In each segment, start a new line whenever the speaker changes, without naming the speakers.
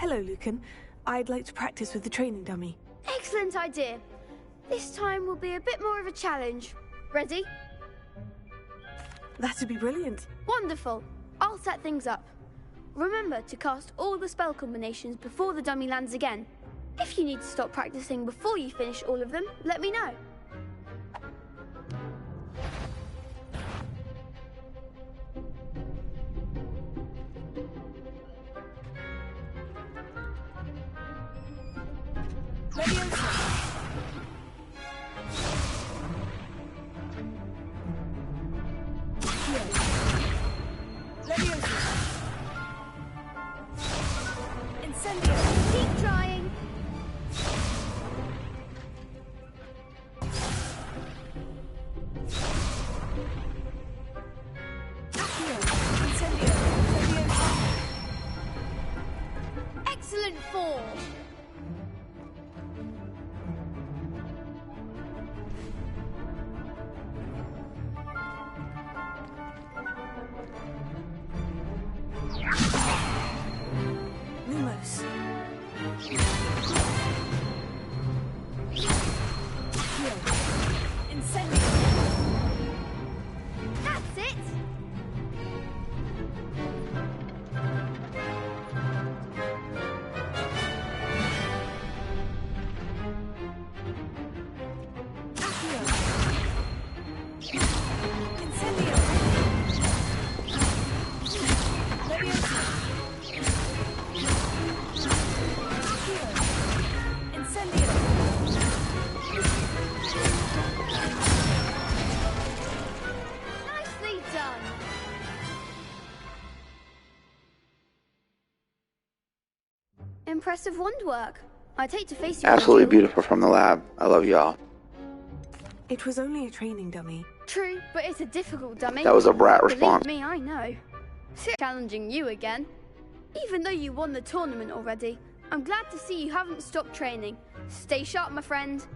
Hello, Lucan. I'd like to practice with the training dummy.
Excellent idea. This time will be a bit more of a challenge. Ready?
That'd be brilliant.
Wonderful. I'll set things up. Remember to cast all the spell combinations before the dummy lands again. If you need to stop practicing before you finish all of them, let me know. Keep trying. Excellent form.
Lumos. Incendio.
That's it. Nicely done. Impressive wand work. I'd hate to face you.
Absolutely beautiful from the lab. I love y'all.
It was only a training dummy.
True, but it's a difficult dummy.
That was a brat response.
Believe me, I know. Challenging you again. Even though you won the tournament already, I'm glad to see you haven't stopped training. Stay sharp, my friend.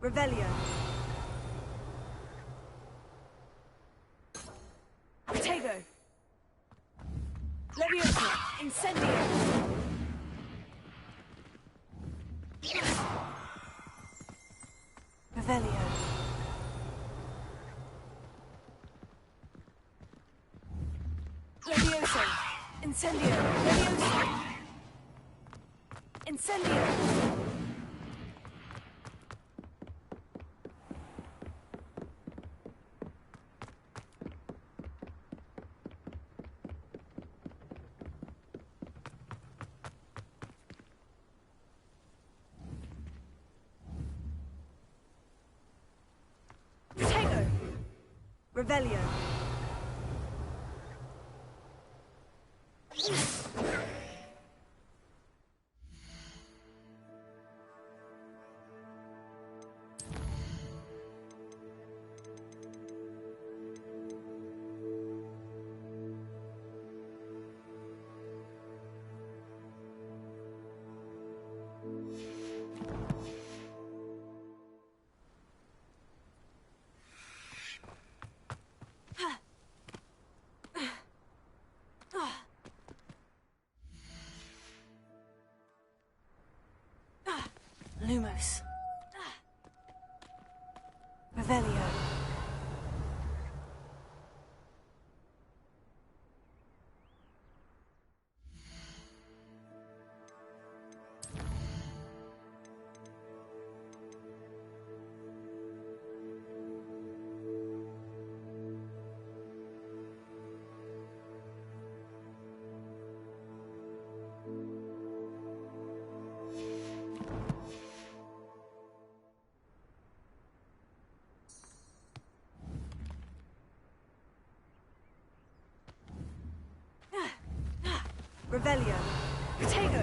Revelio. Tego. Leviosa. Incendio. Revelio. Leviosa. Incendio. Leviosa. Incendio. Revelio. Lumos. Revelio. Revelio. Tego.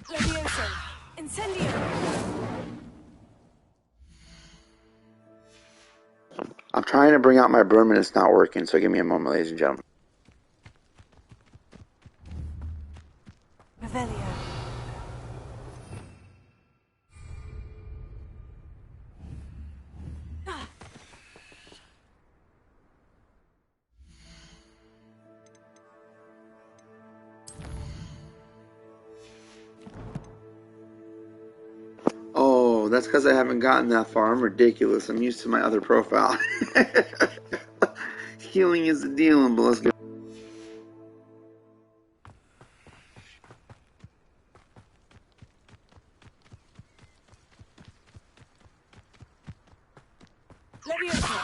Levioso. Incendio.
I'm trying to bring out my broom and it's not working, so give me a moment, ladies and gentlemen.
Revelio.
Oh, that's because I haven't gotten that far. I'm ridiculous. I'm used to my other profile. Healing is the dealing, but let's go.
Levioso.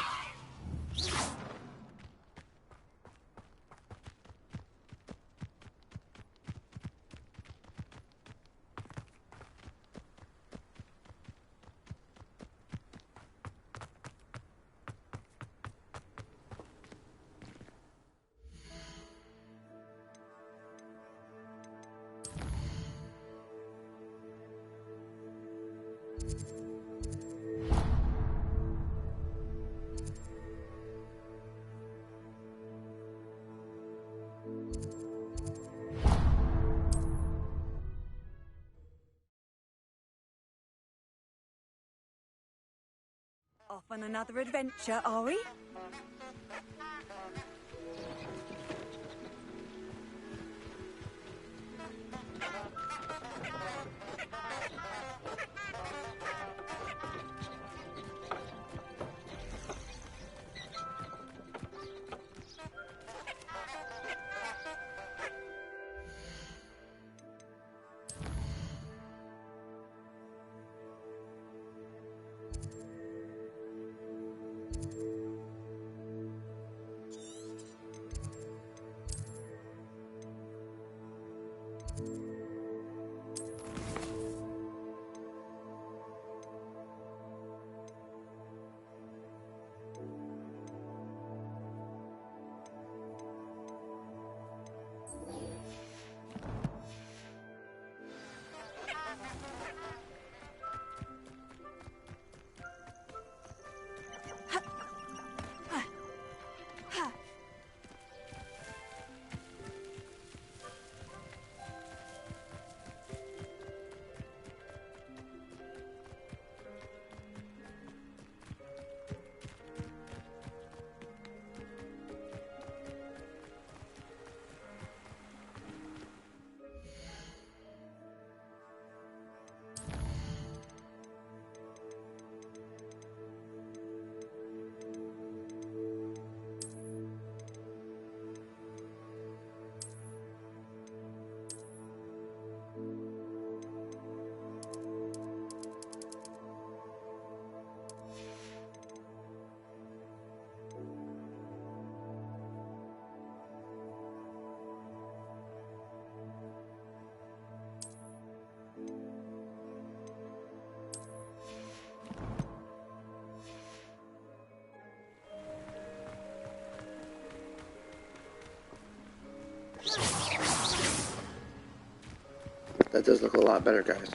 Off on another adventure, are we?
That does look a lot better, guys.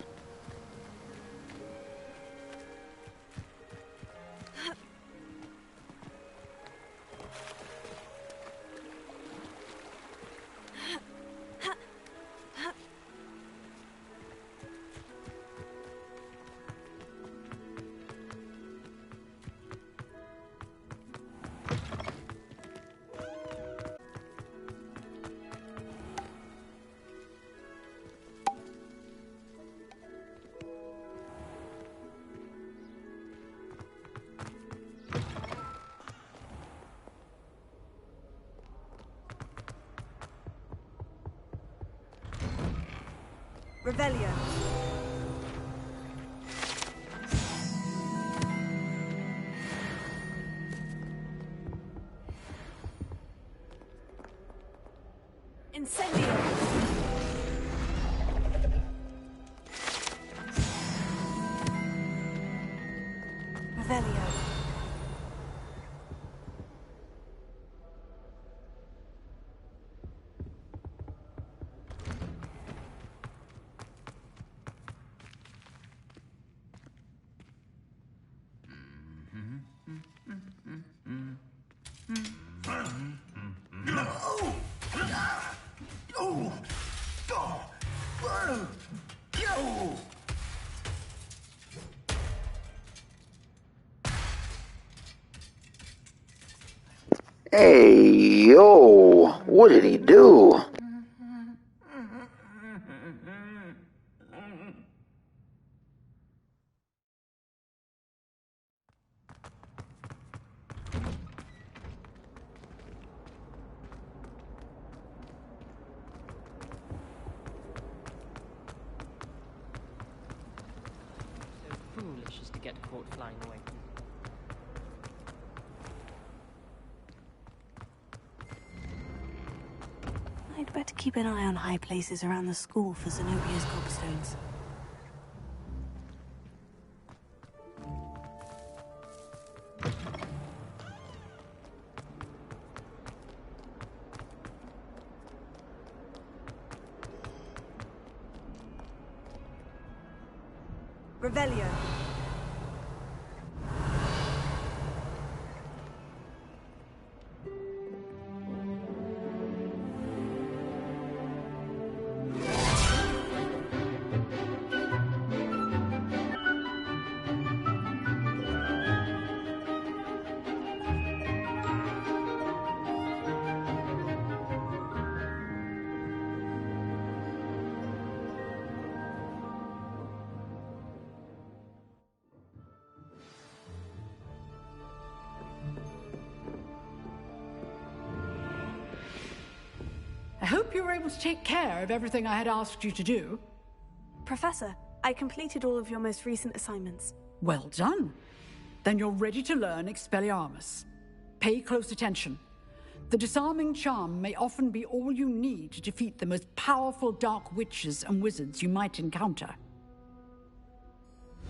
Revelio. Incendio. Revelio.
Hey, yo, what did he do?
Foolish as to get caught flying away.
I'd better keep an eye on high places around the school for Zenobia's gobstones. Revelio.
I hope you were able to take care of everything I had asked you to do.
Professor, I completed all of your most recent assignments.
Well done. Then you're ready to learn Expelliarmus. Pay close attention. The disarming charm may often be all you need to defeat the most powerful dark witches and wizards you might encounter.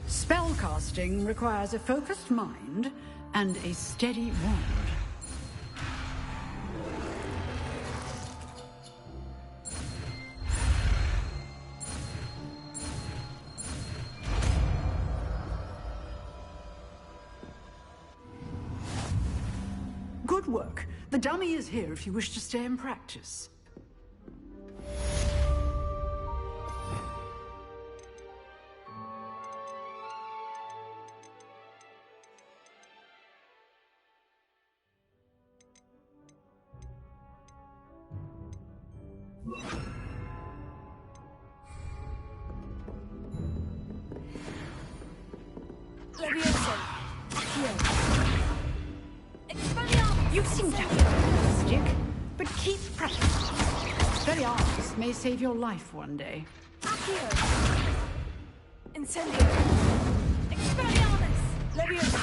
Spellcasting requires a focused mind and a steady wand. Good work. The dummy is here if you wish to stay and practice. You seem to have a stick, but keep practicing. Expelliarmus may save your life one day.
Accio. Incendio. Expelliarmus. Leviosa.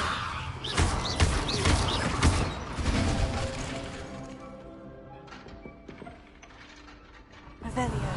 Revelio.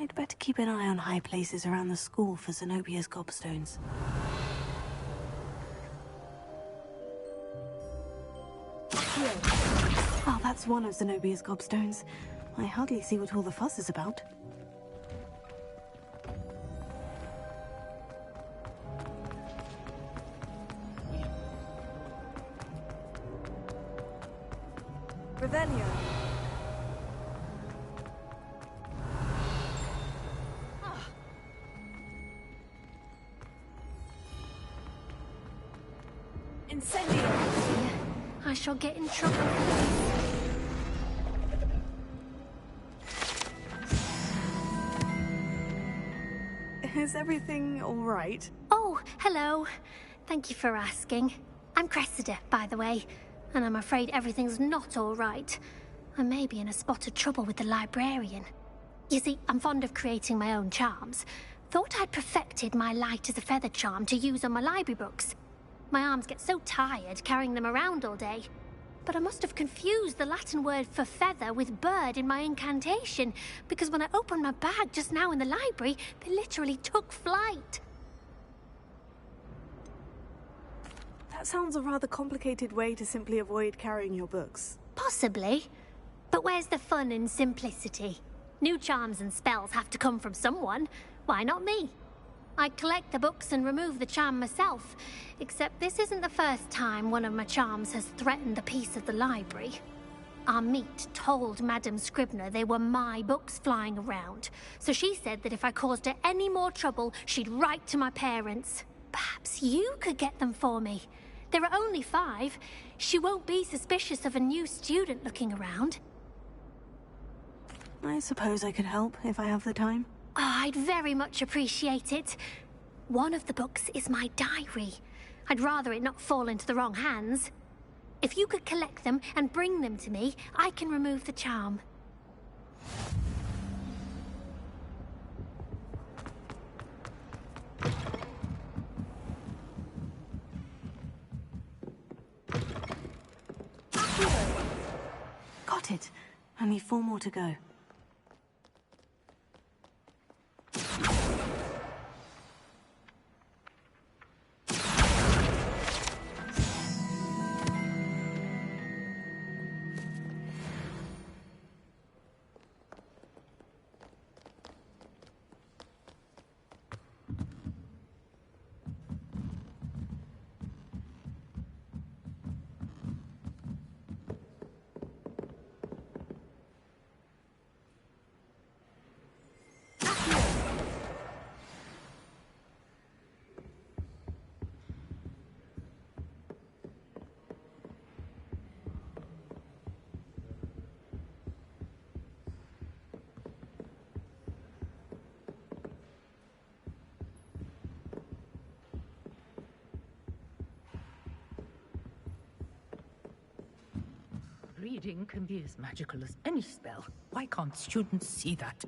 I'd better keep an eye on high places around the school for Zenobia's gobstones. Oh, that's one of Zenobia's gobstones. I hardly see what all the fuss is about. Revelio.
I shall get in trouble.
Is everything all right?
Oh, hello. Thank you for asking. I'm Cressida, by the way, and I'm afraid everything's not all right. I may be in a spot of trouble with the librarian. You see, I'm fond of creating my own charms. Thought I'd perfected my light as a feather charm to use on my library books. My arms get so tired carrying them around all day. But I must have confused the Latin word for feather with bird in my incantation, because when I opened my bag just now in the library, they literally took flight.
That sounds a rather complicated way to simply avoid carrying your books.
Possibly. But where's the fun in simplicity? New charms and spells have to come from someone. Why not me? I collect the books and remove the charm myself, except this isn't the first time one of my charms has threatened the peace of the library. Our meet told Madame Scribner they were my books flying around, so she said that if I caused her any more trouble, she'd write to my parents. Perhaps you could get them for me. There are only 5. She won't be suspicious of a new student looking around.
I suppose I could help if I have the time.
Oh, I'd very much appreciate it. One of the books is my diary. I'd rather it not fall into the wrong hands. If you could collect them and bring them to me, I can remove the charm.
Got it. Only 4 more to go.
Reading can be as magical as any spell. Why can't students see that?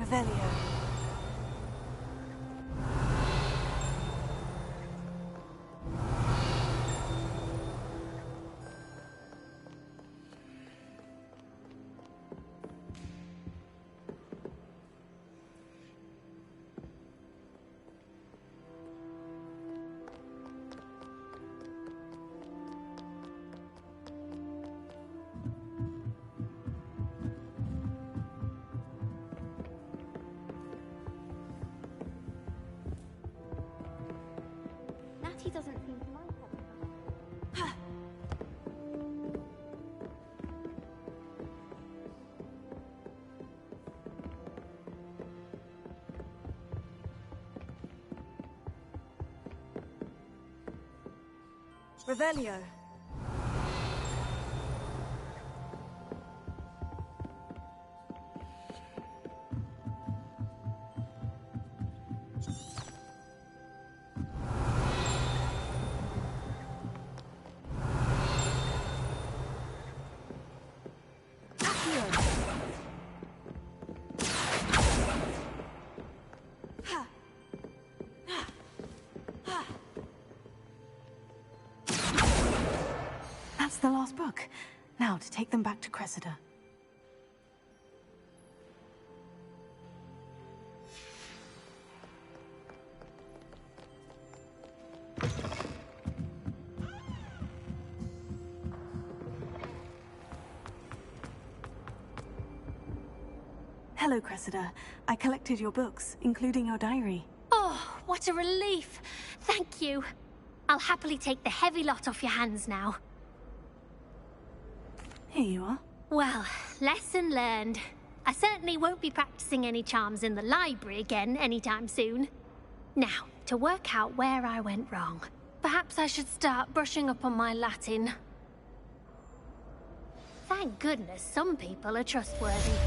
Revelio.
Natty doesn't seem to like it.
Revelio. the last book. Now to take them back to Cressida. Hello, Cressida. I collected your books, including your diary.
Oh, what a relief. Thank you. I'll happily take the heavy lot off your hands now.
Here you are.
Well, lesson learned. I certainly won't be practicing any charms in the library again anytime soon. Now, to work out where I went wrong. Perhaps I should start brushing up on my Latin. Thank goodness some people are trustworthy.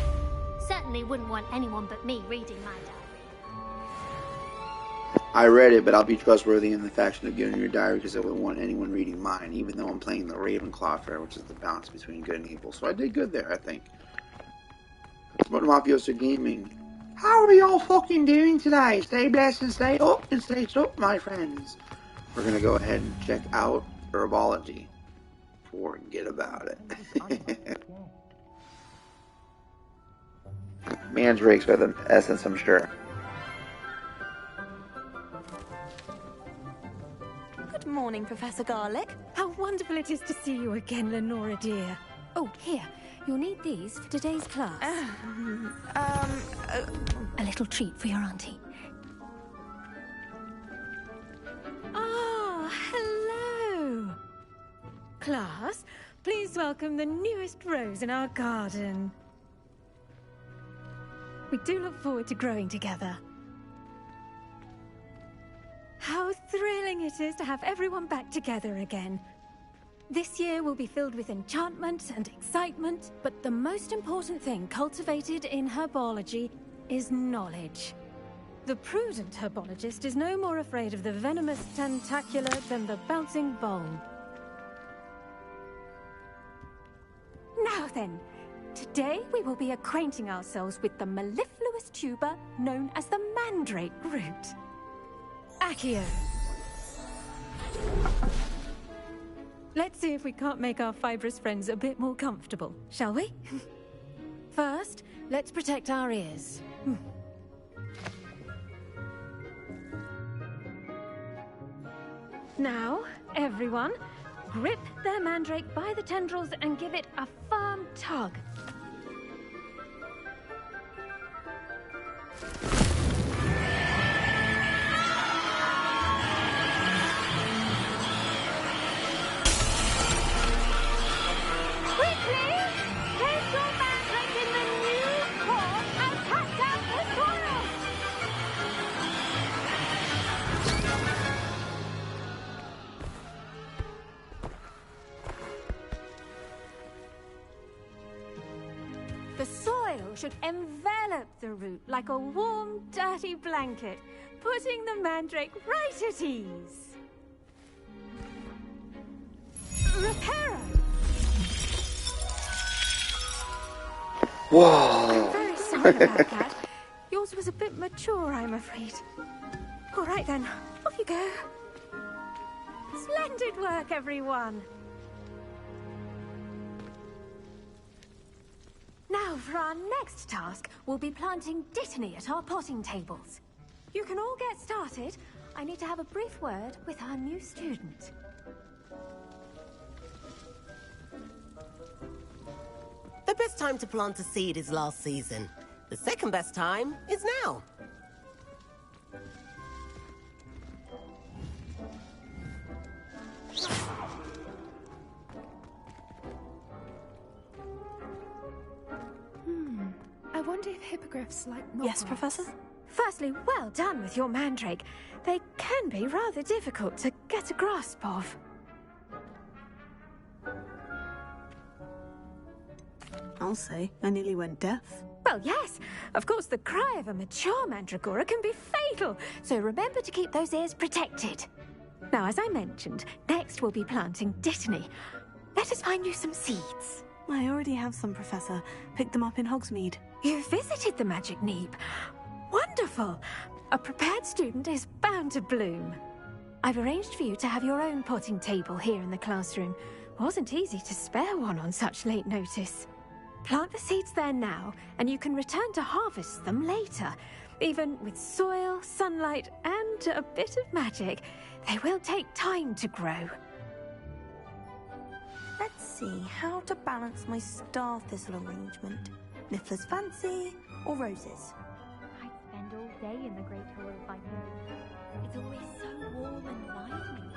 Certainly wouldn't want anyone but me reading my diary.
I read it, but I'll be trustworthy in the fashion of giving your diary because I wouldn't want anyone reading mine, even though I'm playing the RavenClaw fair, which is the balance between good and evil. So I did good there, I think. But Mafioso Gaming. How are we all fucking doing today? Stay blessed and stay up and stay up, my friends. We're going to go ahead and check out Herbology. Forget about it. Mandrakes are the essence, I'm sure.
Good morning, Professor Garlick.
How wonderful it is to see you again, Lenora dear. Oh, here. You'll need these for today's class. A little treat for your auntie. Ah, hello. Class, please welcome the newest rose in our garden. We do look forward to growing together. How thrilling it is to have everyone back together again. This year will be filled with enchantment and excitement, but the most important thing cultivated in herbology is knowledge. The prudent herbologist is no more afraid of the venomous tentacula than the bouncing bulb. Now then, today we will be acquainting ourselves with the mellifluous tuber known as the mandrake root. Accio. Let's see if we can't make our fibrous friends a bit more comfortable, shall we? First, let's protect our ears. Now, everyone, grip their mandrake by the tendrils and give it a firm tug. The soil should envelop the root like a warm, dirty blanket, putting the mandrake right at ease. Reparo!
Whoa!
I'm very sorry about that. Yours was a bit mature, I'm afraid. All right then, off you go. Splendid work, everyone. Now, for our next task, we'll be planting dittany at our potting tables. You can all get started. I need to have a brief word with our new student.
The best time to plant a seed is last season. The second best time is now.
I wonder if hippogriffs like mock
Yes,
rocks.
Professor?
Firstly, well done with your mandrake. They can be rather difficult to get a grasp of.
I'll say, I nearly went deaf.
Well, yes. Of course, the cry of a mature mandragora can be fatal, so remember to keep those ears protected. Now, as I mentioned, next we'll be planting dittany. Let us find you some seeds.
I already have some, Professor. Picked them up in Hogsmeade.
You visited the Magic Neep. Wonderful! A prepared student is bound to bloom. I've arranged for you to have your own potting table here in the classroom. Wasn't easy to spare one on such late notice. Plant the seeds there now, and you can return to harvest them later. Even with soil, sunlight, and a bit of magic, they will take time to grow.
Let's see how to balance my star thistle arrangement. Niffler's fancy or roses?
I'd spend all day in the Great Hall if I could. It's always so warm and enlivening.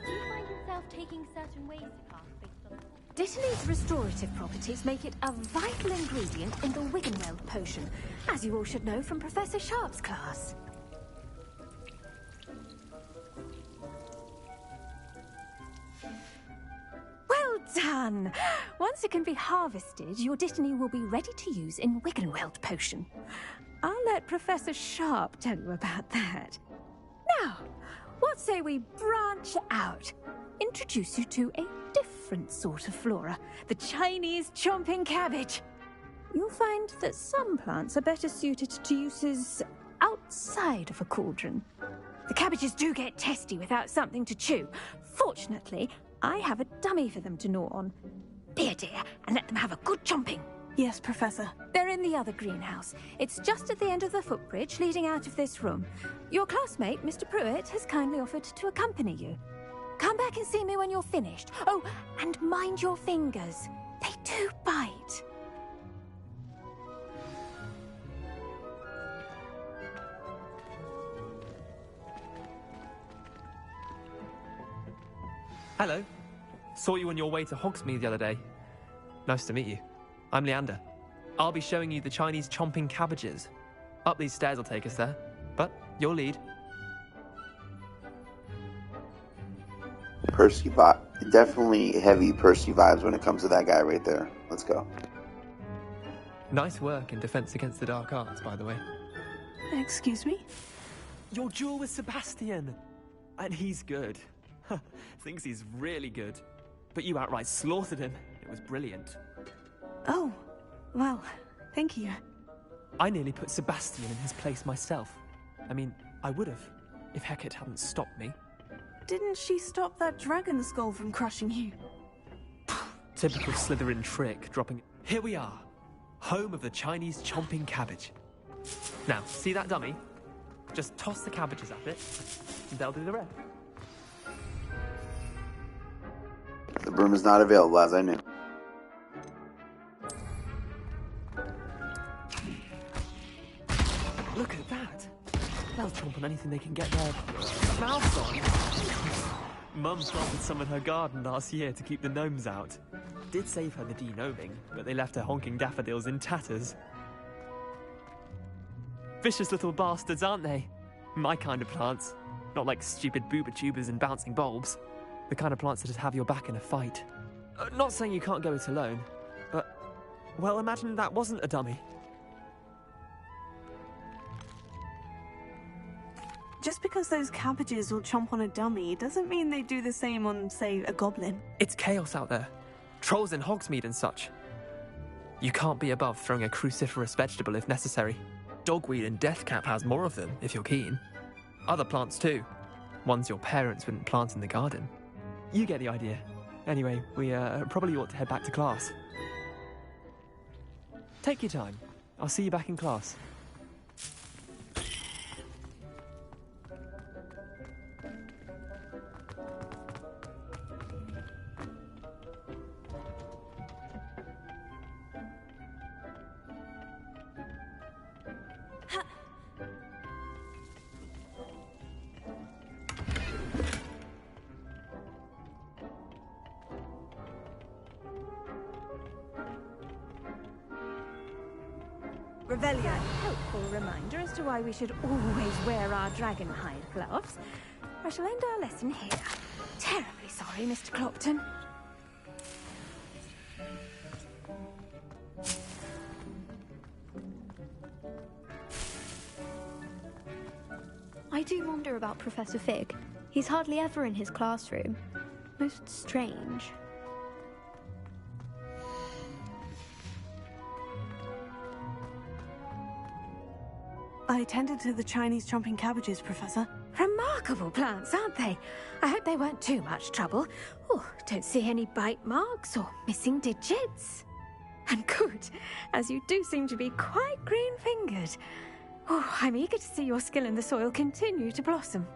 Do you find yourself taking certain ways to cast based on...
Dittany's restorative properties make it a vital ingredient in the Wiggenweld potion, as you all should know from Professor Sharp's class. Well done! Once it can be harvested, your Dittany will be ready to use in Wiggenweld potion. I'll let Professor Sharp tell you about that. Now, what say we branch out? Introduce you to a different sort of flora, the Chinese chomping cabbage. You'll find that some plants are better suited to uses outside of a cauldron. The cabbages do get testy without something to chew. Fortunately, I have a dummy for them to gnaw on. Be a dear and let them have a good chomping.
Yes, Professor.
They're in the other greenhouse. It's just at the end of the footbridge leading out of this room. Your classmate, Mr. Pruitt, has kindly offered to accompany you. Come back and see me when you're finished. Oh, and mind your fingers. They do bite.
Hello. Saw you on your way to Hogsmeade the other day. Nice to meet you. I'm Leander. I'll be showing you the Chinese chomping cabbages. Up these stairs will take us there, but you'll lead.
Percy vibe. Definitely heavy Percy vibes when it comes to that guy right there. Let's go.
Nice work in Defense Against the Dark Arts, by the way.
Excuse me?
Your duel with Sebastian. And he's good. Thinks he's really good. But you outright slaughtered him. It was brilliant.
Oh, well, thank you.
I nearly put Sebastian in his place myself. I mean, I would have, if Hecate hadn't stopped me.
Didn't she stop that dragon skull from crushing you?
Typical Slytherin trick, dropping... Here we are, home of the Chinese chomping cabbage. Now, see that dummy? Just toss the cabbages at it, and they'll do the rest.
The broom is not available, as I knew.
Look at that. They'll chomp on anything they can get their mouths on. Mum planted some in her garden last year to keep the gnomes out. Did save her the de-gnoming, but they left her honking daffodils in tatters. Vicious little bastards, aren't they? My kind of plants. Not like stupid booba tubers and bouncing bulbs. The kind of plants that just have your back in a fight. Not saying you can't go it alone, but... Well, imagine that wasn't a dummy.
Just because those cabbages will chomp on a dummy doesn't mean they do the same on, say, a goblin.
It's chaos out there. Trolls in Hogsmeade and such. You can't be above throwing a cruciferous vegetable if necessary. Dogweed and deathcap has more of them, if you're keen. Other plants too. Ones your parents wouldn't plant in the garden. You get the idea. Anyway, we probably ought to head back to class. Take your time. I'll see you back in class.
Revelio, helpful reminder as to why we should always wear our dragonhide gloves. I shall end our lesson here. Terribly sorry, Mr. Clopton.
I do wonder about Professor Fig. He's hardly ever in his classroom. Most strange.
I attended to the Chinese chomping cabbages, Professor.
Remarkable! remarkable plants, aren't they? I hope they weren't too much trouble. Oh, don't see any bite marks or missing digits. And good, as you do seem to be quite green-fingered. Oh, I'm eager to see your skill in the soil continue to blossom.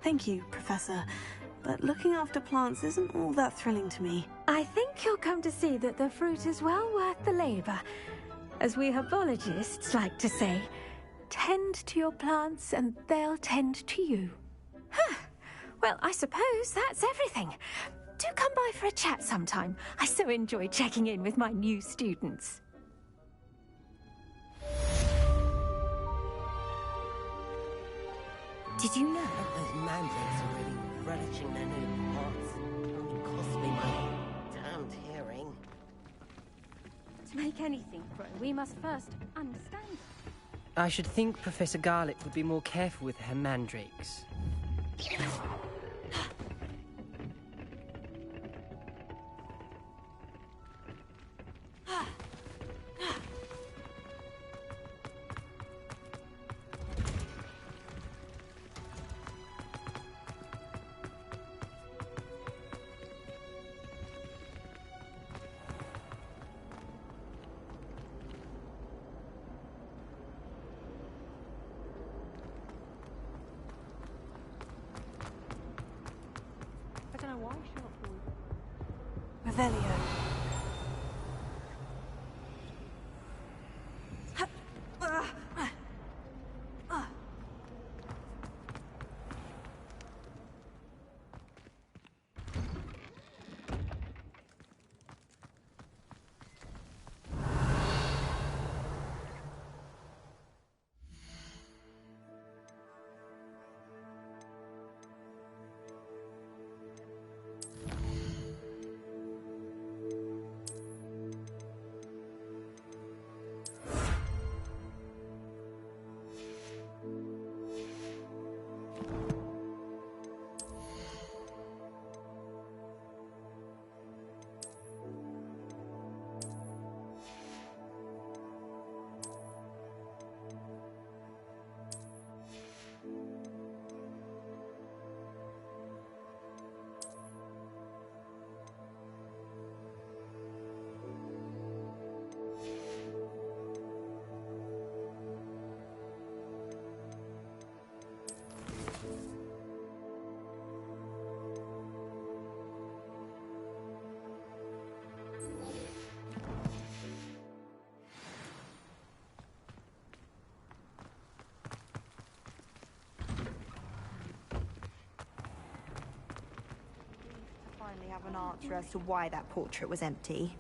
Thank you, Professor. But looking after plants isn't all that thrilling to me.
I think you'll come to see that the fruit is well worth the labor. As we herbologists like to say, tend to your plants and they'll tend to you. Huh. Well, I suppose that's everything. Do come by for a chat sometime. I so enjoy checking in with my new students.
Did you know those mandrakes are really relishing their new pots? Only cost me my damned hearing.
To make anything grow, we must first understand.
I should think Professor Garlick would be more careful with her mandrakes.
Revelio.
Have an answer as to why that portrait was empty.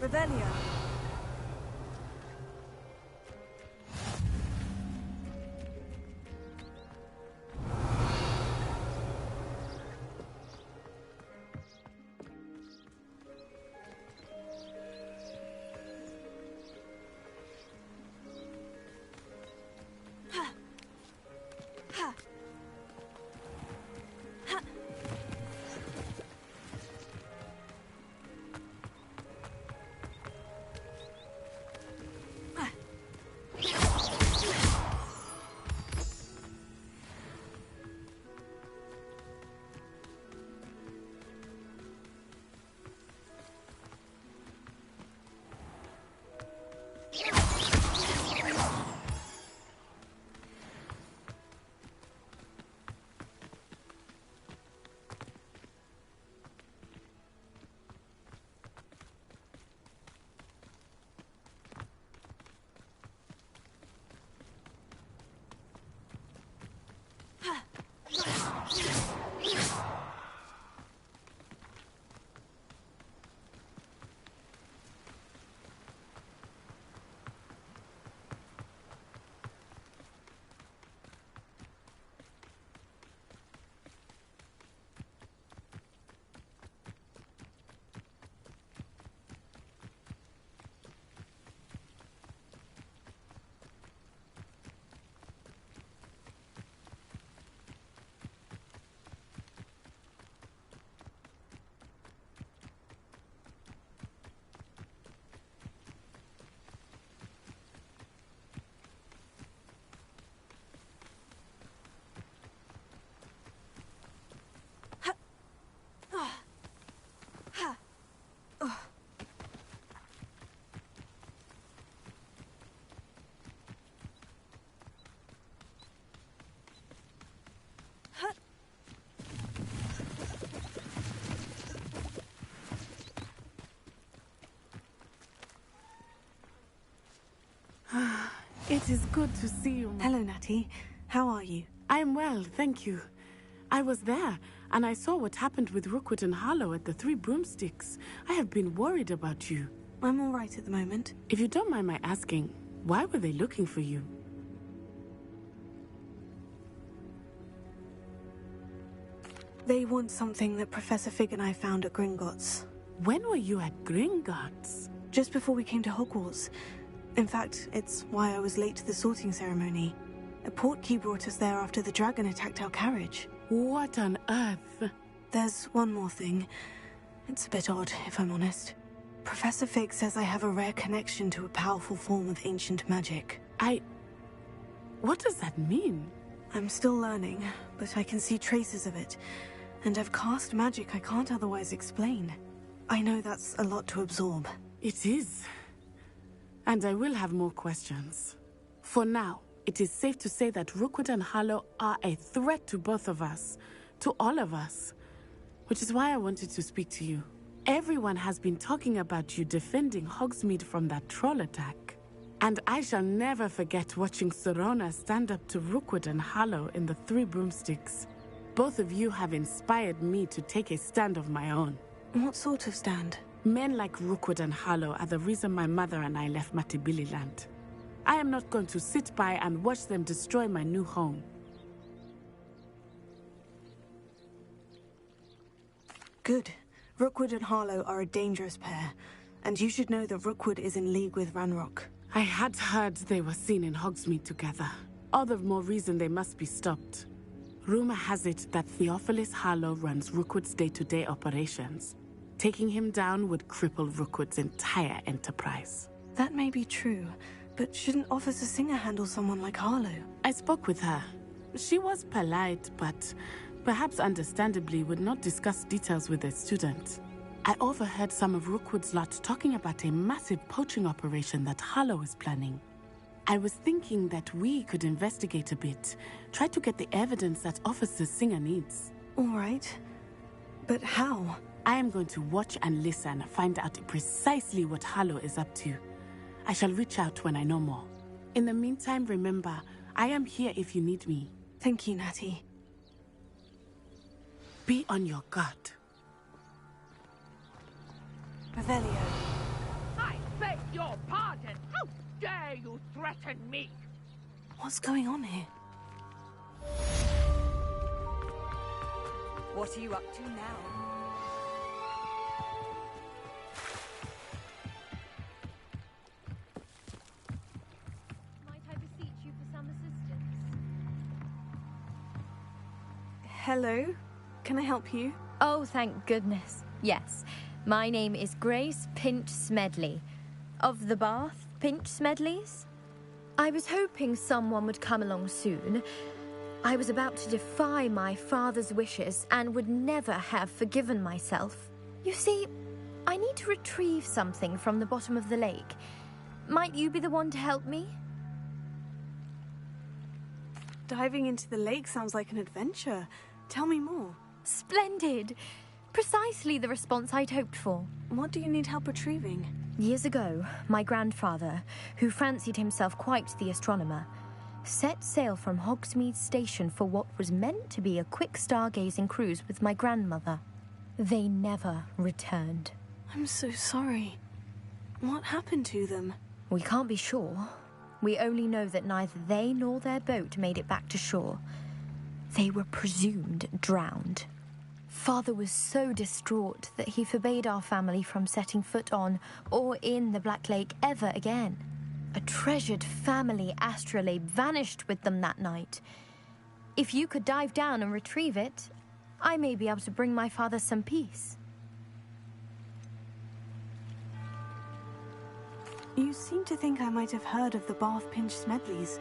Revelio.
It is good to see you.
Hello, Natty. How are you?
I am well, thank you. I was there, and I saw what happened with Rookwood and Harlow at the Three Broomsticks. I have been worried about you.
I'm all right at the moment.
If you don't mind my asking, why were they looking for you?
They want something that Professor Fig and I found at Gringotts.
When were you at Gringotts?
Just before we came to Hogwarts. In fact, it's why I was late to the sorting ceremony. A portkey brought us there after the dragon attacked our carriage.
What on earth?
There's one more thing. It's a bit odd, if I'm honest. Professor Fig says I have a rare connection to a powerful form of ancient magic.
What does that mean?
I'm still learning, but I can see traces of it. And I've cast magic I can't otherwise explain. I know that's a lot to absorb.
It is. And I will have more questions. For now, it is safe to say that Rookwood and Harlow are a threat to both of us. To all of us. Which is why I wanted to speak to you. Everyone has been talking about you defending Hogsmeade from that troll attack. And I shall never forget watching Serona stand up to Rookwood and Harlow in the Three Broomsticks. Both of you have inspired me to take a stand of my own.
What sort of stand?
Men like Rookwood and Harlow are the reason my mother and I left Matibililand. I am not going to sit by and watch them destroy my new home.
Good. Rookwood and Harlow are a dangerous pair, and you should know that Rookwood is in league with Ranrock.
I had heard they were seen in Hogsmeade together. All the more reason they must be stopped. Rumor has it that Theophilus Harlow runs Rookwood's day-to-day operations. Taking him down would cripple Rookwood's entire enterprise.
That may be true, but shouldn't Officer Singer handle someone like Harlow?
I spoke with her. She was polite, but perhaps understandably would not discuss details with a student. I overheard some of Rookwood's lot talking about a massive poaching operation that Harlow is planning. I was thinking that we could investigate a bit, try to get the evidence that Officer Singer needs.
All right. But how?
I am going to watch and listen, find out precisely what Harlow is up to. I shall reach out when I know more. In the meantime, remember, I am here if you need me.
Thank you, Natty.
Be on your guard.
Revelio.
I beg your pardon. How dare you threaten me?
What's going on here?
What are you up to now?
Might I beseech you for some assistance?
Hello? Can I help you?
Oh, thank goodness. Yes. My name is Grace Pinch Smedley. Of the Bath Pinch Smedleys? I was hoping someone would come along soon. I was about to defy my father's wishes and would never have forgiven myself. You see, I need to retrieve something from the bottom of the lake. Might you be the one to help me?
Diving into the lake sounds like an adventure. Tell me more.
Splendid! Precisely the response I'd hoped for.
What do you need help retrieving?
Years ago, my grandfather, who fancied himself quite the astronomer, set sail from Hogsmeade Station for what was meant to be a quick stargazing cruise with my grandmother. They never returned.
I'm so sorry. What happened to them?
We can't be sure. We only know that neither they nor their boat made it back to shore. They were presumed drowned. Father was so distraught that he forbade our family from setting foot on or in the Black Lake ever again. A treasured family astrolabe vanished with them that night. If you could dive down and retrieve it, I may be able to bring my father some peace.
You seem to think I might have heard of the Bath Pinch Smedleys.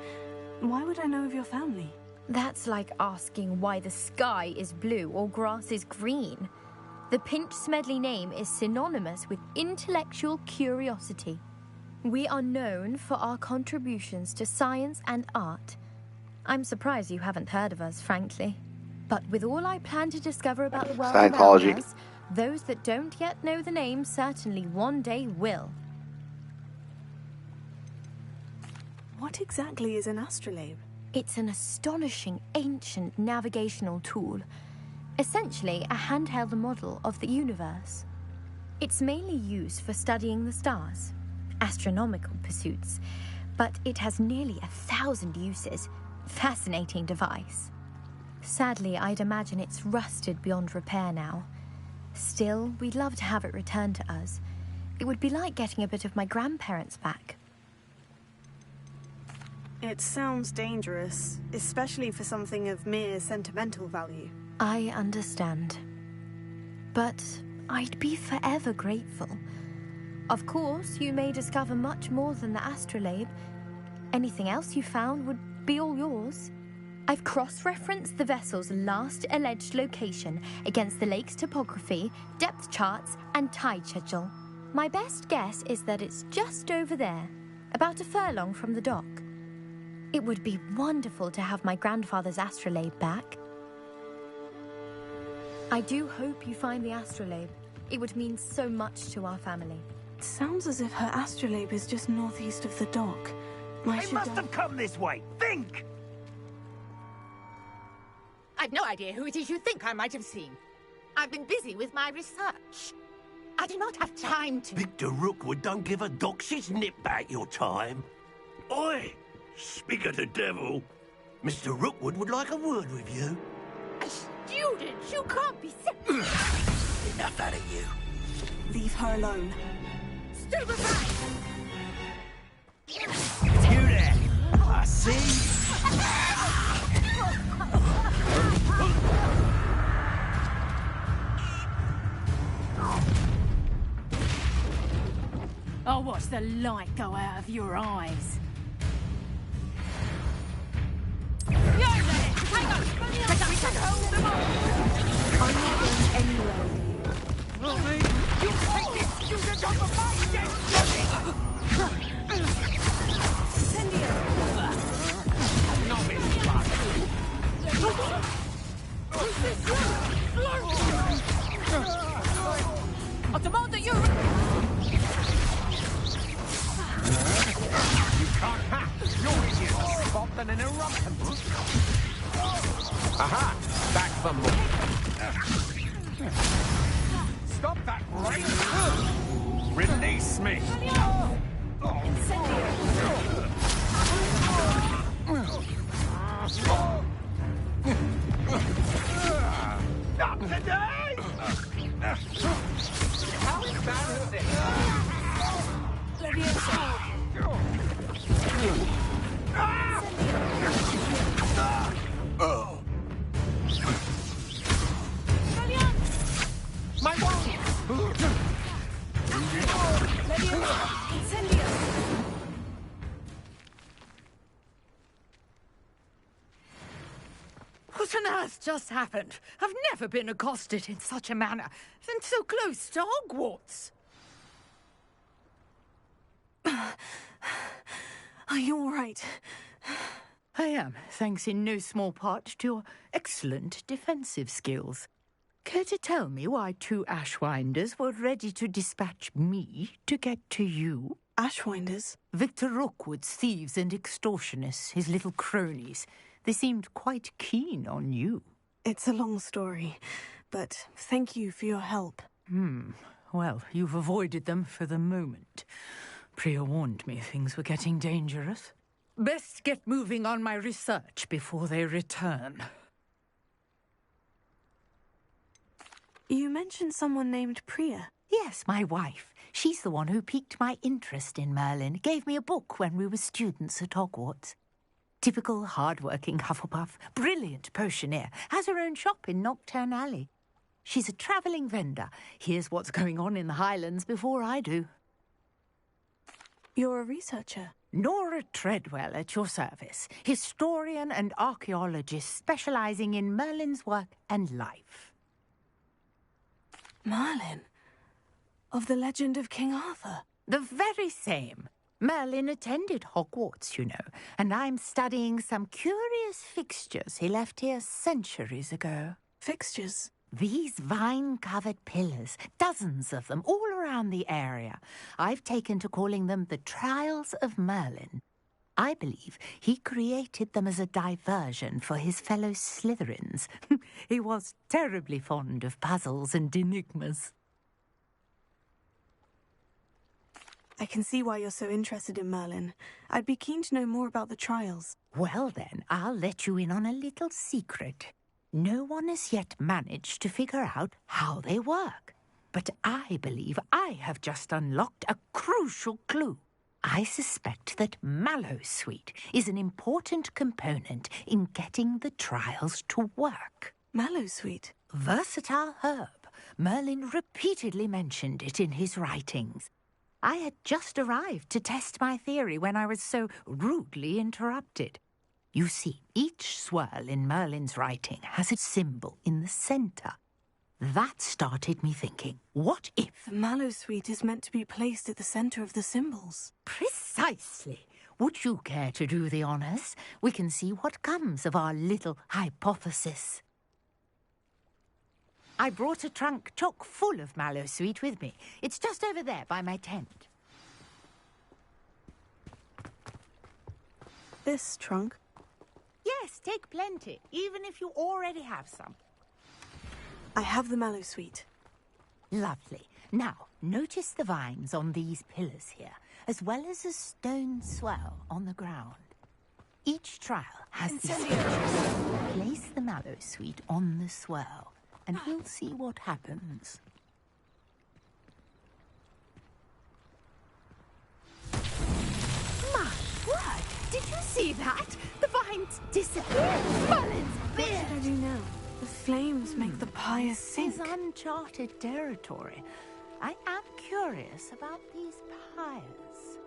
Why would I know of your family?
That's like asking why the sky is blue or grass is green. The Pinch Smedley name is synonymous with intellectual curiosity. We are known for our contributions to science and art. I'm surprised you haven't heard of us, frankly. But with all I plan to discover about the world around us, those that don't yet know the name certainly one day will.
What exactly is an astrolabe?
It's an astonishing ancient navigational tool. Essentially, a handheld model of the universe. It's mainly used for studying the stars, astronomical pursuits, but it has nearly 1,000 uses. Fascinating device. Sadly, I'd imagine it's rusted beyond repair now. Still, we'd love to have it returned to us. It would be like getting a bit of my grandparents back.
It sounds dangerous, especially for something of mere sentimental value.
I understand. But I'd be forever grateful. Of course, you may discover much more than the astrolabe. Anything else you found would be all yours. I've cross-referenced the vessel's last alleged location against the lake's topography, depth charts, and tide schedule. My best guess is that it's just over there, about a furlong from the dock. It would be wonderful to have my grandfather's astrolabe back. I do hope you find the astrolabe. It would mean so much to our family.
It sounds as if her astrolabe is just northeast of the dock.
They must have come this way. Think!
I've no idea who it is you think I might have seen. I've been busy with my research. I do not have time to...
Victor Rookwood don't give a doxy's nip back your time. Oi! Speak of the devil. Mr. Rookwood would like a word with you.
A student? You can't be sick.
Enough out of you.
Leave her alone.
Stupefy!
You there! I see.
I'll watch the light go out of your eyes.
I'm not going anywhere with you.
You take this student off of my desk! Not this
I demand that you...
You can't hack! You're easier to spot than an eruption! Aha! Back for more! Stop that rain! Release me! Not today! How embarrassing! Oh! My
What on earth just happened? I've never been accosted in such a manner, and so close to Hogwarts.
Are you all right?
I am, thanks in no small part to your excellent defensive skills. Care to tell me why 2 Ashwinders were ready to dispatch me to get to you?
Ashwinders?
Victor Rookwood's thieves and extortionists, his little cronies. They seemed quite keen on you.
It's a long story, but thank you for your help.
Well, you've avoided them for the moment. Priya warned me things were getting dangerous. Best get moving on my research before they return.
You mentioned someone named Priya.
Yes, my wife. She's the one who piqued my interest in Merlin. Gave me a book when we were students at Hogwarts. Typical hard-working Hufflepuff, brilliant potioneer, has her own shop in Nocturne Alley. She's a travelling vendor. Hears what's going on in the Highlands before I do.
You're a researcher?
Nora Treadwell at your service. Historian and archaeologist specialising in Merlin's work and life.
Merlin? Of the legend of King Arthur?
The very same. Merlin attended Hogwarts, you know, and I'm studying some curious fixtures he left here centuries ago.
Fixtures?
These vine-covered pillars, dozens of them, all around the area. I've taken to calling them the Trials of Merlin. I believe he created them as a diversion for his fellow Slytherins. He was terribly fond of puzzles and enigmas.
I can see why you're so interested in Merlin. I'd be keen to know more about the trials.
Well then, I'll let you in on a little secret. No one has yet managed to figure out how they work. But I believe I have just unlocked a crucial clue. I suspect that Mallowsweet is an important component in getting the trials to work.
Mallowsweet?
Versatile herb. Merlin repeatedly mentioned it in his writings. I had just arrived to test my theory when I was so rudely interrupted. You see, each swirl in Merlin's writing has a symbol in the centre. That started me thinking, what if...
The Mallowsweet is meant to be placed at the centre of the symbols.
Precisely. Would you care to do the honours? We can see what comes of our little hypothesis. I brought a trunk chock full of Mallowsweet with me. It's just over there by my tent.
This trunk?
Yes, take plenty, even if you already have some.
I have the Mallowsweet.
Lovely. Now, notice the vines on these pillars here, as well as a stone swell on the ground. Each trial has these features. Place the Mallowsweet on the swirl, and we'll see what happens. My word! Did you see that? The vines disappeared! Merlin's beard!
What should I do now? The flames make the pyre sink.
This is uncharted territory. I am curious about these pyres.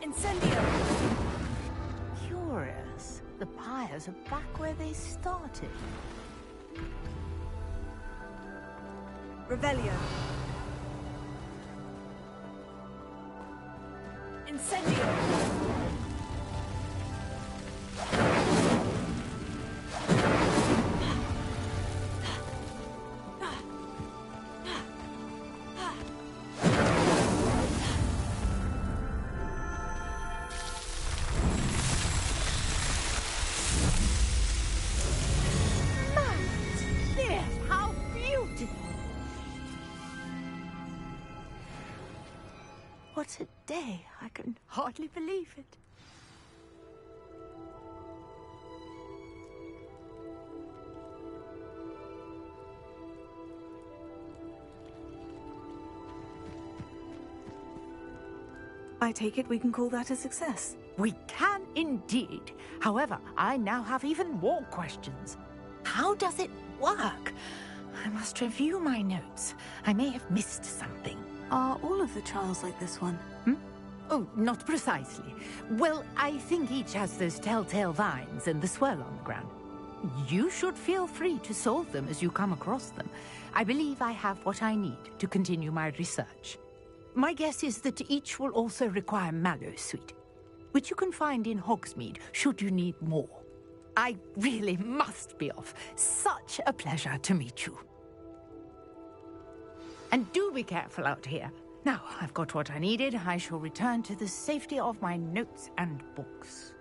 Incendio!
Curious. The pyres are back where they started.
Revelio. Incendio!
What a day. I can hardly believe it.
I take it we can call that a success.
We can indeed. However, I now have even more questions. How does it work? I must review my notes. I may have missed something.
Are all of the trials like this one?
Oh, not precisely. Well, I think each has those telltale vines and the swirl on the ground. You should feel free to solve them as you come across them. I believe I have what I need to continue my research. My guess is that each will also require Mallowsweet, which you can find in Hogsmeade should you need more. I really must be off. Such a pleasure to meet you. And do be careful out here. Now, I've got what I needed. I shall return to the safety of my notes and books.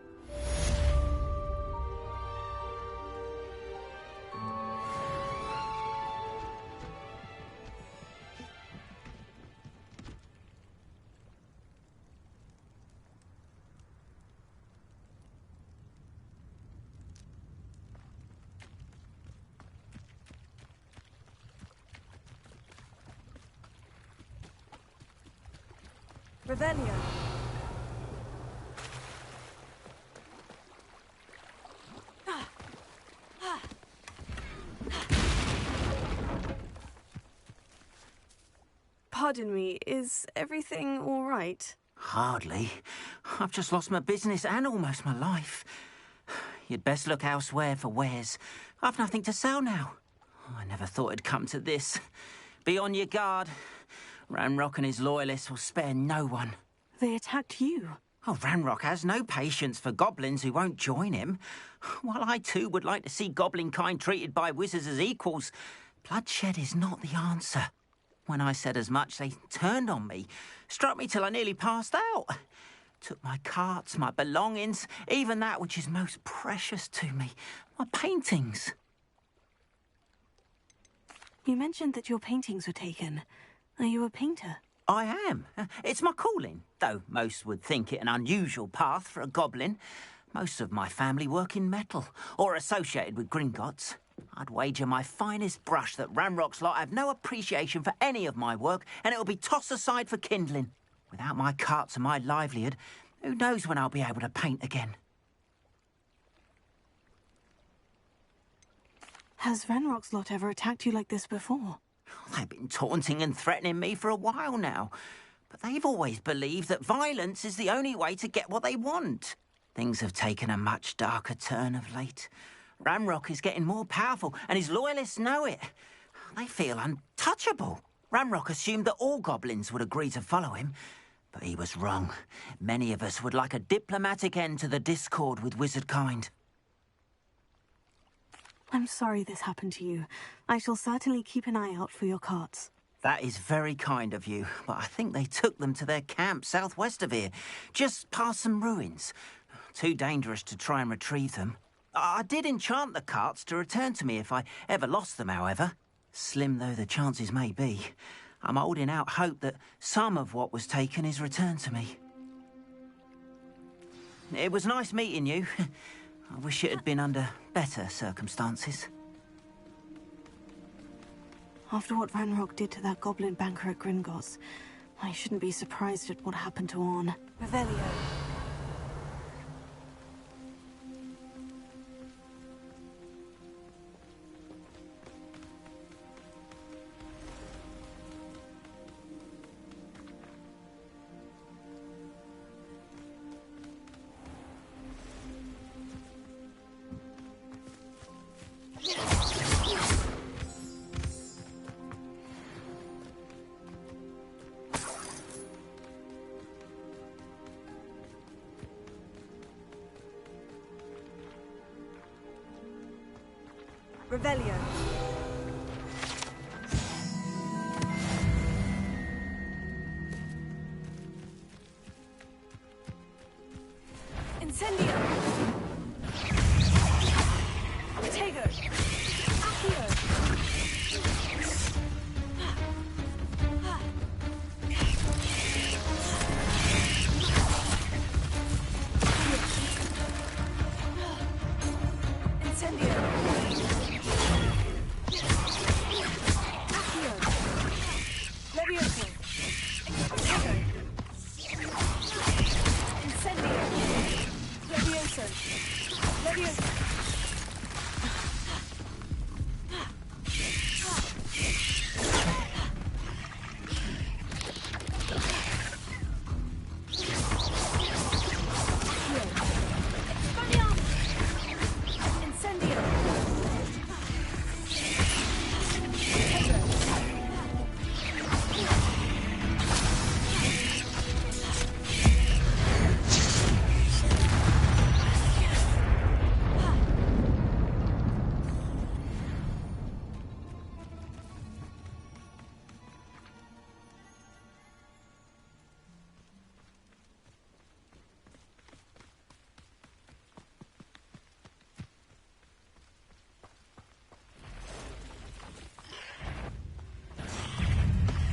Revelio. Pardon me, is everything all right?
Hardly. I've just lost my business and almost my life. You'd best look elsewhere for wares. I've nothing to sell now. I never thought it'd come to this. Be on your guard. Ranrock and his loyalists will spare no one.
They attacked you.
Oh, Ranrock has no patience for goblins who won't join him. While I too would like to see goblin kind treated by wizards as equals, bloodshed is not the answer. When I said as much, they turned on me, struck me till I nearly passed out. Took my carts, my belongings, even that which is most precious to me, my paintings.
You mentioned that your paintings were taken. Are you a painter?
I am. It's my calling, though most would think it an unusual path for a goblin. Most of my family work in metal, or associated with Gringotts. I'd wager my finest brush that Ranrock's lot have no appreciation for any of my work, and it'll be tossed aside for kindling. Without my carts and my livelihood, who knows when I'll be able to paint again?
Has Ranrock's lot ever attacked you like this before?
They've been taunting and threatening me for a while now, but they've always believed that violence is the only way to get what they want. Things have taken a much darker turn of late. Ranrock is getting more powerful, and his loyalists know it. They feel untouchable. Ranrock assumed that all goblins would agree to follow him, but he was wrong. Many of us would like a diplomatic end to the discord with wizardkind.
I'm sorry this happened to you. I shall certainly keep an eye out for your carts.
That is very kind of you, but I think they took them to their camp southwest of here, just past some ruins. Too dangerous to try and retrieve them. I did enchant the carts to return to me if I ever lost them, however. Slim though the chances may be, I'm holding out hope that some of what was taken is returned to me. It was nice meeting you. I wish it had been under better circumstances.
After what Ranrock did to that goblin banker at Gringotts, I shouldn't be surprised at what happened to Orn. Revelio. Revelio. Incendio. Tego. Accio. Incendio.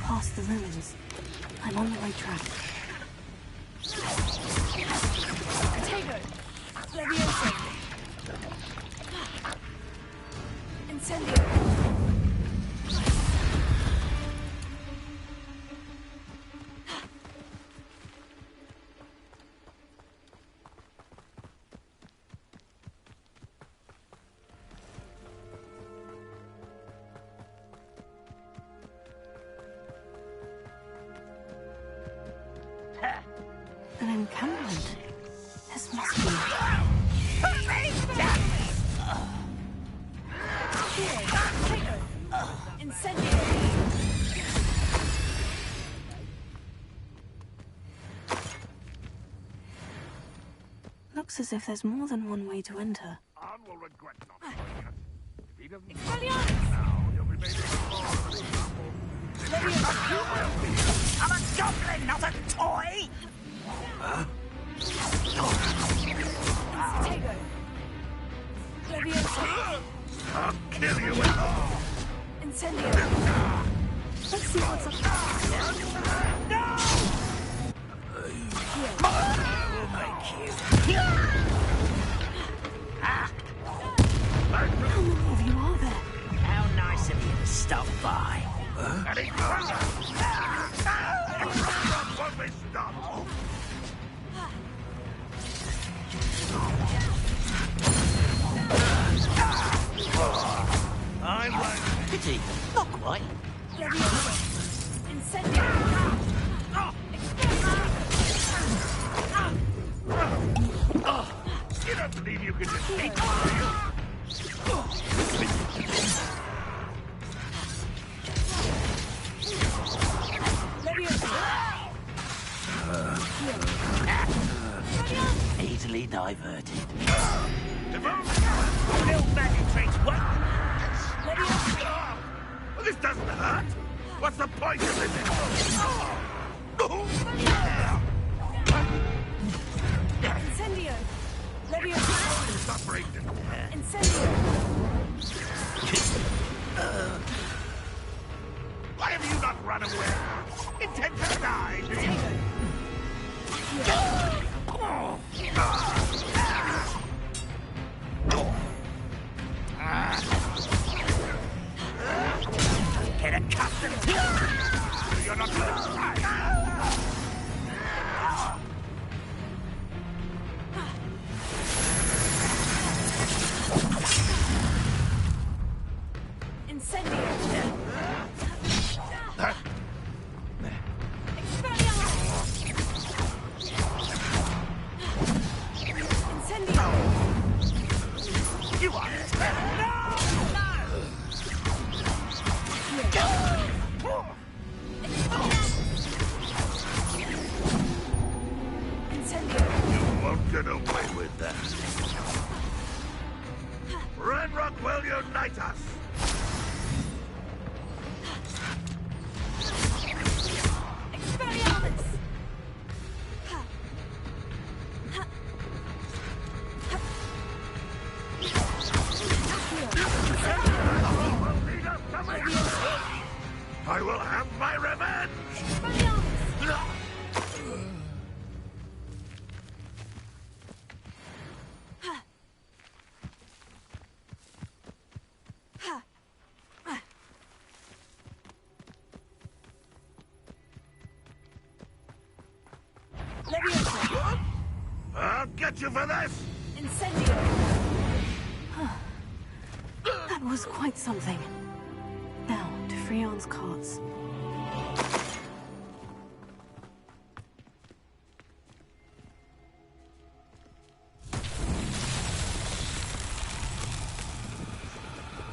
Past the ruins. I'm on the right track. Tego! Levioso! Incendio! An encampment. This must be... Incendio! Looks as if there's more than one way to enter.
Will regret not joining us. If he doesn't now, he'll be making more of an example.
I'm a goblin, not a toy! Huh?
I'll kill you with
Incendio. Let's see what's up.
No! I will make you.
How many of you are there?
How nice of you to stop by.
I'm like...
Pity, not quite.
Incendio.
You don't believe you can defeat me, do you?
Easily diverted.
Little magic tricks, what? Well, this doesn't hurt. What's the point of this?
Incendio.
Suffering.
Incendio.
Why have you not run away? Intend to die, do you?
Get accustomed to it.
You're not going to try.
Incendio. Incendio.
You are... You won't get away with that. Red Rock will unite us.
Expelliarmus.
I will have my revenge! I'll get you for this!
Incendio. That was quite something. Now, to Freon's carts.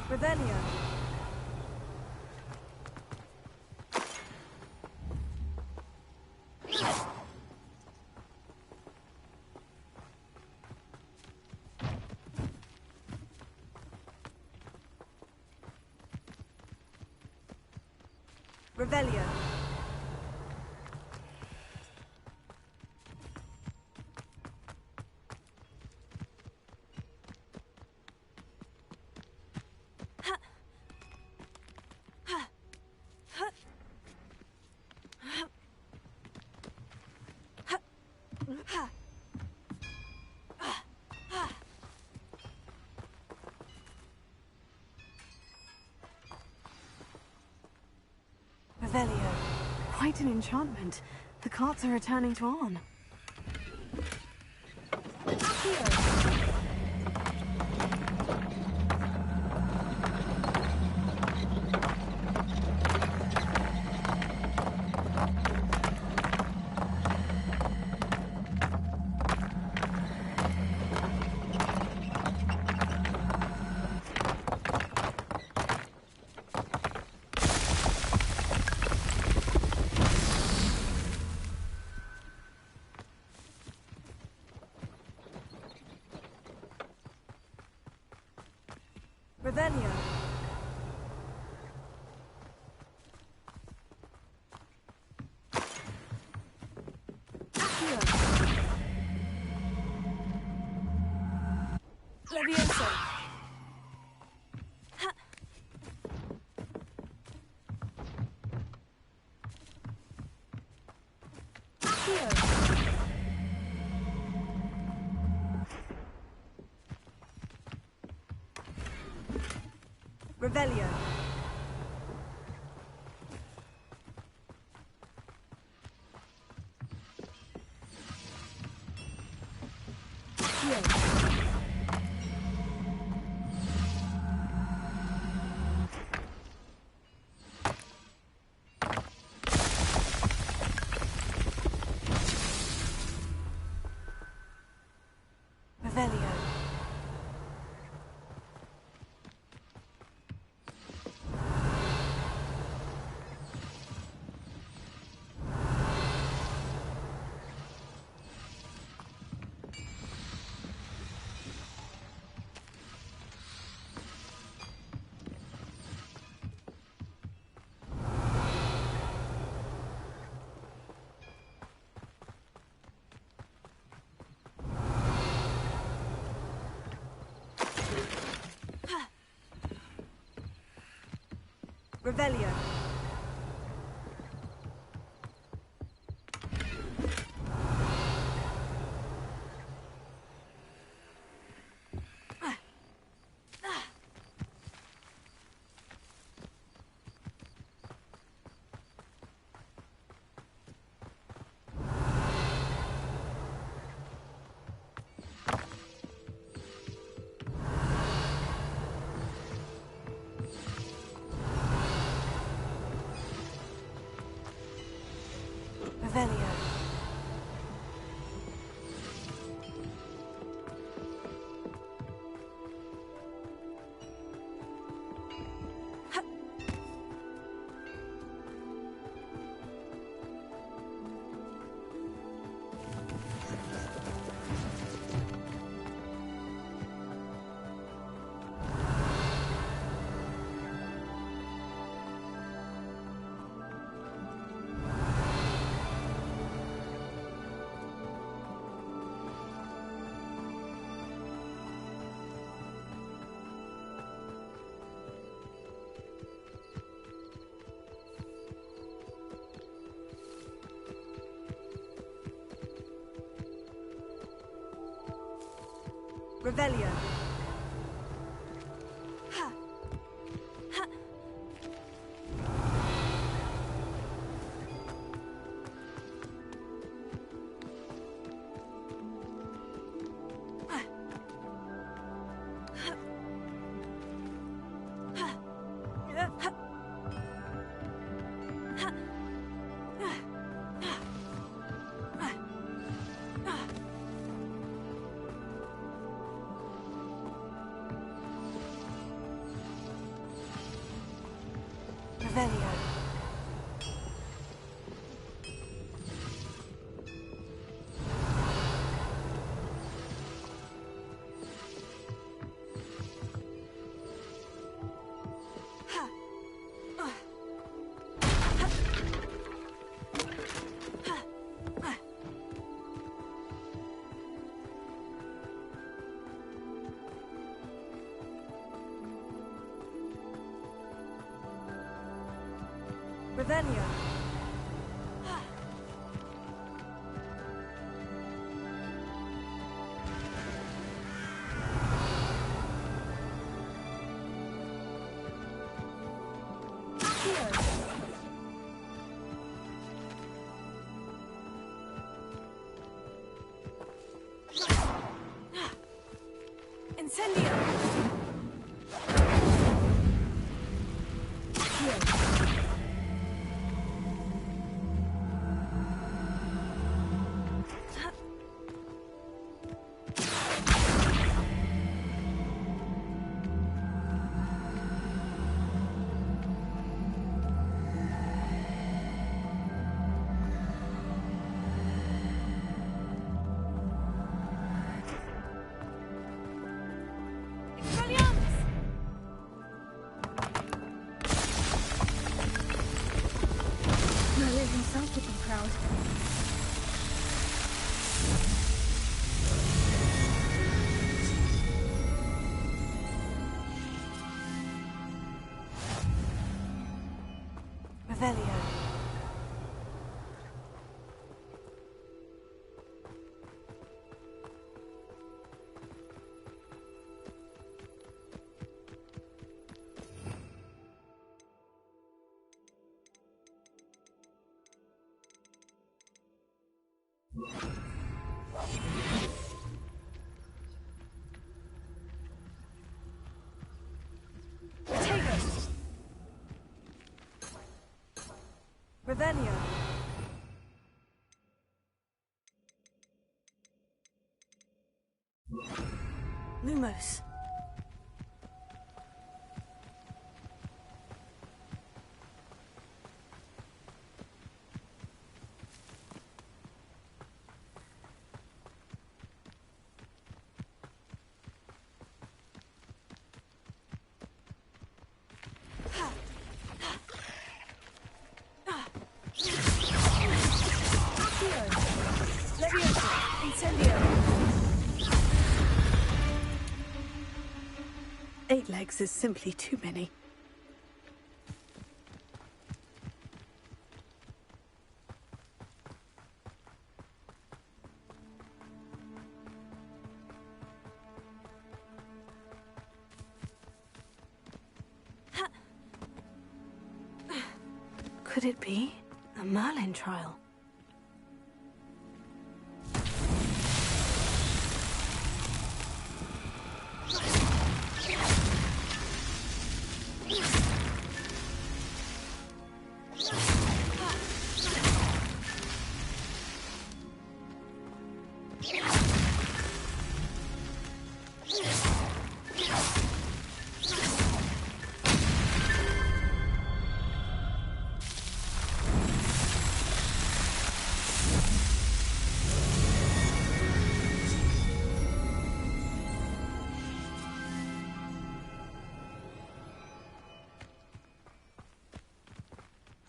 Revelio. Revelio. Revelio. Quite an enchantment. The carts are returning to Arn. Revelio.
Revelio. Revelio. Revelio. Revelio. Ha. Ha. Revelio. Revelio. Incendio.
Himself would be proud.
Revelio. Potatoes. Revelio. Lumos.
Eight legs is simply too many. Could it be a Merlin trial?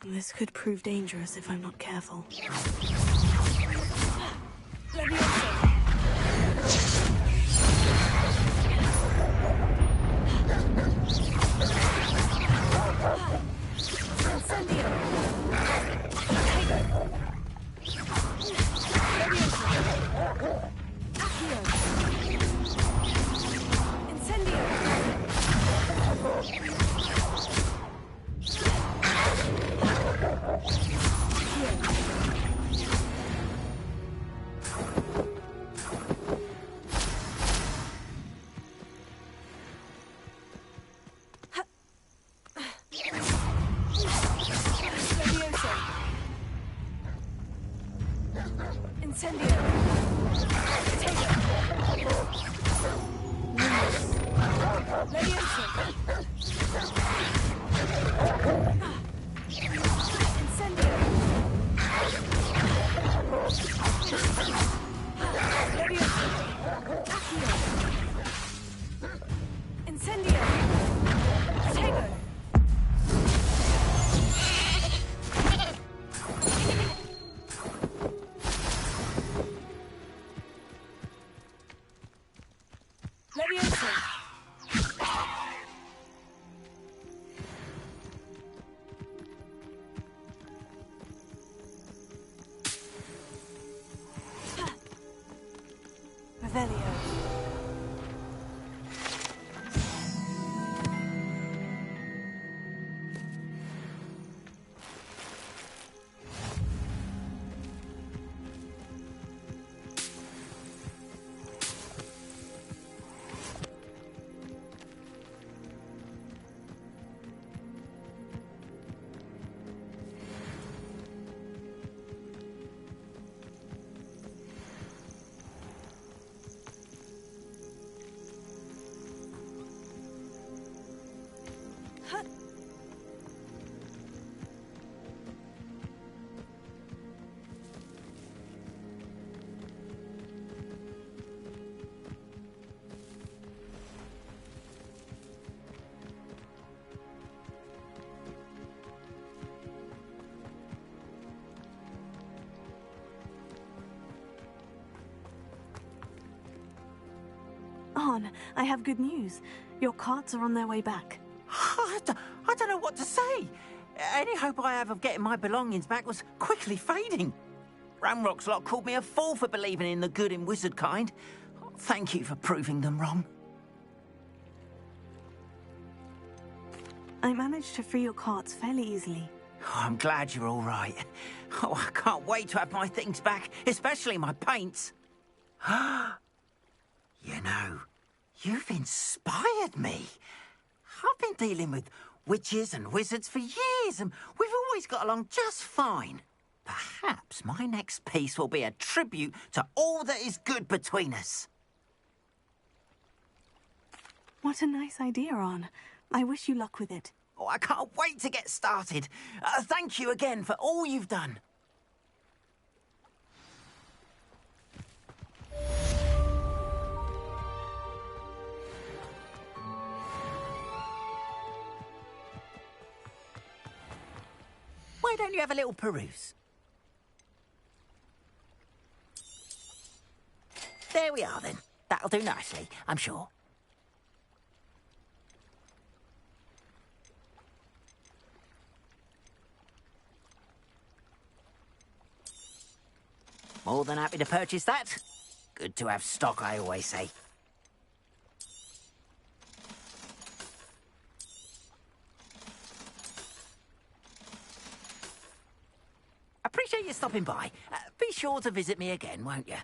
This could prove dangerous if I'm not careful. On, I have good news. Your carts are on their way back.
I don't know what to say. Any hope I have of getting my belongings back was quickly fading. Ramrock's lot called me a fool for believing in the good in wizard kind. Thank you for proving them wrong.
I managed to free your carts fairly easily.
Oh, I'm glad you're all right. Oh, I can't wait to have my things back, especially my paints. You know, you've inspired me. I've been dealing with witches and wizards for years, and we've always got along just fine. Perhaps my next piece will be a tribute to all that is good between us.
What a nice idea, Ron. I wish you luck with it.
Oh, I can't wait to get started. Thank you again for all you've done. Why don't you have a little peruse? There we are, then. That'll do nicely, I'm sure. More than happy to purchase that. Good to have stock, I always say. Appreciate you stopping by. Be sure to visit me again, won't you?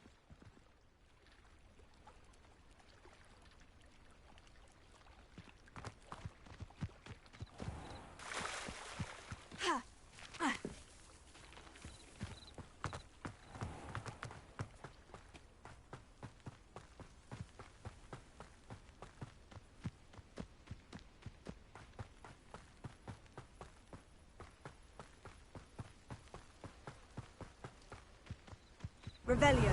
Revelio.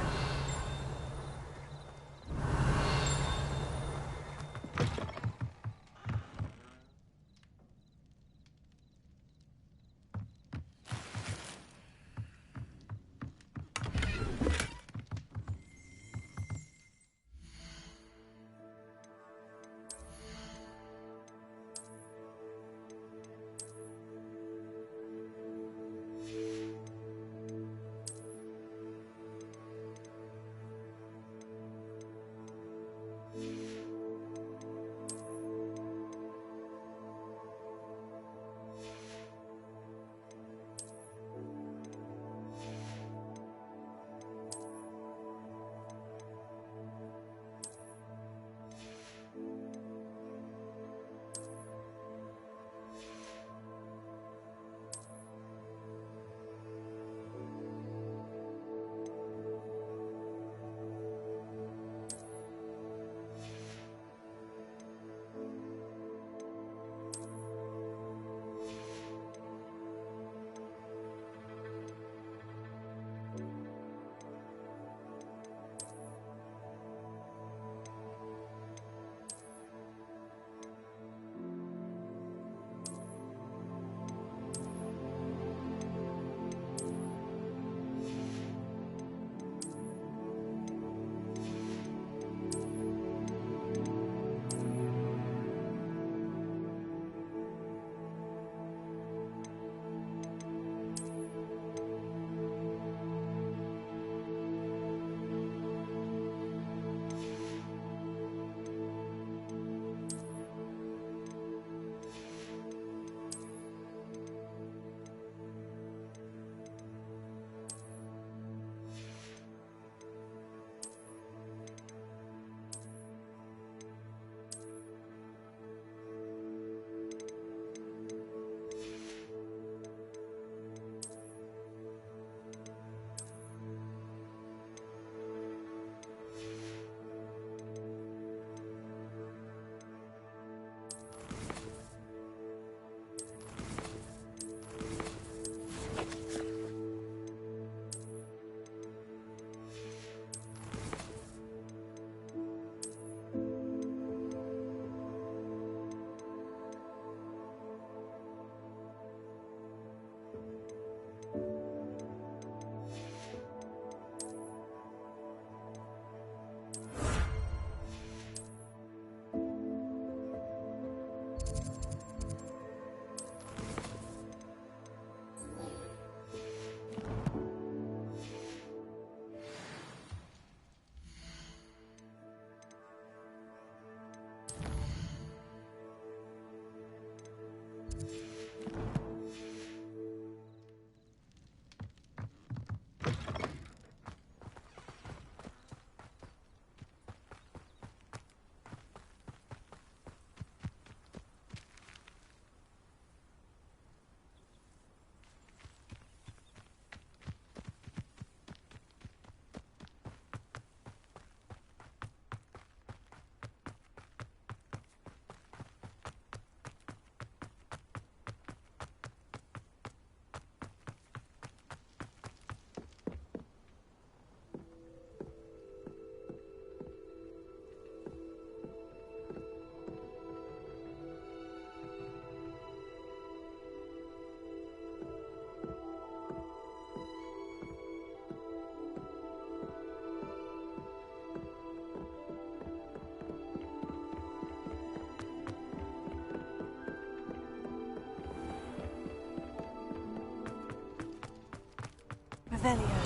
Revelio.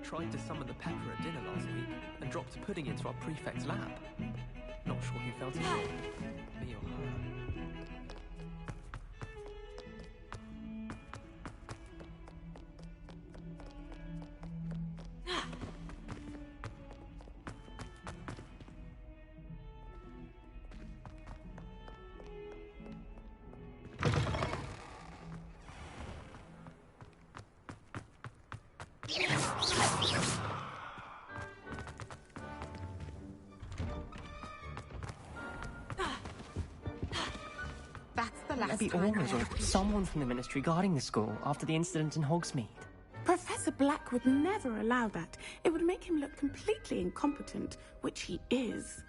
Tried to summon the pepper at dinner last week and dropped pudding into our prefect's lab. Not sure who felt it more, me or her.
Maybe Aura's or someone from the Ministry guarding the school after the incident in Hogsmeade.
Professor Black would never allow that. It would make him look completely incompetent, which he is.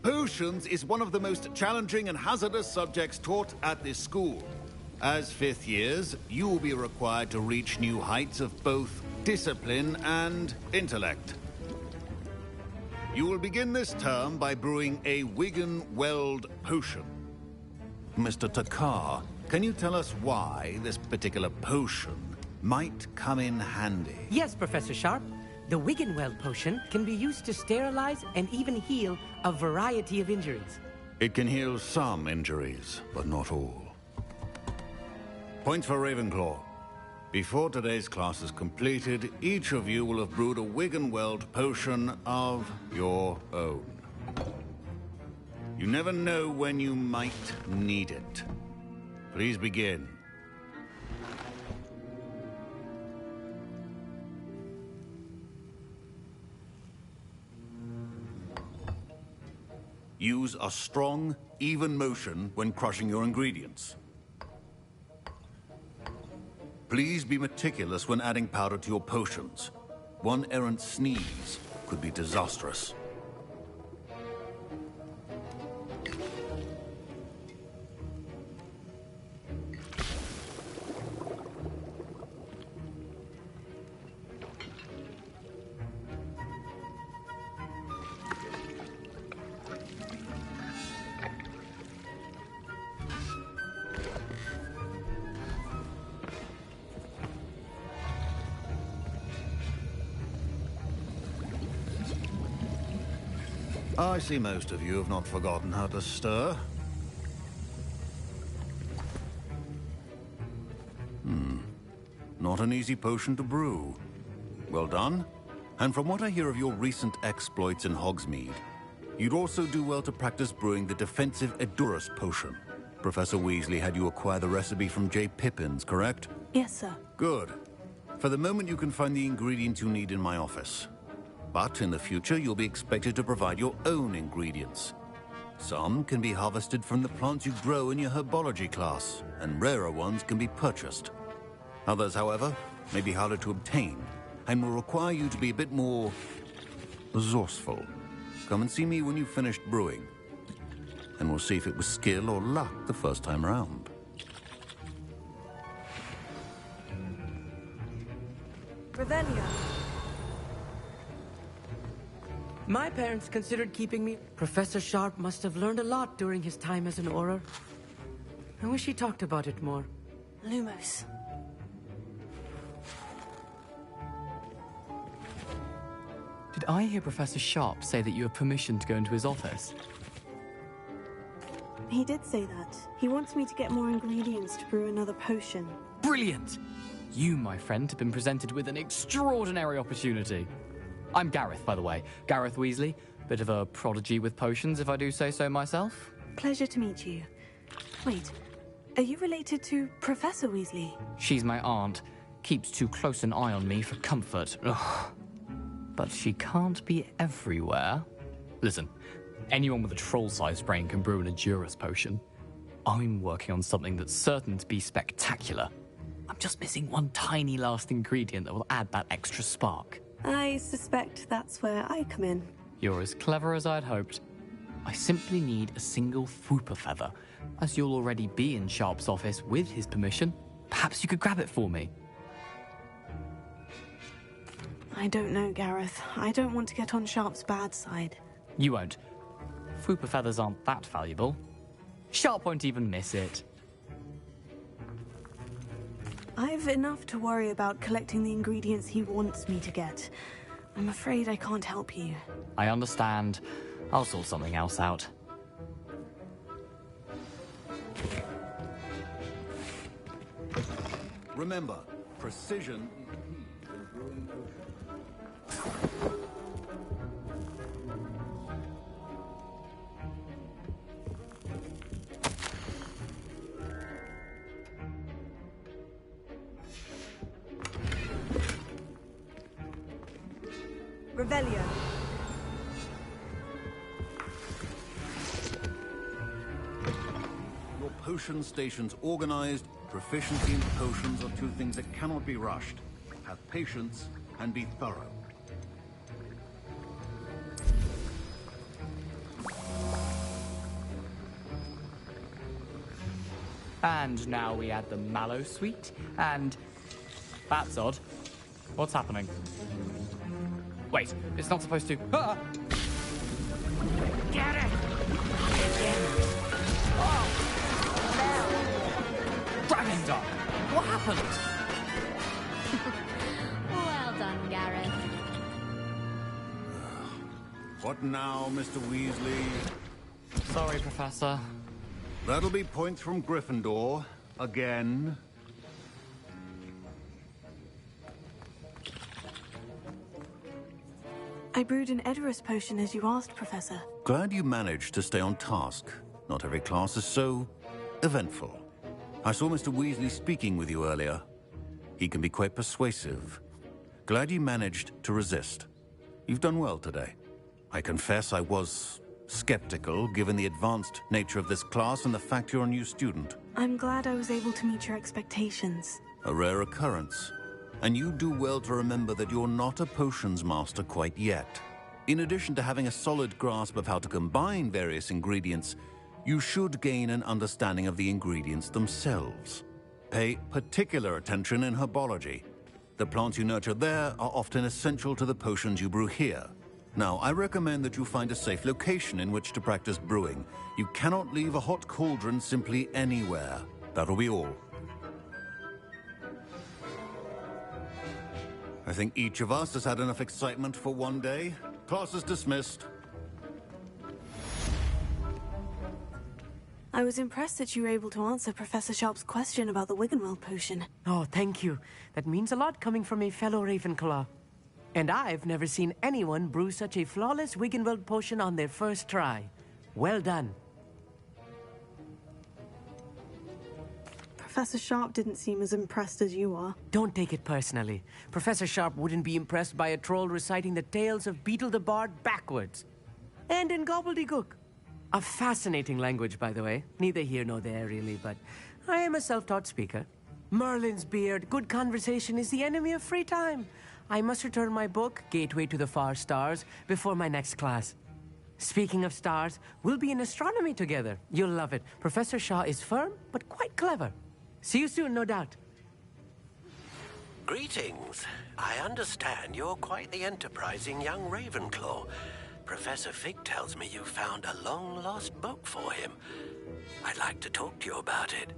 Potions is one of the most challenging and hazardous subjects taught at this school. As fifth years, you will be required to reach new heights of both discipline and intellect. You will begin this term by brewing a Wigan-Weld potion. Mr. Takar, can you tell us why this particular potion might come in handy?
Yes, Professor Sharp. The Wigan-Weld potion can be used to sterilize and even heal a variety of injuries.
It can heal some injuries, but not all. Points for RavenClaw. Before today's class is completed, each of you will have brewed a Wigan-Weld potion of your own. You never know when you might need it. Please begin. Use a strong, even motion when crushing your ingredients. Please be meticulous when adding powder to your potions. One errant sneeze could be disastrous. I see most of you have not forgotten how to stir. Not an easy potion to brew. Well done. And from what I hear of your recent exploits in Hogsmeade, you'd also do well to practice brewing the defensive Edurus potion. Professor Weasley had you acquire the recipe from J. Pippins, correct?
Yes, sir.
Good. For the moment, you can find the ingredients you need in my office. But in the future, you'll be expected to provide your own ingredients. Some can be harvested from the plants you grow in your herbology class, and rarer ones can be purchased. Others, however, may be harder to obtain, and will require you to be a bit more resourceful. come and see me when you've finished brewing. And we'll see if it was skill or luck the first time around.
Revelio.
My parents considered keeping me. Professor Sharp must have learned a lot during his time as an Auror. I wish he talked about it more.
Lumos.
Did I hear Professor Sharp say that you have permission to go into his office?
He did say that. He wants me to get more ingredients to brew another potion.
Brilliant! You, my friend, have been presented with an extraordinary opportunity. I'm Gareth, by the way. Gareth Weasley. Bit of a prodigy with potions, if I do say so myself.
Pleasure to meet you. Wait, are you related to Professor Weasley?
She's my aunt. Keeps too close an eye on me for comfort. Ugh. But she can't be everywhere. Listen, anyone with a troll-sized brain can brew an Edurus potion. I'm working on something that's certain to be spectacular. I'm just missing one tiny last ingredient that will add that extra spark.
I suspect that's where I come in.
You're as clever as I'd hoped. I simply need a single Fwooper feather. As you'll already be in Sharp's office with his permission, perhaps you could grab it for me.
I don't know, Gareth. I don't want to get on Sharp's bad side.
You won't. Fwooper feathers aren't that valuable. Sharp won't even miss it.
I've enough to worry about collecting the ingredients he wants me to get. I'm afraid I can't help you.
I understand. I'll sort something else out.
Remember, precision.
Revelio.
Your potion station's organized. Proficiency in potions are two things that cannot be rushed. Have patience and be thorough.
And now we add the mallow sweet, and... That's odd. What's happening? Wait, it's not supposed to... Ah!
Get it!
Oh! Dragon's What happened?
Well done, Gareth.
What now, Mr. Weasley?
Sorry, Professor.
That'll be points from Gryffindor. Again.
I brewed an Edurus potion as you asked, Professor.
Glad you managed to stay on task. Not every class is so eventful. I saw Mr. Weasley speaking with you earlier. He can be quite persuasive. Glad you managed to resist. You've done well today. I confess I was skeptical, given the advanced nature of this class and the fact you're a new student.
I'm glad I was able to meet your expectations.
A rare occurrence. And you do well to remember that you're not a potions master quite yet. In addition to having a solid grasp of how to combine various ingredients, you should gain an understanding of the ingredients themselves. Pay particular attention in herbology. The plants you nurture there are often essential to the potions you brew here. Now, I recommend that you find a safe location in which to practice brewing. You cannot leave a hot cauldron simply anywhere. That'll be all. I think each of us has had enough excitement for one day. Class is dismissed.
I was impressed that you were able to answer Professor Sharp's question about the Wiggenweld potion.
Oh, thank you. That means a lot coming from a fellow RavenClaw. And I've never seen anyone brew such a flawless Wiggenweld potion on their first try. Well done.
Professor Sharp didn't seem as impressed as you are.
Don't take it personally. Professor Sharp wouldn't be impressed by a troll reciting the tales of Beetle the Bard backwards. And in gobbledygook. A fascinating language, by the way. Neither here nor there, really, but I am a self-taught speaker. Merlin's beard, good conversation is the enemy of free time. I must return my book, Gateway to the Far Stars, before my next class. Speaking of stars, we'll be in astronomy together. You'll love it. Professor Shaw is firm, but quite clever. See you soon, no doubt.
Greetings. I understand you're quite the enterprising young RavenClaw. Professor Fig tells me you found a long-lost book for him. I'd like to talk to you about it.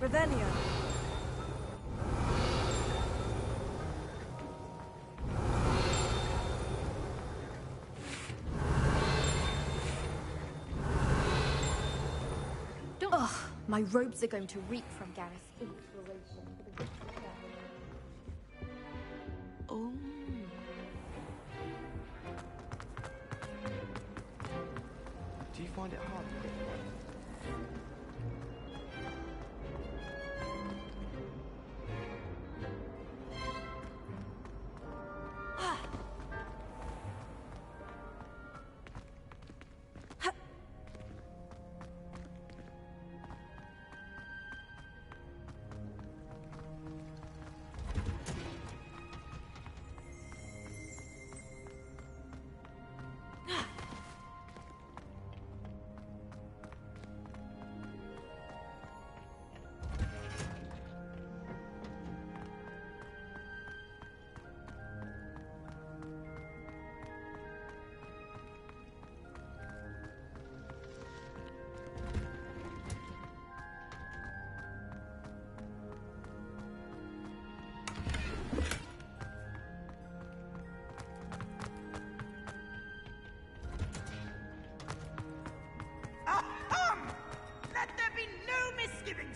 Ravenia.
Ugh, my robes are going to reek from Gareth's inspiration.
Oh.
Do you find it hard to pick one?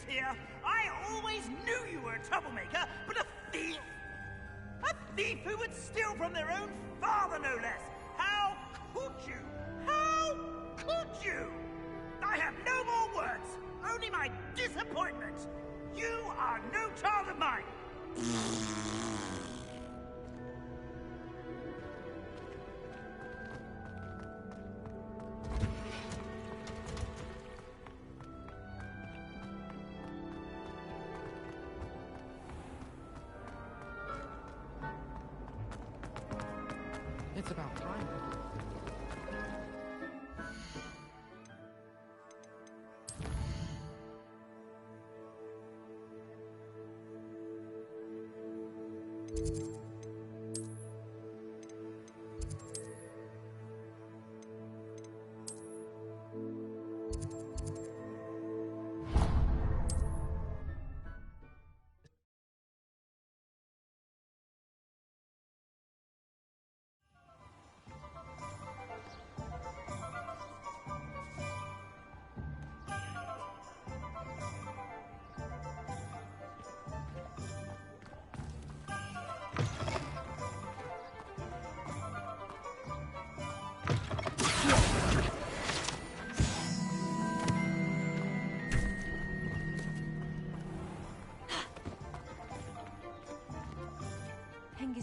Here, I always knew you were a troublemaker, but a thief? A thief who would steal from their own father, no less! How could you? How could you? I have no more words, only my disappointment. You are no child of mine.
It's about time.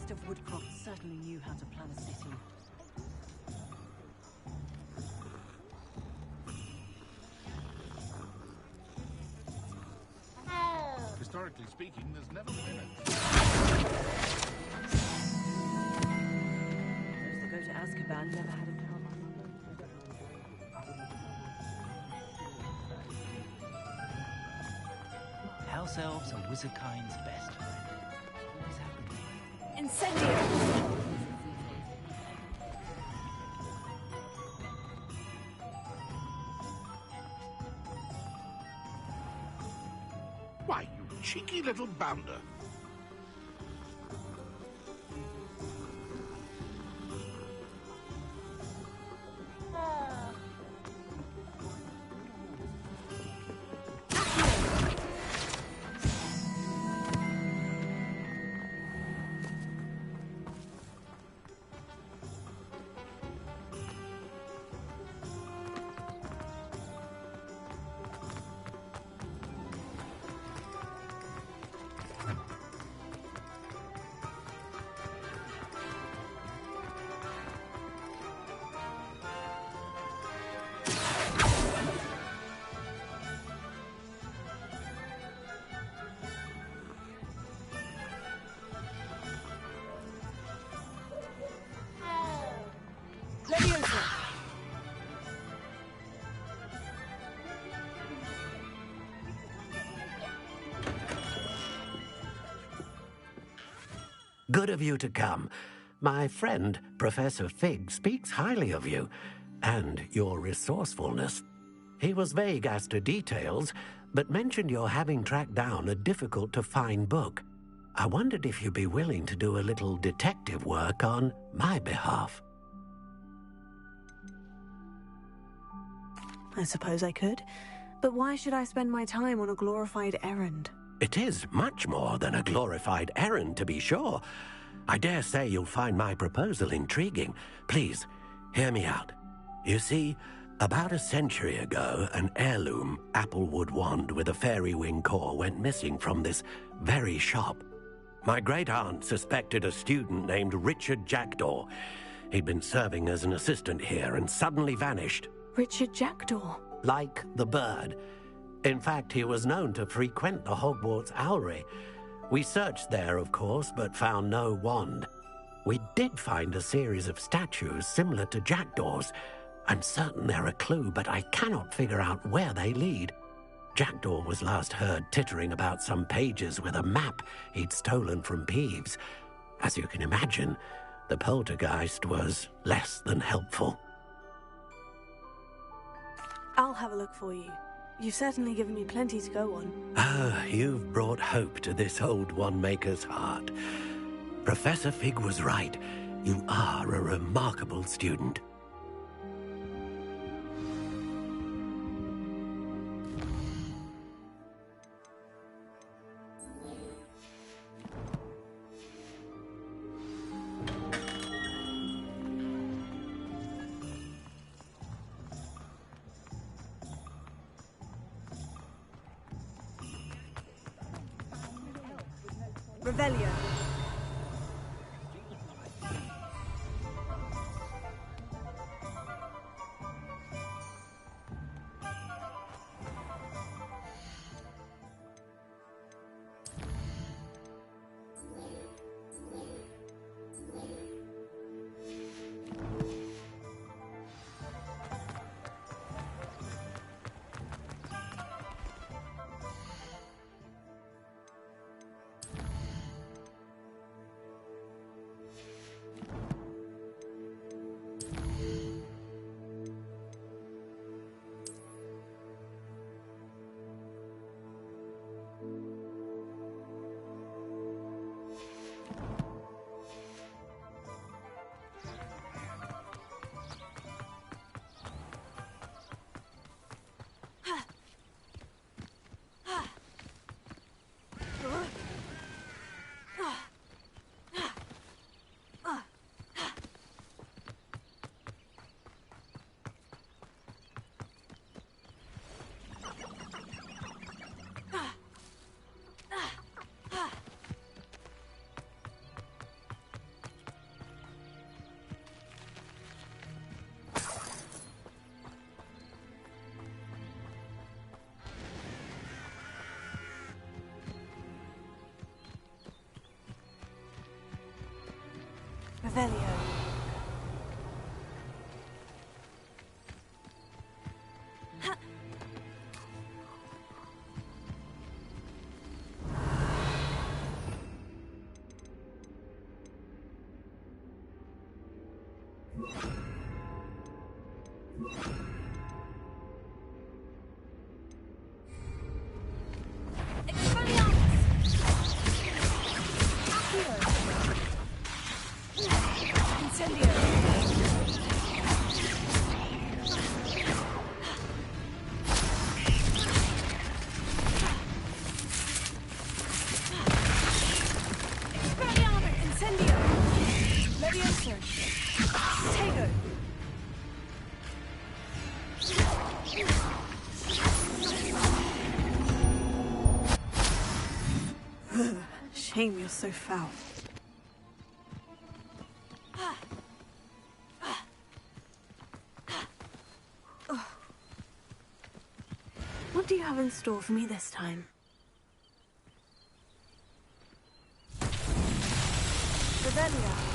best of woodcraft certainly knew how to plan a city.
Historically speaking, there's never been a...
Those that go to Azkaban never had a club.
House elves are wizardkind's best friend.
Incendio!
Why, you cheeky little bounder.
Good of you to come. My friend, Professor Fig, speaks highly of you, and your resourcefulness. He was vague as to details, but mentioned your having tracked down a difficult-to-find book. I wondered if you'd be willing to do a little detective work on my behalf.
I suppose I could, but why should I spend my time on a glorified errand?
It is much more than a glorified errand, to be sure. I dare say you'll find my proposal intriguing. Please, hear me out. You see, about a century ago, an heirloom applewood wand with a fairy wing core went missing from this very shop. My great-aunt suspected a student named Richard Jackdaw. He'd been serving as an assistant here and suddenly vanished.
Richard Jackdaw?
Like the bird. In fact, he was known to frequent the Hogwarts Owlery. We searched there, of course, but found no wand. We did find a series of statues similar to Jackdaw's. I'm certain they're a clue, but I cannot figure out where they lead. Jackdaw was last heard tittering about some pages with a map he'd stolen from Peeves. As you can imagine, the poltergeist was less than helpful.
I'll have a look for you. You've certainly given me plenty to go on.
Ah, you've brought hope to this old one-maker's heart. Professor Fig was right. You are a remarkable student.
Revelio. Revelio.
Shame you're so foul. What do you have in store for me this time?
Revelio.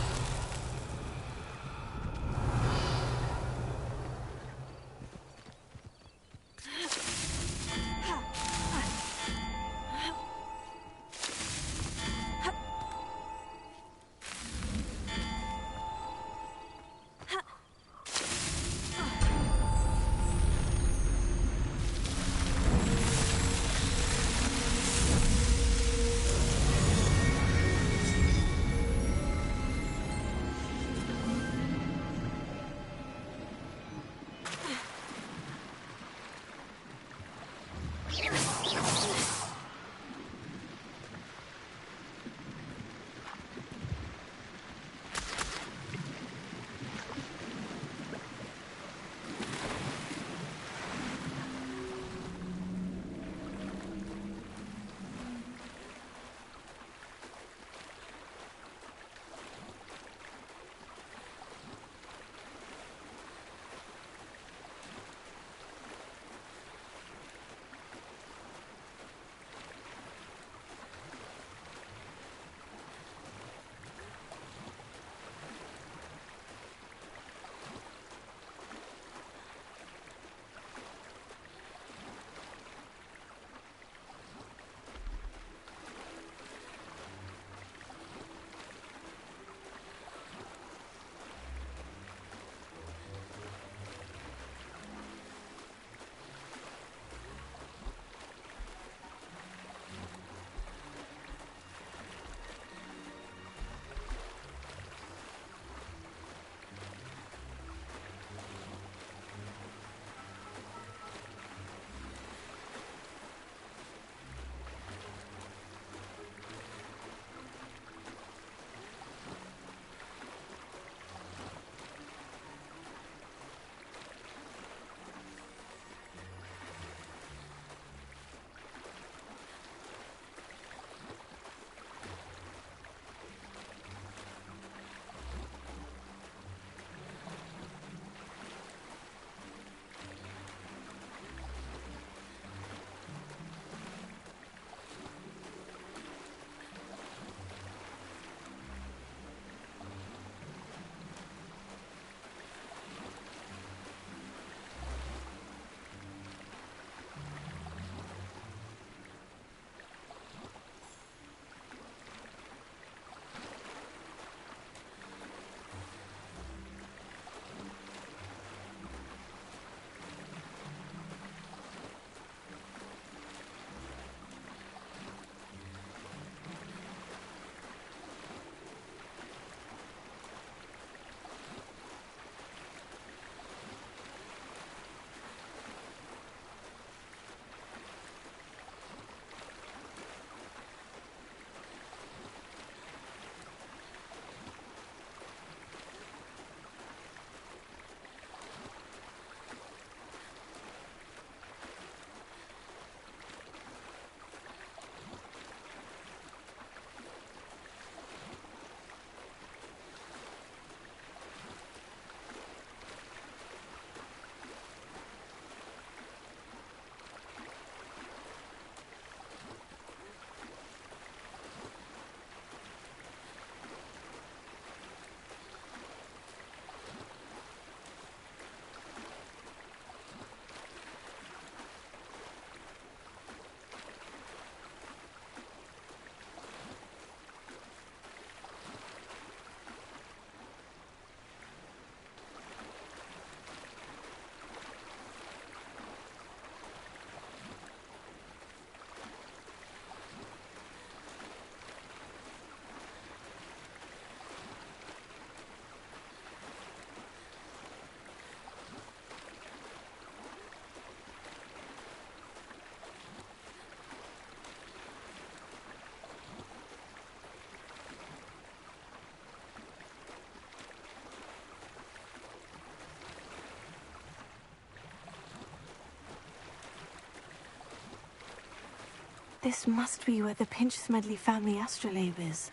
This must be where the Pinch-Smedley family astrolabe is.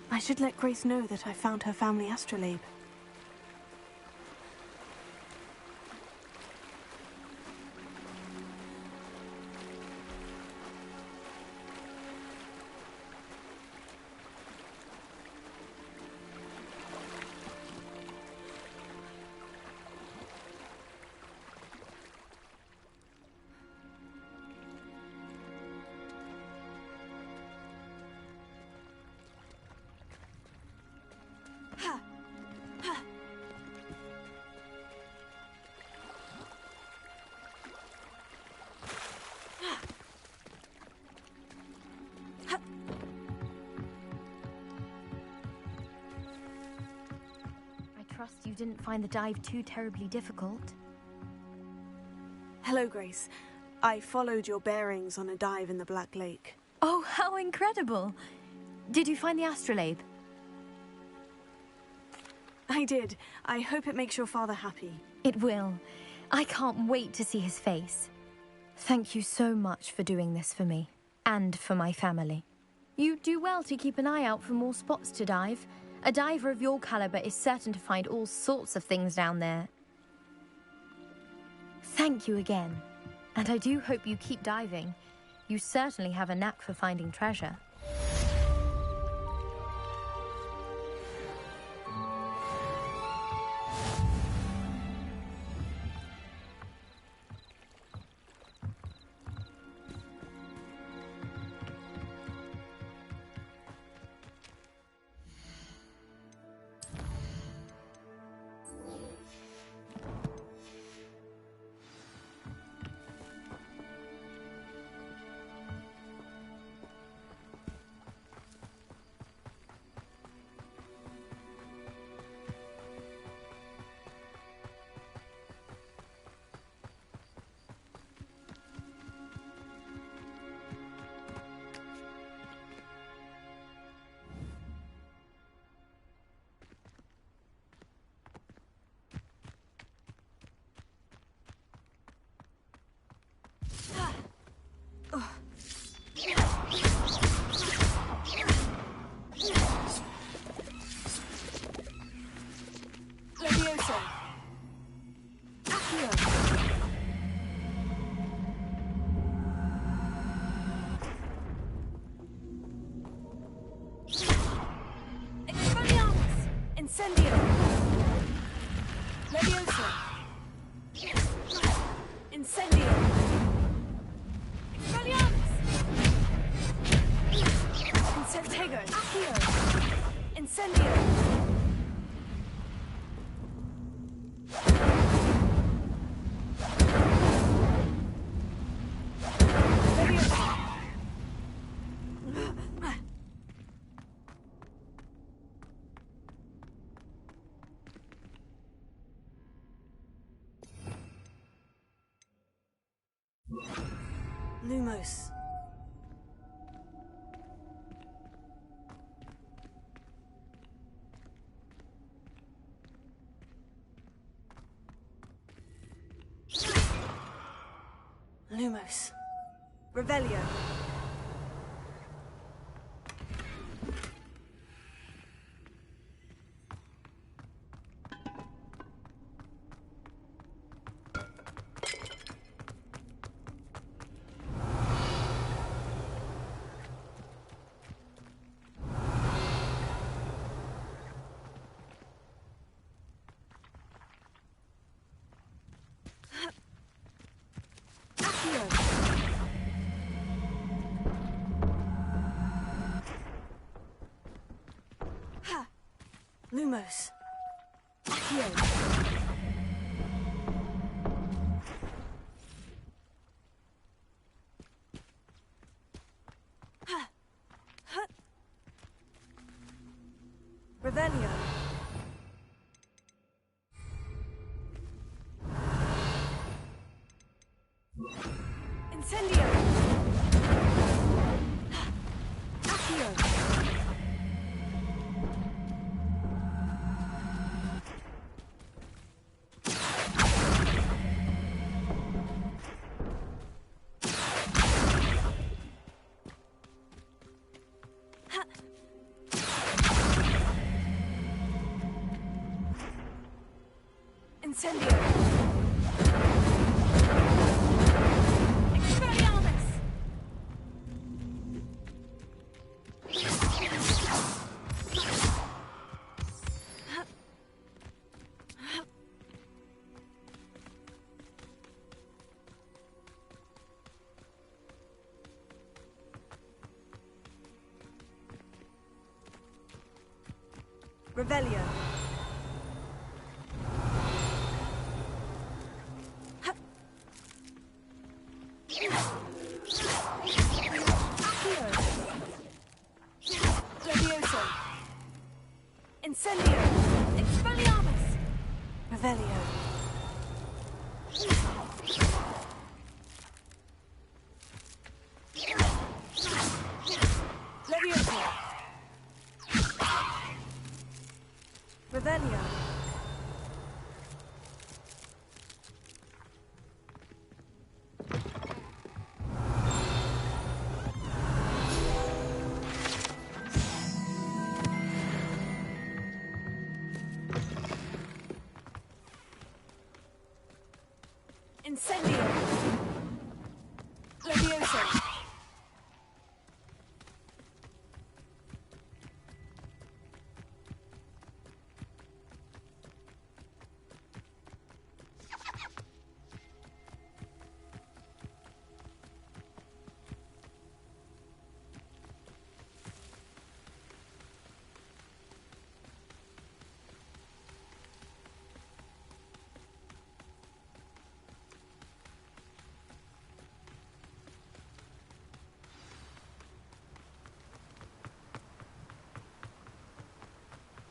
I should let Grace know that I found her family astrolabe.
Trust you didn't find the dive too terribly difficult.
Hello, Grace. I followed your bearings on a dive in the Black Lake.
Oh, how incredible! Did you find the astrolabe?
I did. I hope it makes your father happy.
It will. I can't wait to see his face. Thank you so much for doing this for me, and for my family. You do well to keep an eye out for more spots to dive. A diver of your caliber is certain to find all sorts of things down there. Thank you again. And I do hope you keep diving. You certainly have a knack for finding treasure.
Incendio! Leviosa! Incendio! Expelliarmus! Incentego! Accio! Incendio! Lumos. Lumos. Revelio.
Expelliarmus! Accio! Revelio! Incendio! Accio! Incendio! Expelliarmus! Revelio! Levioso! Incendio! Expelliarmus! Revelio! Levioso! Revelio! Incendio! Levioso!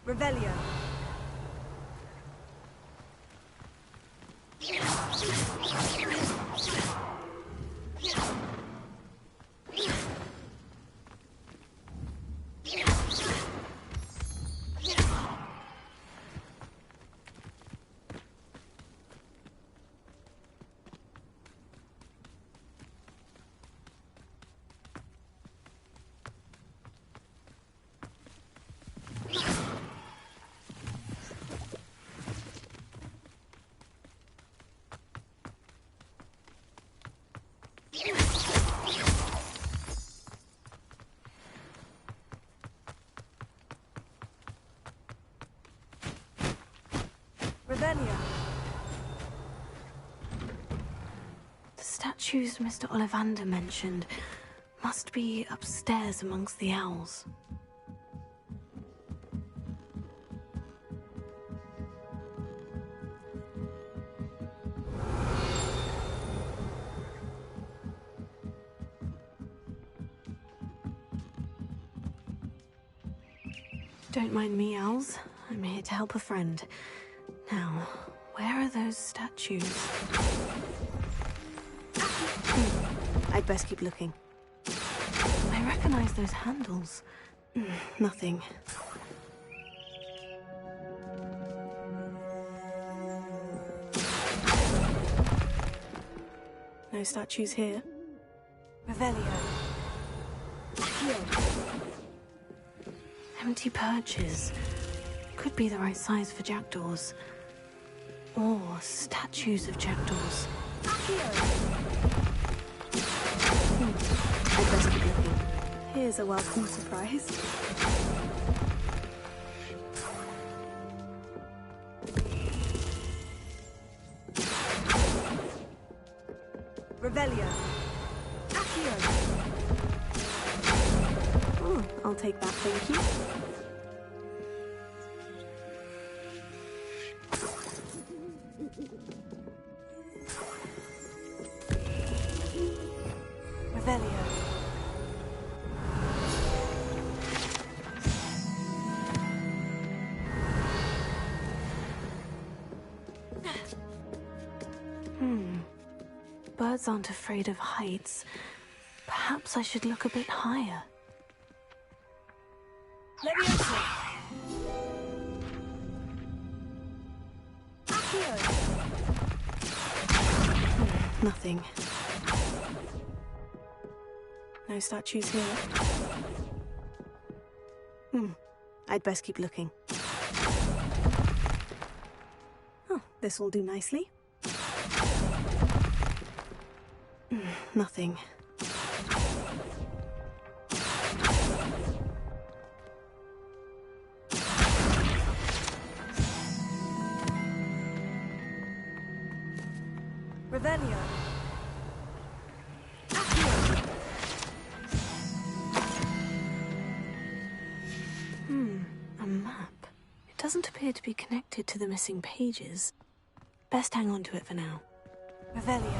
Revelio! Revelio!
The statues Mr. Ollivander mentioned must be upstairs amongst the owls. Don't mind me, owls. I'm here to help a friend. Now, where are those statues? I'd best keep looking. I recognize those handles. Nothing. No statues here.
Revelio.
Empty perches. Could be the right size for jackdaws. Or statues of jackdaws. I'd best keep looking. Here's a welcome surprise.
Revelio.
Oh, I'll take that, thank you. Birds aren't afraid of heights. Perhaps I should look a bit higher. Nothing. No statues here. I'd best keep looking. Oh, this will do nicely. Nothing.
Revelio.
A map. It doesn't appear to be connected to the missing pages. Best hang on to it for now.
Revelio.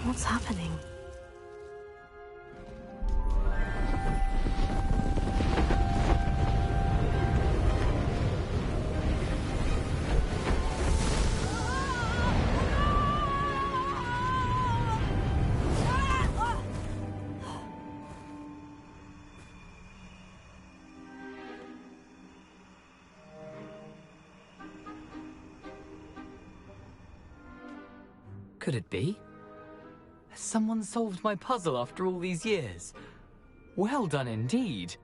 What's happening?
Could it be? Has someone solved my puzzle after all these years? Well done indeed.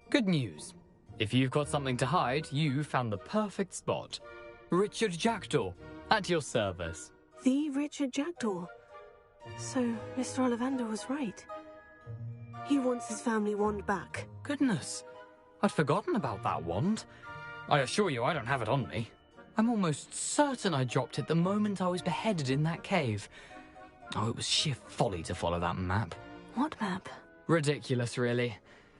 Good news. If you've got something to hide, you found the perfect spot. Richard Jackdaw, at your service.
The Richard Jackdaw. So, Mr. Ollivander was right. He wants his family wand back.
Goodness, I'd forgotten about that wand. I assure you I don't have it on me. I'm almost certain I dropped it the moment I was beheaded in that cave. Oh, it was sheer folly to follow that map.
What map?
Ridiculous, really.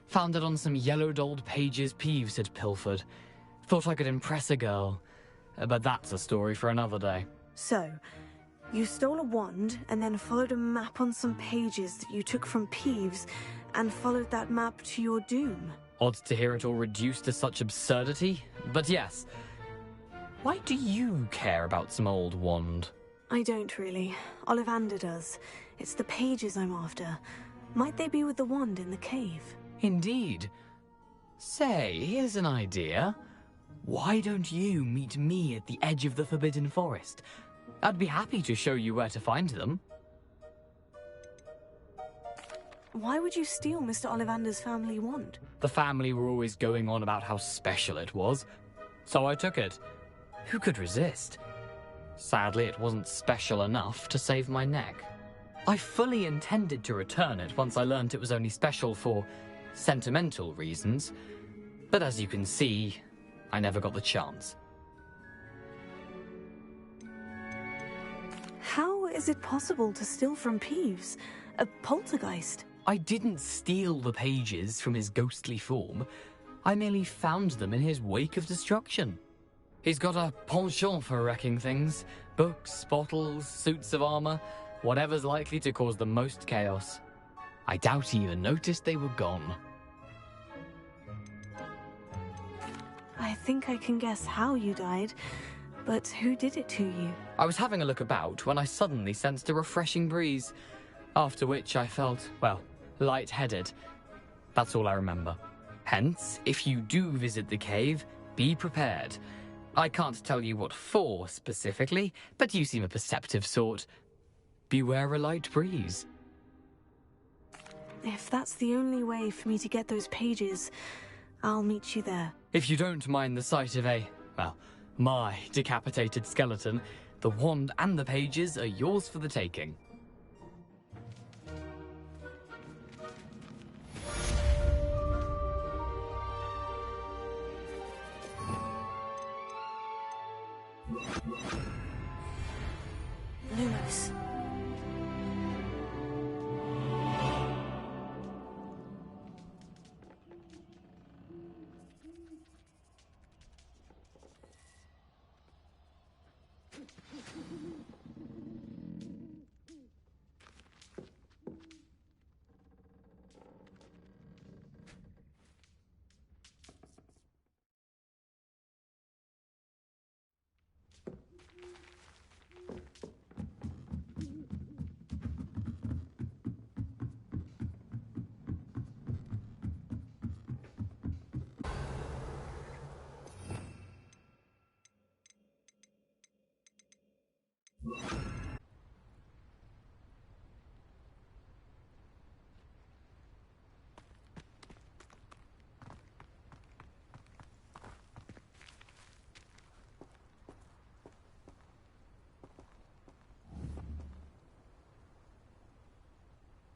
Found it on some yellowed old pages Peeves had pilfered. Thought I could impress a girl. But that's a story for another day.
So, you stole a wand and then followed a map on some pages that you took from Peeves and followed that map to your doom.
Odd to hear it all reduced to such absurdity, but yes. Why do you care about some old wand?
I don't really. Ollivander does. It's the pages I'm after. Might they be with the wand in the cave?
Indeed. Say, here's an idea. Why don't you meet me at the edge of the Forbidden Forest? I'd be happy to show you where to find them.
Why would you steal Mr. Ollivander's family wand?
The family were always going on about how special it was, so I took it. Who could resist? Sadly, it wasn't special enough to save my neck. I fully intended to return it once I learned it was only special for sentimental reasons, but as you can see, I never got the chance.
How is it possible to steal from Peeves? A poltergeist?
I didn't steal the pages from his ghostly form. I merely found them in his wake of destruction. He's got a penchant for wrecking things. Books, bottles, suits of armor, whatever's likely to cause the most chaos. I doubt he even noticed they were gone.
I think I can guess how you died, but who did it to you?
I was having a look about when I suddenly sensed a refreshing breeze, after which I felt, well, lightheaded. That's all I remember. Hence, if you do visit the cave, be prepared. I can't tell you what for specifically, but you seem a perceptive sort. Beware a light breeze.
If that's the only way for me to get those pages, I'll meet you there.
If you don't mind the sight of my decapitated skeleton, the wand and the pages are yours for the taking.
Lumos.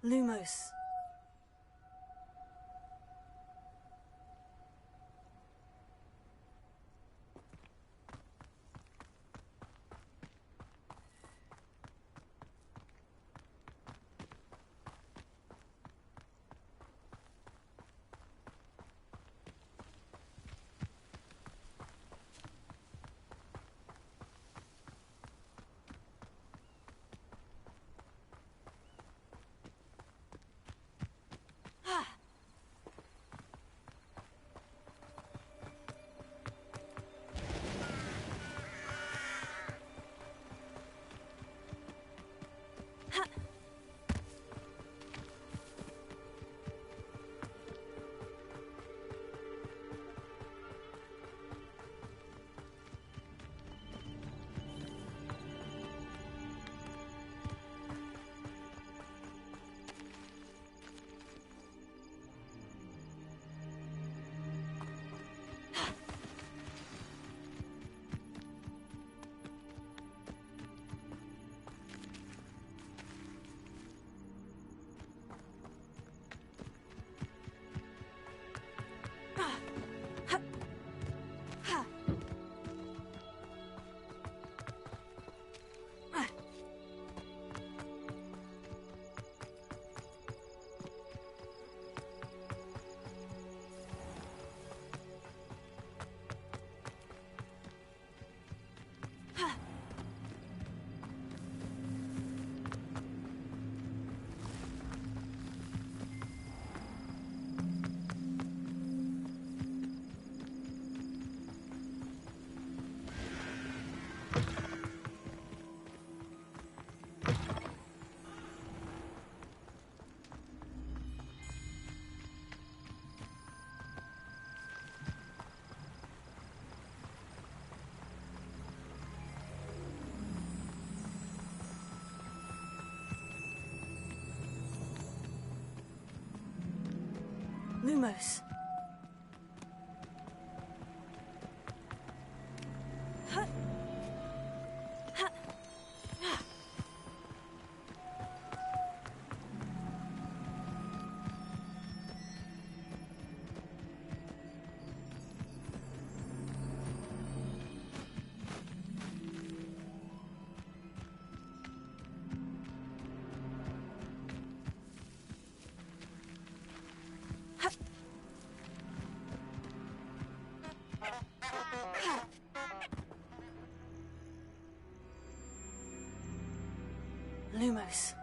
Lumos. Lumos. Lumos.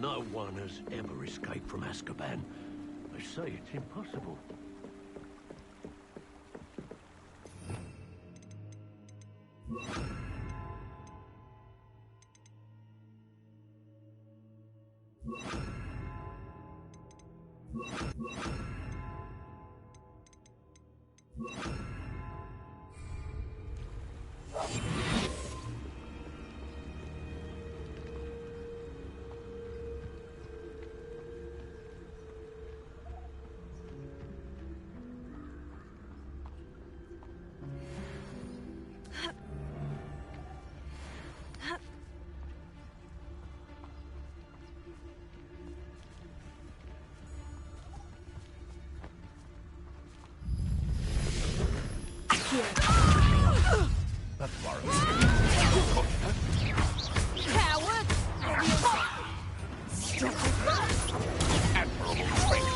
No one has ever escaped from Azkaban. They say it's impossible.
That's worrying.
Coward!
Admirable strength.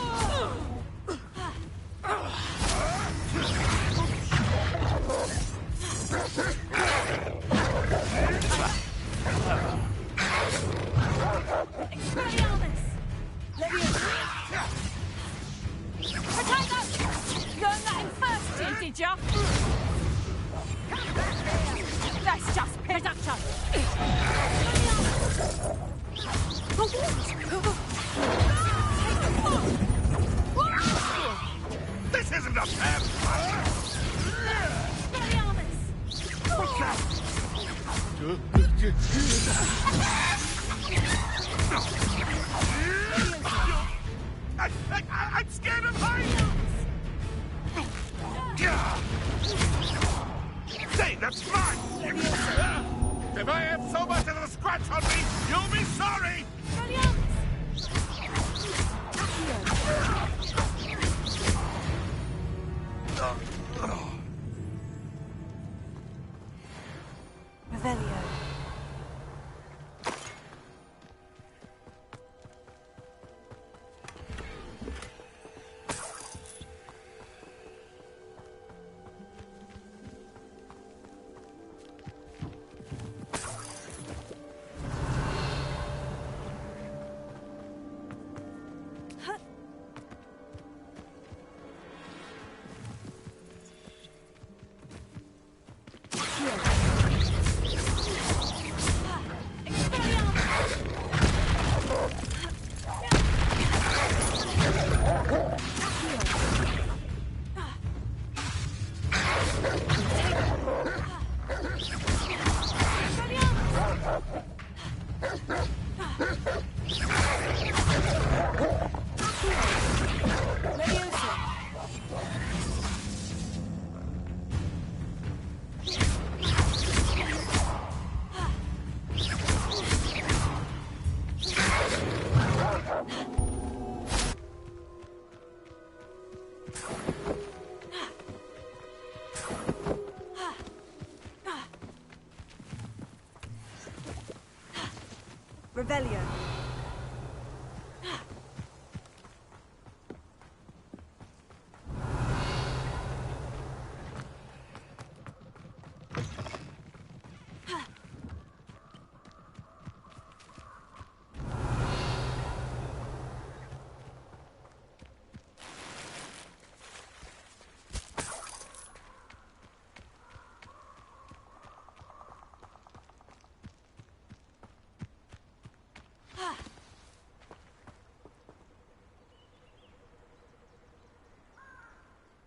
Expelliarmus! Potato! You learned that in first year, did ya? That's just production!
This isn't a fair fight!
Expelliarmus!
What's that? I'm scared of heights! Say, that's mine! If I have so much as a scratch on me, you'll be sorry!
Revelio. Revelio.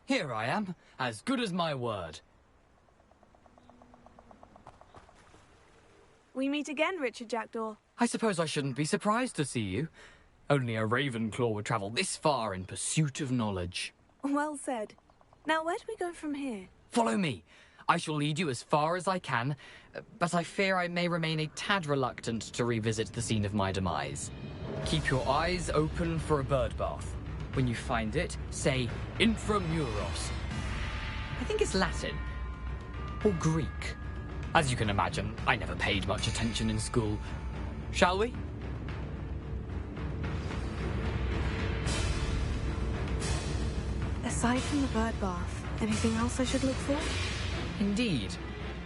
Here I am, as good as my word.
We meet again, Richard Jackdaw.
I suppose I shouldn't be surprised to see you. Only a RavenClaw would travel this far in pursuit of knowledge.
Well said. Now, where do we go from here?
Follow me. I shall lead you as far as I can, but I fear I may remain a tad reluctant to revisit the scene of my demise. Keep your eyes open for a bird bath. When you find it, say Intramuros. I think it's Latin. Or Greek. As you can imagine, I never paid much attention in school. Shall we?
Aside from the bird bath, anything else I should look for?
Indeed.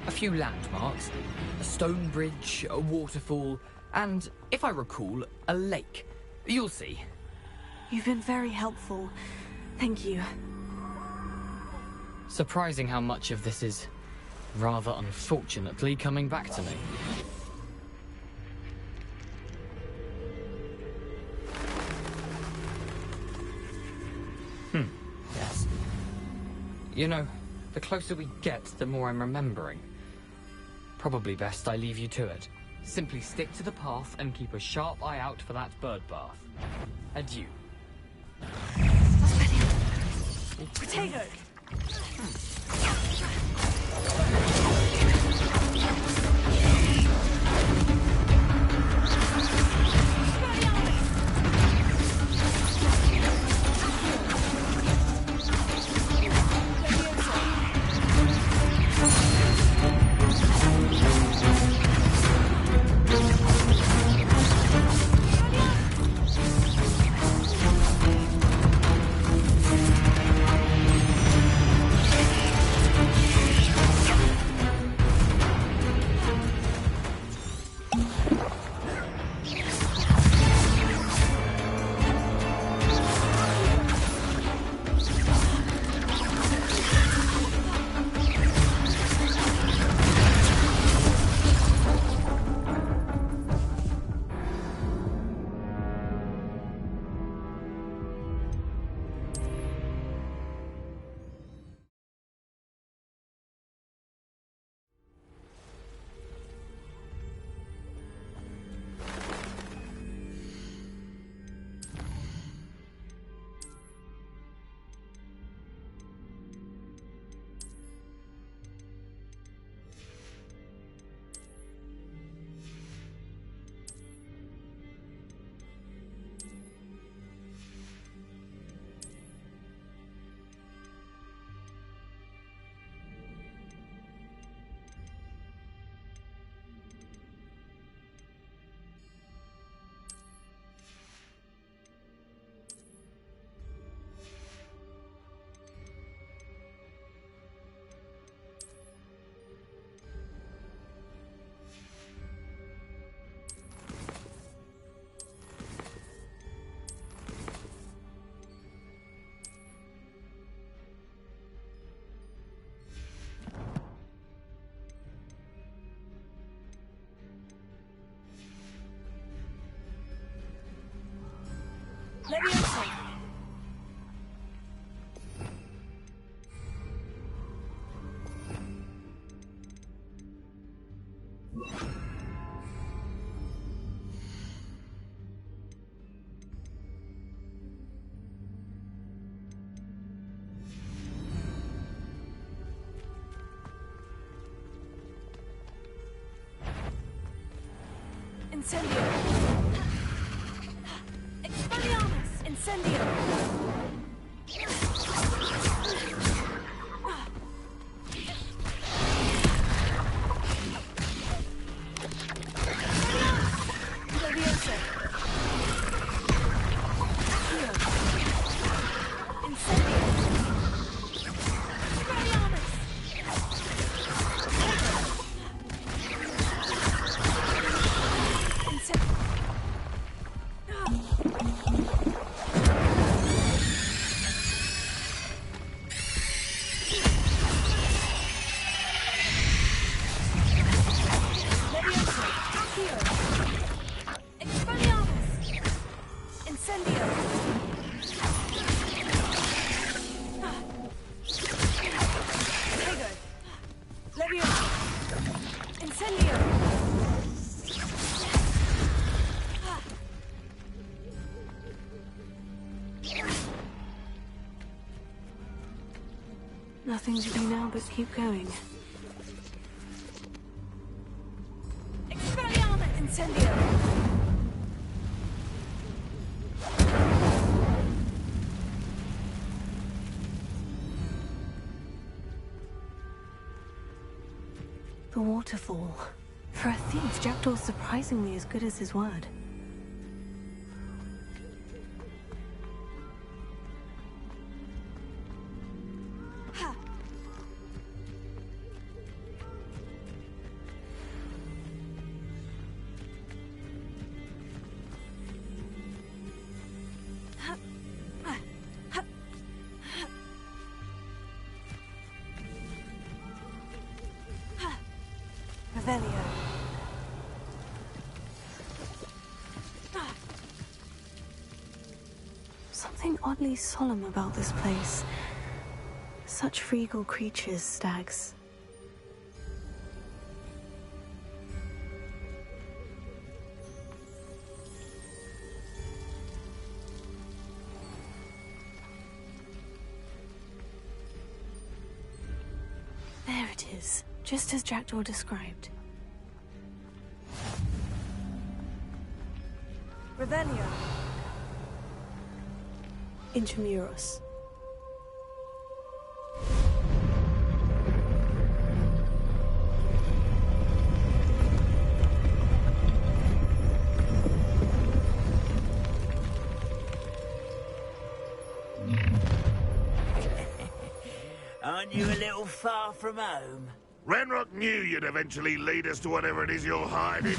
A few landmarks. A stone bridge, a waterfall, and, if I recall, a lake. You'll see.
You've been very helpful. Thank you.
Surprising how much of this is, rather unfortunately, coming back to me. Yes. You know, the closer we get, the more I'm remembering. Probably best I leave you to it. Simply stick to the path and keep a sharp eye out for that bird bath. Adieu.
Potato!
Incendio! Expelliarmus! Incendio! Leviosa! Accio! Incendio! Expelliarmus!
Nothing to do now but keep going.
Expelliarmus! Incendio!
The waterfall. For a thief, Jackdaw's surprisingly as good as his word.
Revelio.
Something oddly solemn about this place. Such regal creatures, stags. There it is, just as Jackdaw described.
Revelio.
Intramuros.
Aren't you a little far from home?
Ranrock knew you'd eventually lead us to whatever it is you're hiding.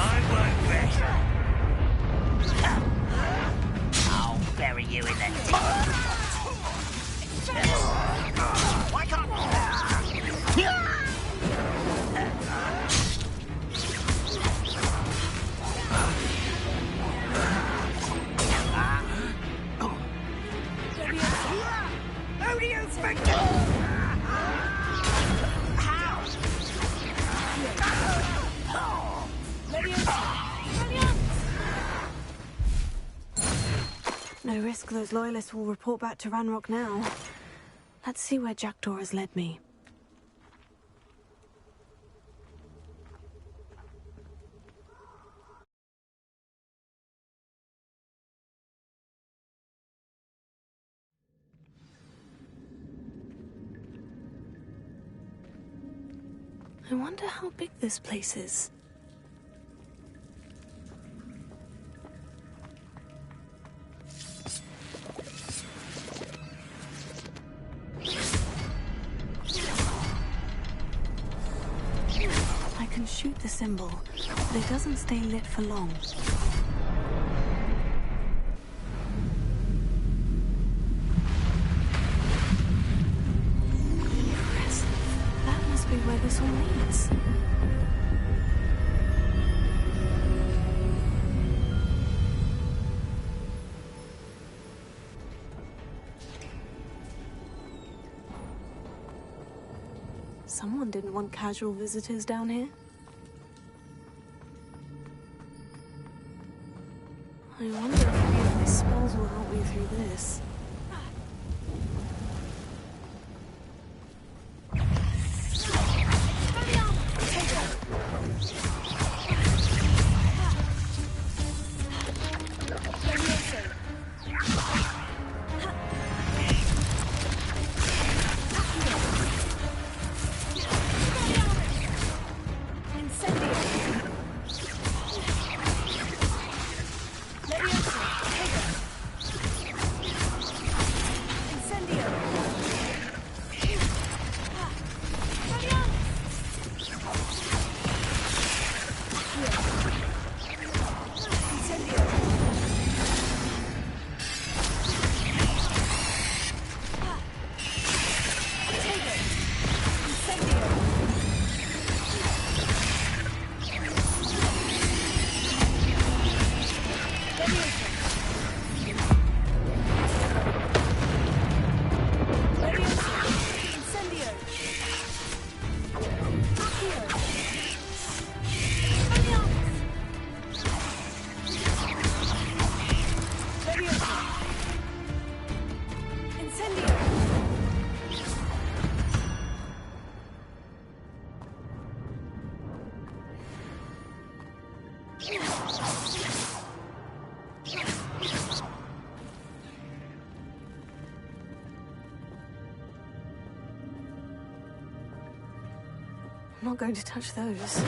I won't better. I'll bury you in the deep. Why can't Who do you think?
No risk those loyalists will report back to Ranrock now. Let's see where Jackdaw has led me. I wonder how big this place is. I can shoot the symbol, but it doesn't stay lit for long. Where this all leads. Someone didn't want casual visitors down here. I wonder if any of my spells will help me through this. I'm not going to touch those.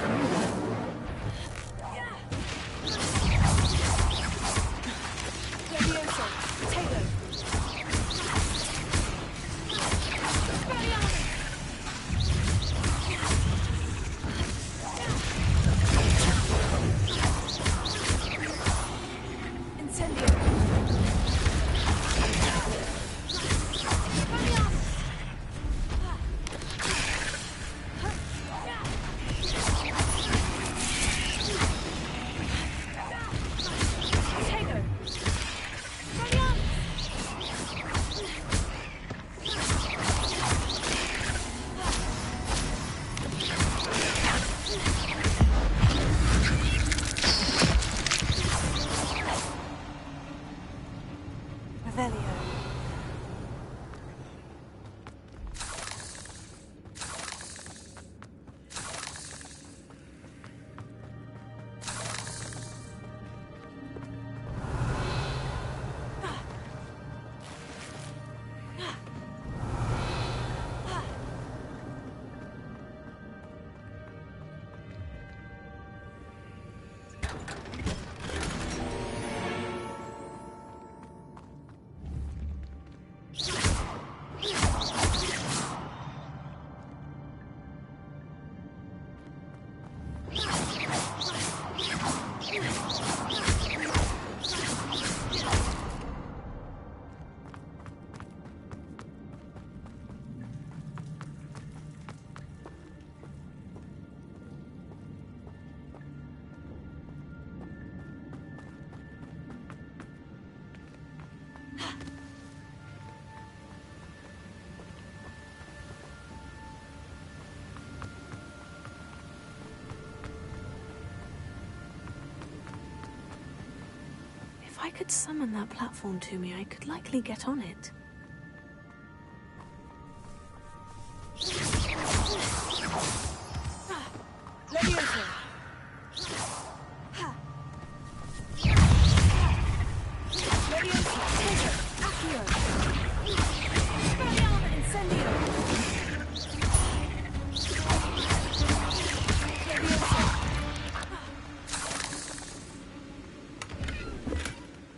If I could summon that platform to me, I could likely get on it.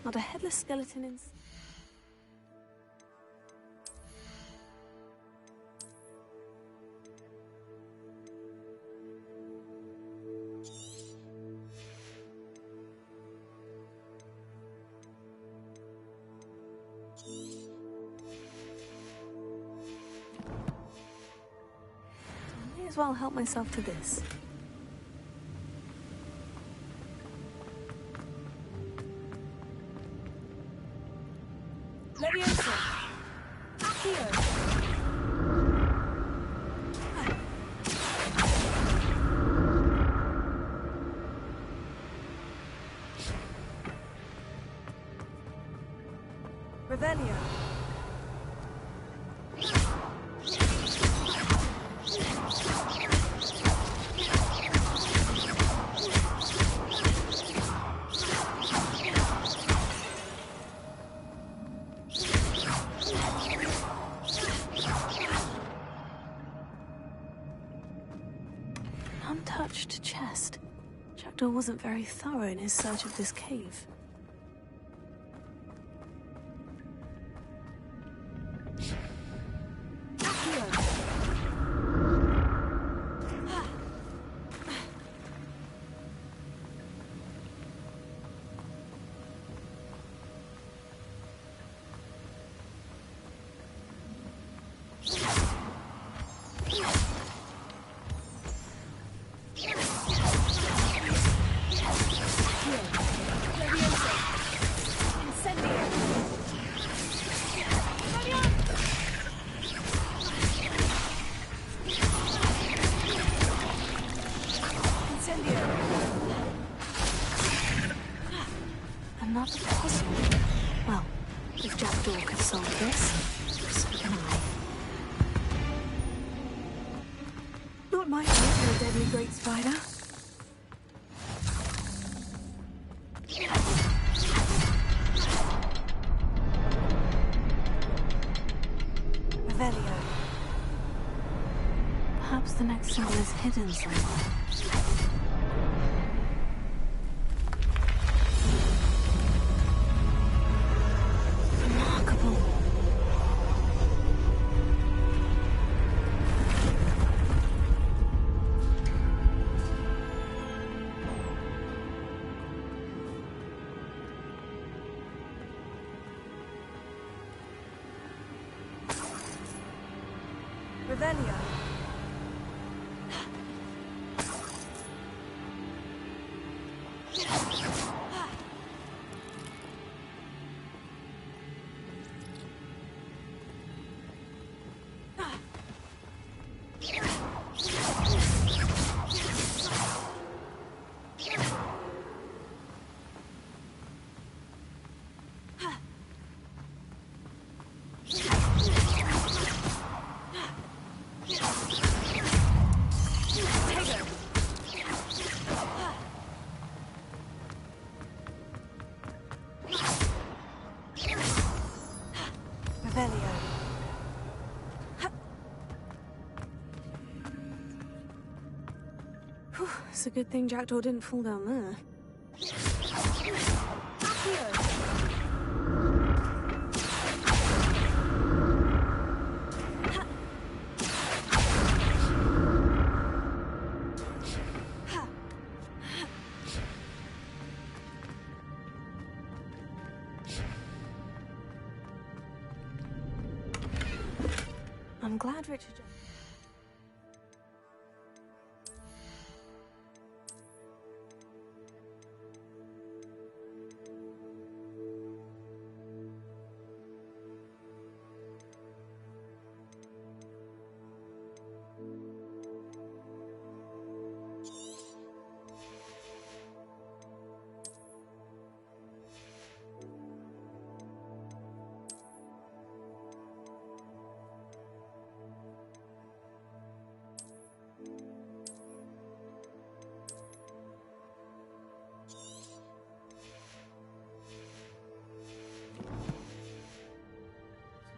Not a headless skeleton in... I may as well help myself to this.
Revelio.
Untouched chest. Jackdaw wasn't very thorough in his search of this cave. Another puzzle. Well, if Jackdaw could solve this, so can I. Not my fault, a deadly great spider.
Revelio.
Perhaps the next symbol is hidden somewhere. Remarkable.
Revelio.
It's a good thing Jackdaw didn't fall down there. I'm glad Richard...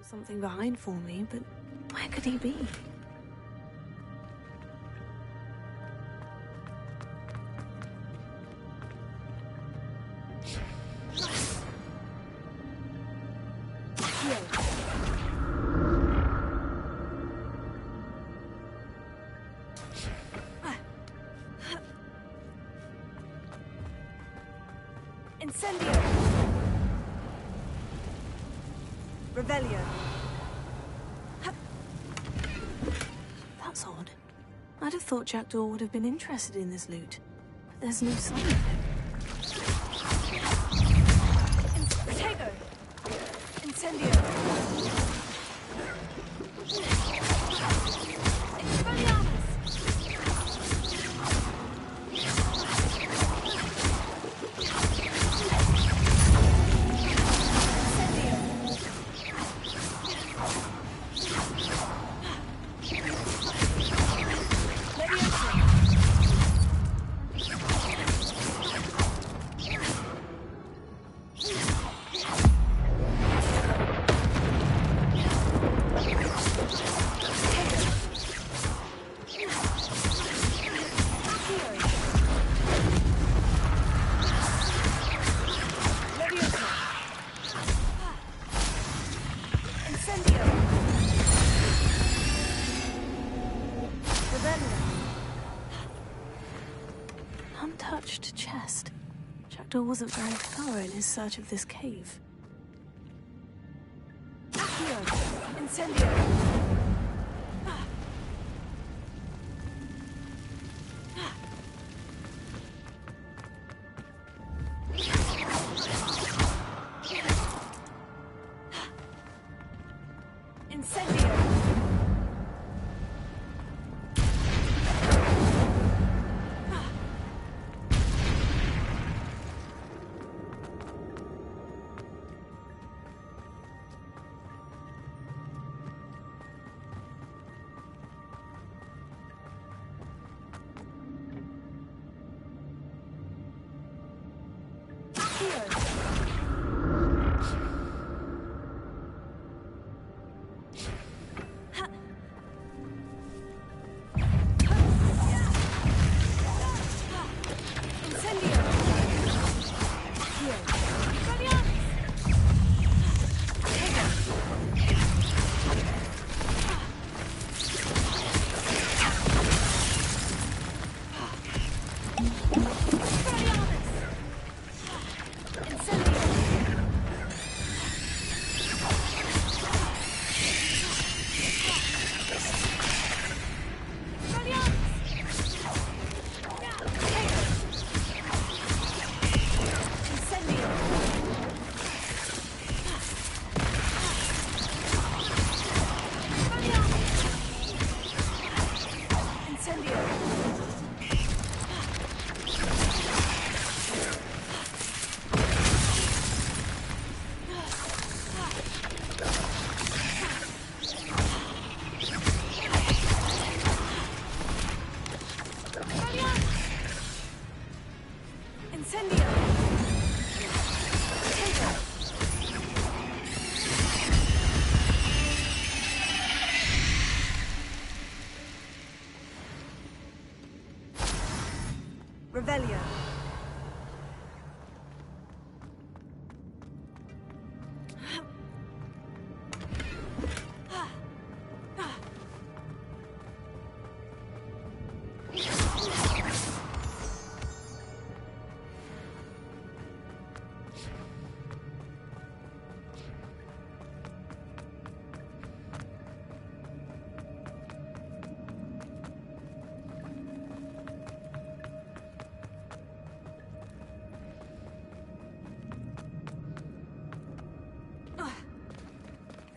something behind for me, but where could he be?
Incendio. Revelio.
That's odd. I'd have thought Jackdaw would have been interested in this loot, but there's no sign of him.
Protego. Incendio.
Untouched chest. Jackdaw wasn't very thorough in his search of this cave.
Incendio. Revelio.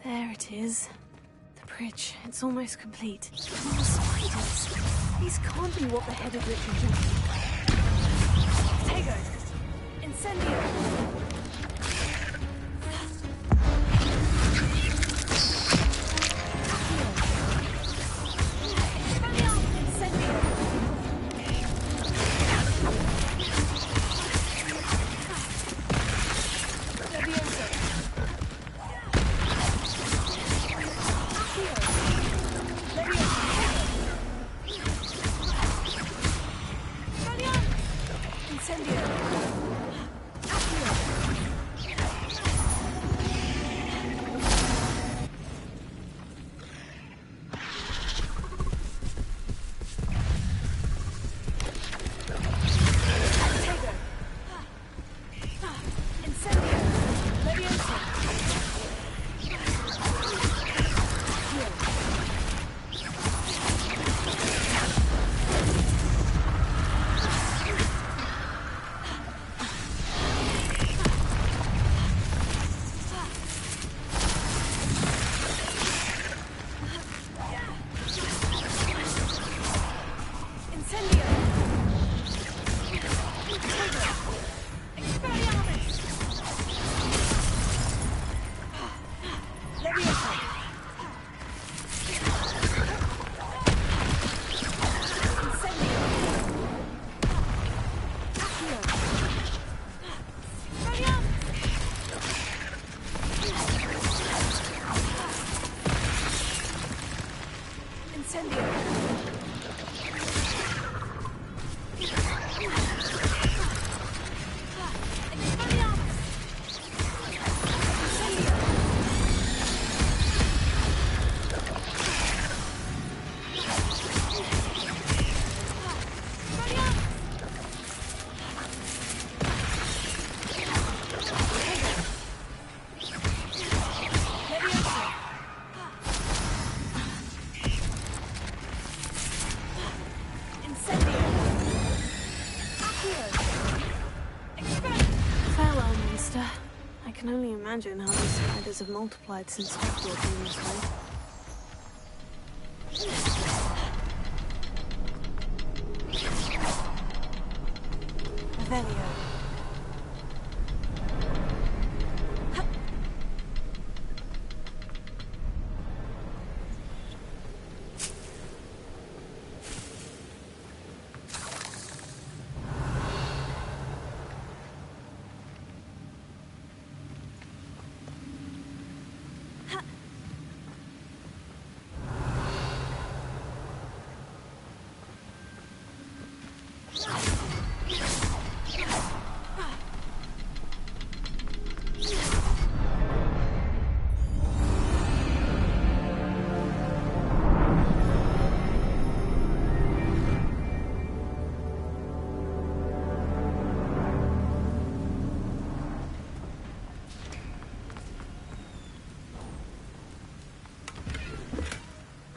There it is. The bridge. It's almost complete. More spiders. These can't be what the headed ritual did.
Tego! Incendio!
I can only imagine how these spiders have multiplied since Hogwarts came this way. Revelio.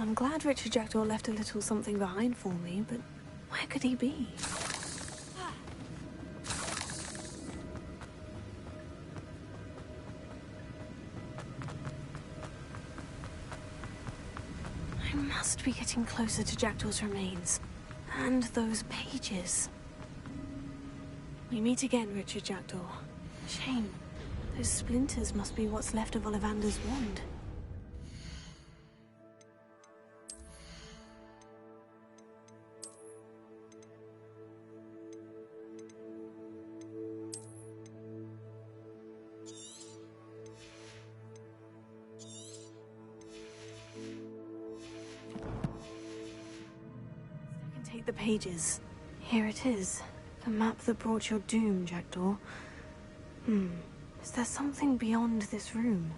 I'm glad Richard Jackdaw left a little something behind for me, but where could he be? I must be getting closer to Jackdaw's remains. And those pages. We meet again, Richard Jackdaw. Shame. Those splinters must be what's left of Ollivander's wand. I can take the pages. Here it is. The map that brought your doom, Jackdaw. Is there something beyond this room?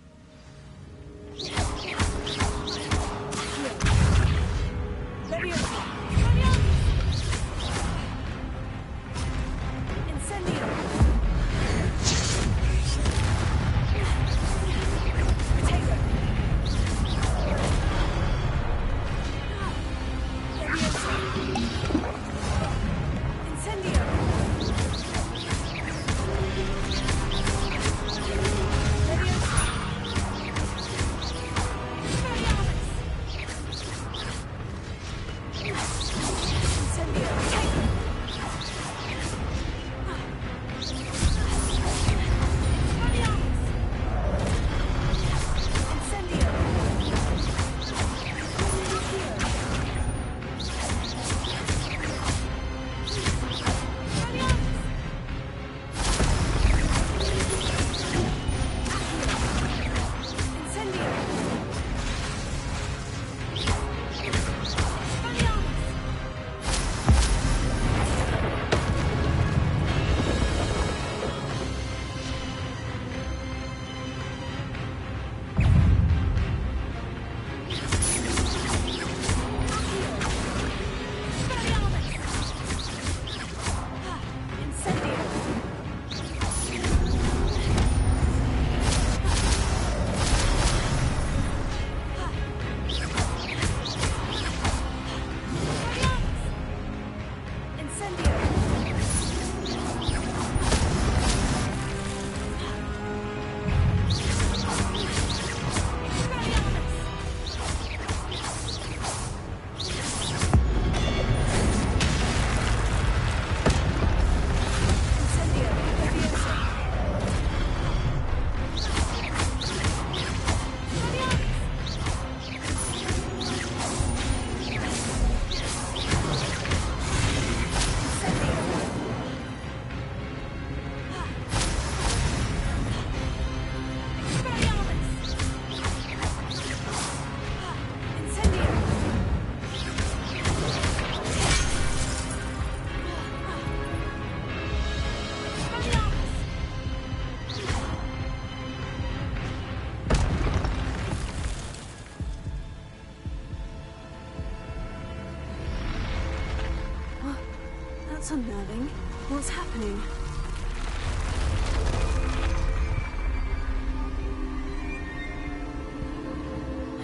That's unnerving. What's happening?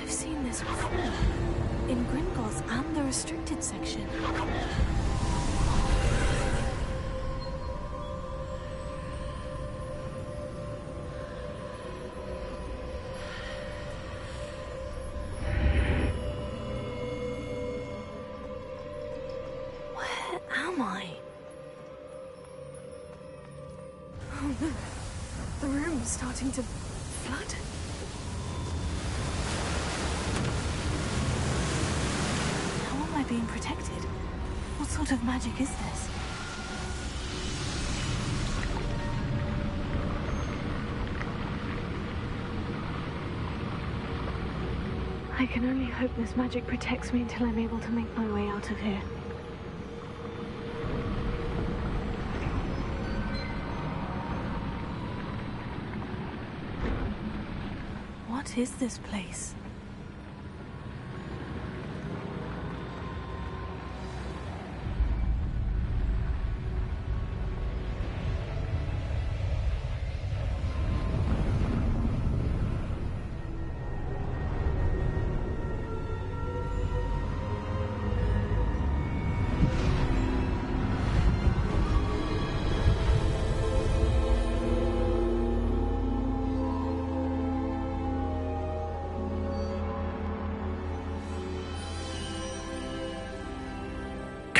I've seen this before. In Gringotts and the restricted section. The room's starting to flood. How am I being protected? What sort of magic is this? I can only hope this magic protects me until I'm able to make my way out of here. What is this place?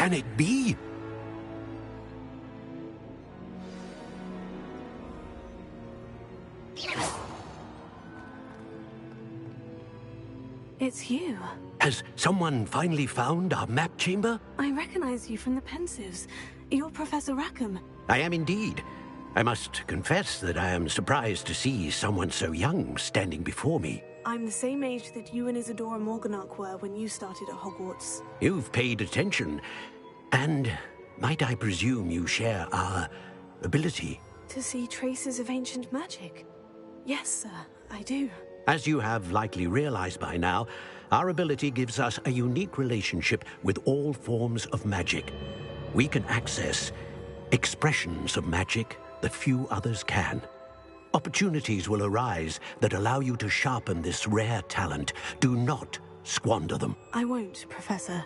Can it be?
It's you.
Has someone finally found our map chamber?
I recognize you from the Pensives. You're Professor Rackham.
I am indeed. I must confess that I am surprised to see someone so young standing before me.
I'm the same age that you and Isadora Morganach were when you started at Hogwarts.
You've paid attention. And might I presume you share our ability?
To see traces of ancient magic? Yes, sir, I do.
As you have likely realized by now, our ability gives us a unique relationship with all forms of magic. We can access expressions of magic that few others can. Opportunities will arise that allow you to sharpen this rare talent. Do not squander them.
I won't, Professor.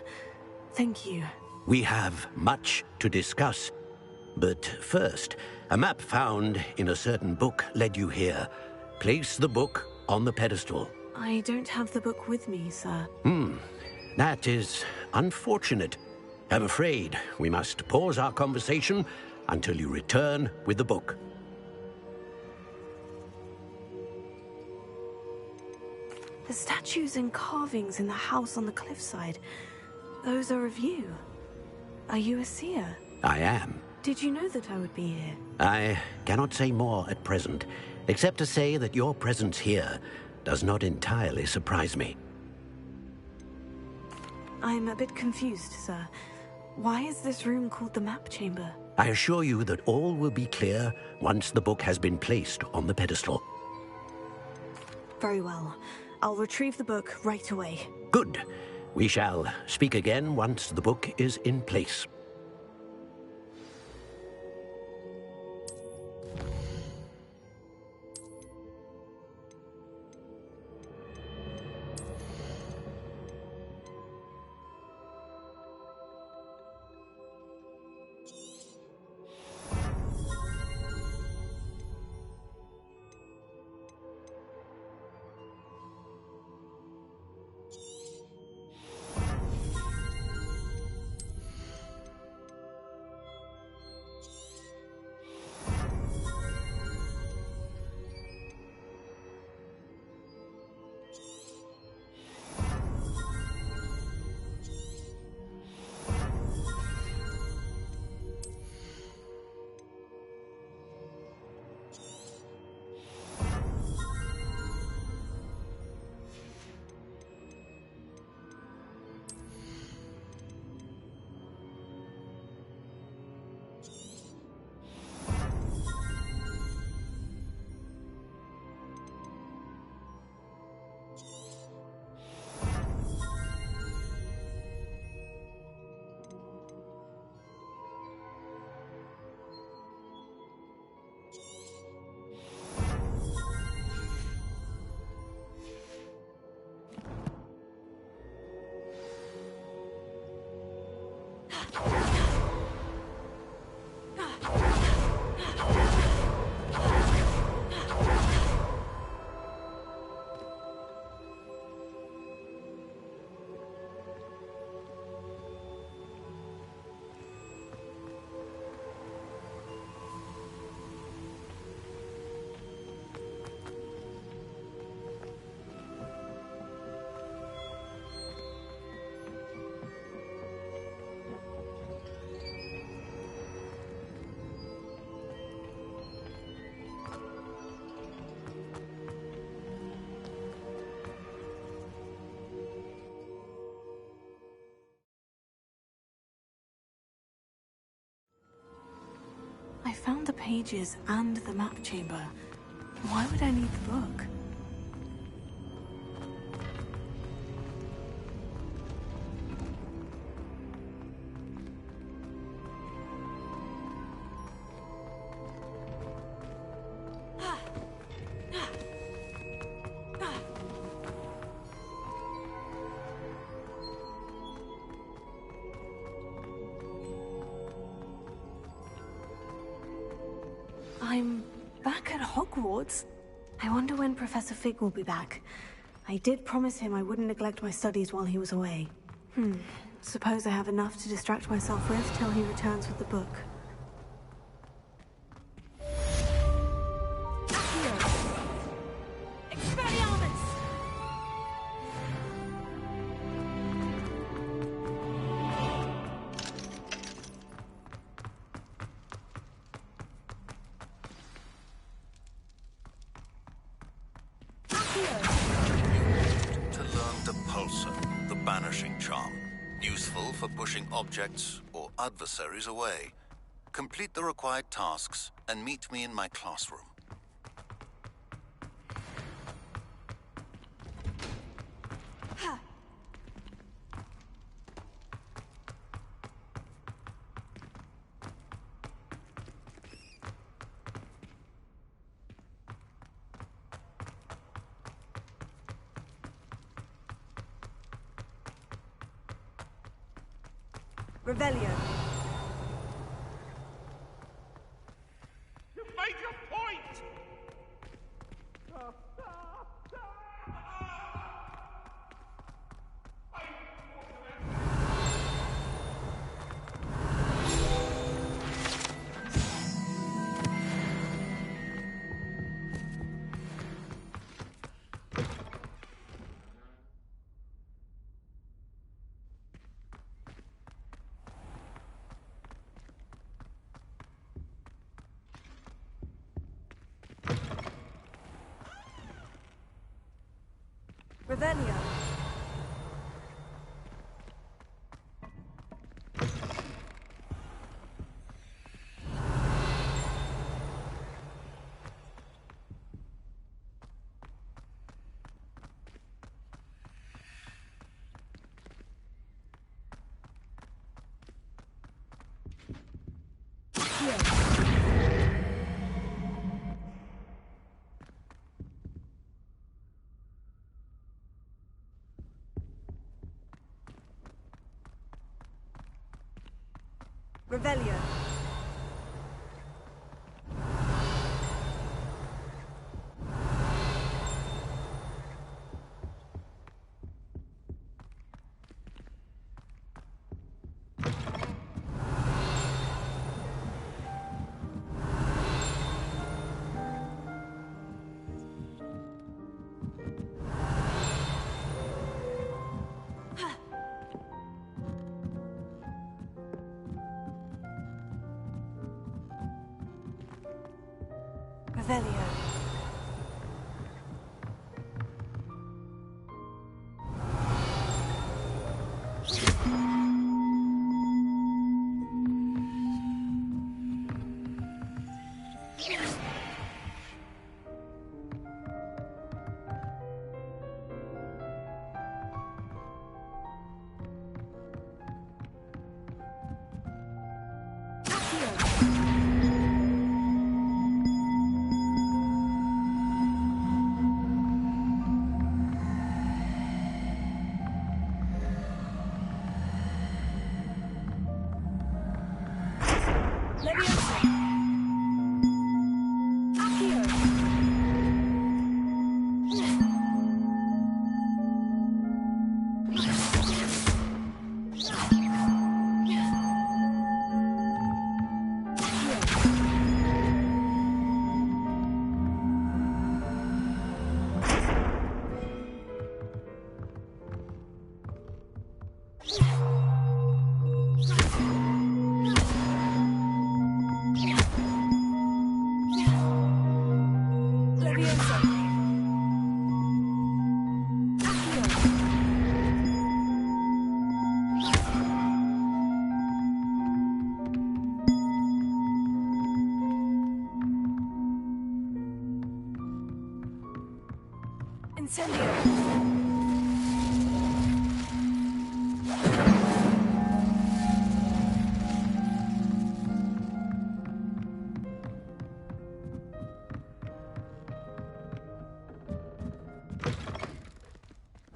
Thank you.
We have much to discuss. But first, a map found in a certain book led you here. Place the book on the pedestal.
I don't have the book with me, sir.
That is unfortunate. I'm afraid we must pause our conversation until you return with the book.
The statues and carvings in the house on the cliffside, those are of you. Are you a seer?
I am.
Did you know that I would be here?
I cannot say more at present, except to say that your presence here does not entirely surprise me.
I'm a bit confused, sir. Why is this room called the map chamber?
I assure you that all will be clear once the book has been placed on the pedestal.
Very well. I'll retrieve the book right away.
Good. We shall speak again once the book is in place.
I found the pages and the map chamber. Why would I need the book? I'm back at Hogwarts. I wonder when Professor Fig will be back. I did promise him I wouldn't neglect my studies while he was away. Suppose I have enough to distract myself with till he returns with the book.
For pushing objects or adversaries away. Complete the required tasks and meet me in my classroom.
Revelio.
You've made your point!
Revelio. Revelio. Revelio.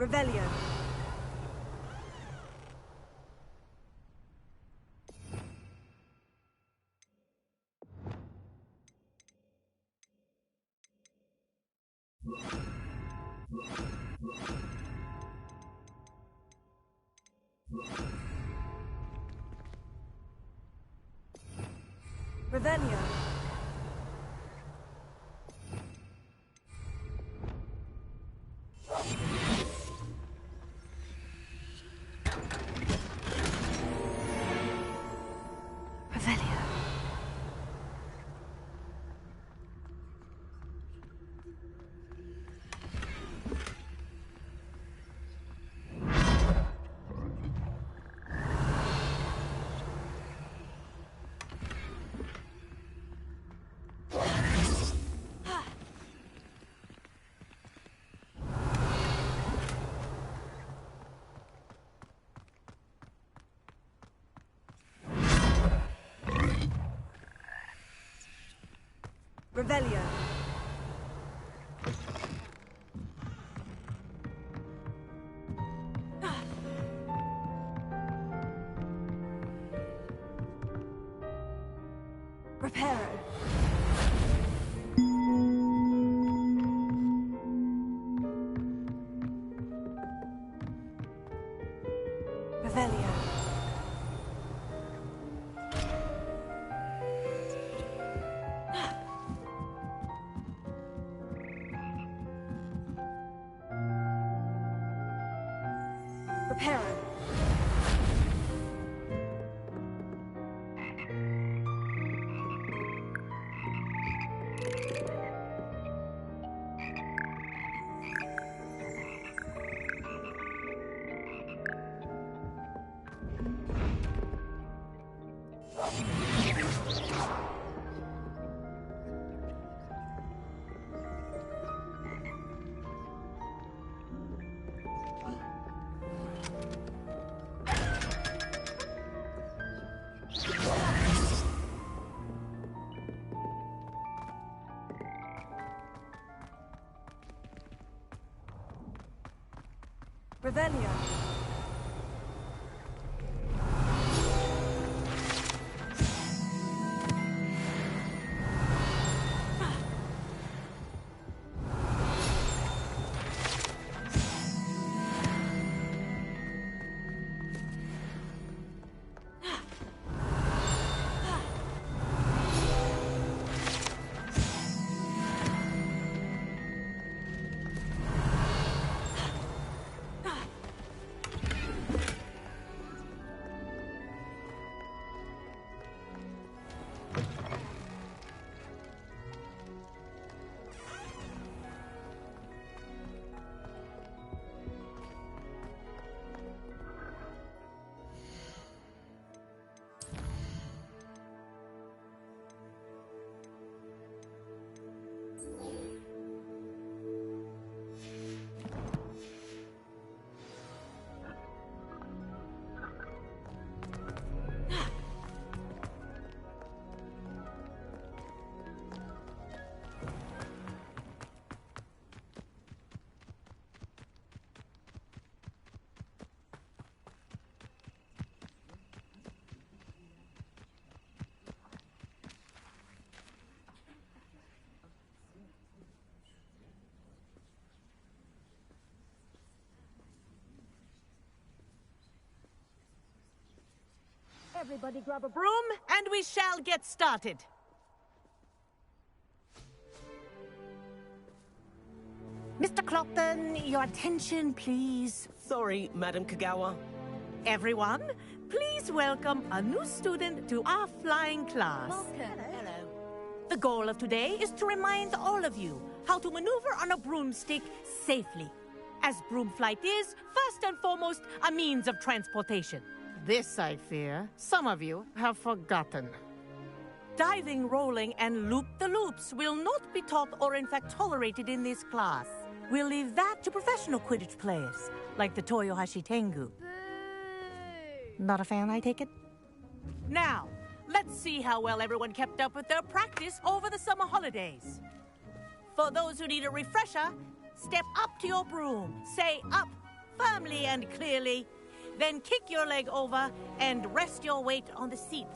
Revelio. Revelio. Revelio. Reparo. Revelio. Reparo. Revelio.
Everybody grab a broom, and we shall get started. Mr. Clockton, your attention, please.
Sorry, Madam Kagawa.
Everyone, please welcome a new student to our flying class.
Welcome.
Hello. The goal of today is to remind all of you how to maneuver on a broomstick safely, as broom flight is, first and foremost, a means of transportation. This, I fear, some of you have forgotten. Diving, rolling, and loop-the-loops will not be taught or in fact tolerated in this class. We'll leave that to professional Quidditch players, like the Toyohashi Tengu. Not a fan, I take it? Now, let's see how well everyone kept up with their practice over the summer holidays. For those who need a refresher, step up to your broom, say up firmly and clearly, then kick your leg over and rest your weight on the seat.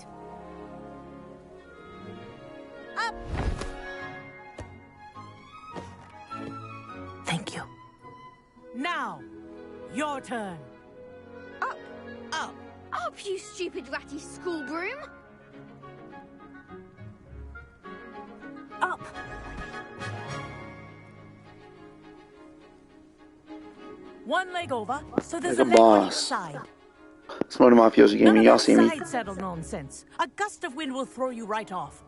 Up! Thank you. Now, your turn.
Up!
Up!
Up, you stupid ratty school broom!
One leg over, so there's
Like
a
a
leg on each
boss.
side.
Some of the mafiosi gaming, y'all see me.
Side saddle nonsense. A gust of wind will throw you right off.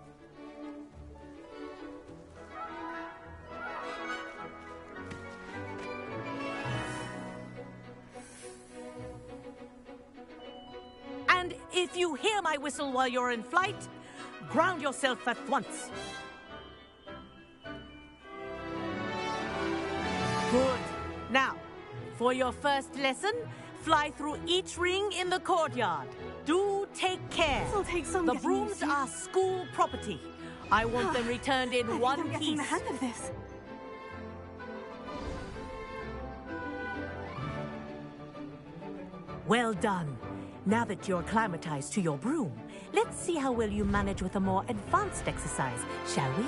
And if you hear my whistle while you're in flight, ground yourself at once. Good. Now, for your first lesson, fly through each ring in the courtyard. Do take care.
This'll take some
The
getting
brooms
used to.
are school property. I want them returned in
I
one
think I'm getting
piece.
the hang of this.
Well done. Now that you're acclimatized to your broom, let's see how well you manage with a more advanced exercise, shall we?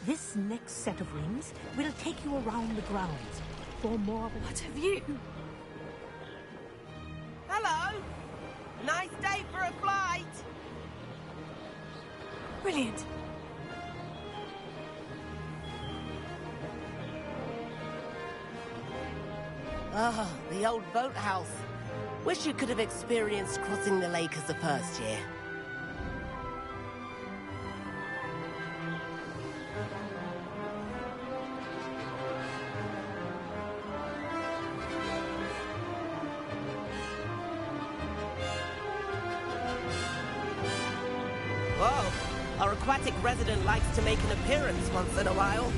This next set of rings will take you around the grounds for more.
What a view!
Hello! Nice day for a flight!
Brilliant.
Ah, the old boathouse. Wish you could have experienced crossing the lake as a first year. Whoa, our aquatic resident likes to make an appearance once in a while.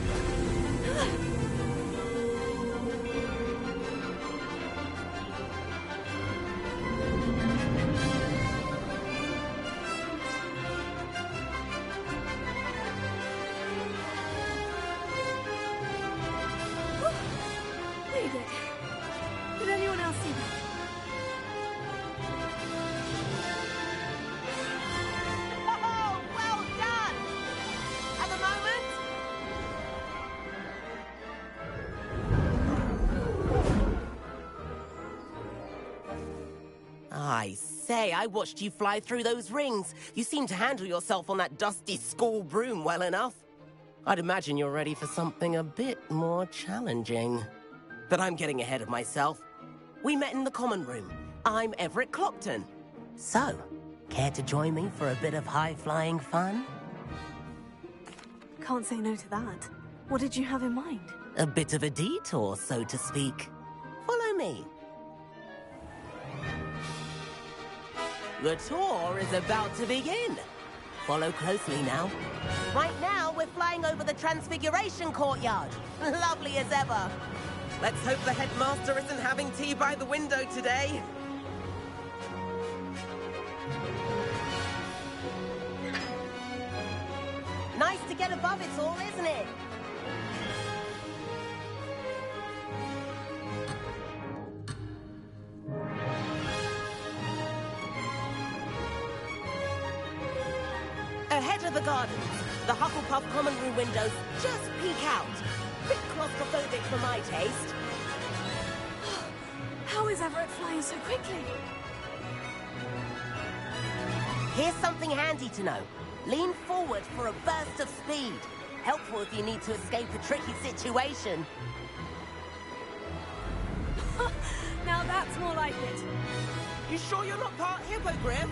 Really good. Did anyone else see that?
Oh, well done! At the moment, I say, I watched you fly through those rings. You seem to handle yourself on that dusty school broom well enough. I'd imagine you're ready for something a bit more challenging. But I'm getting ahead of myself. We met in the common room. I'm Everett Clopton. So, care to join me for a bit of high-flying fun?
Can't say no to that. What did you have in mind?
A bit of a detour, so to speak. Follow me. The tour is about to begin. Follow closely now. Right now, we're flying over the Transfiguration Courtyard. Lovely as ever. Let's hope the headmaster isn't having tea by the window today. Nice to get above it all, isn't it? Ahead of the gardens, the Hufflepuff common room windows just peek out. Bit claustrophobic for my taste.
How is Everett flying so quickly?
Here's something handy to know. Lean forward for a burst of speed. Helpful if you need to escape a tricky situation.
Now that's more like it.
You sure you're not part hippogriff?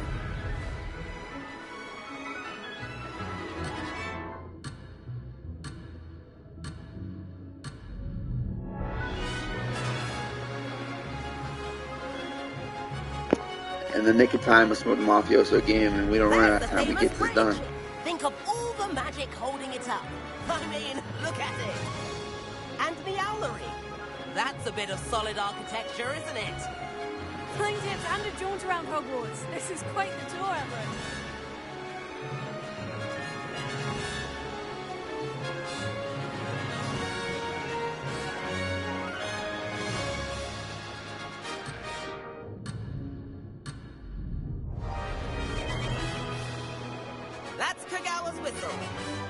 In the nick of time, a Smoke Mafioso game, and we don't run out of time to get this done.
Think of all the magic holding it up. I mean, look at it. And the owlery. That's a bit of solid architecture, isn't it?
Flying tips and a jaunt around Hogwarts. This is quite the tour, Everett.
That's Kagawa's whistle.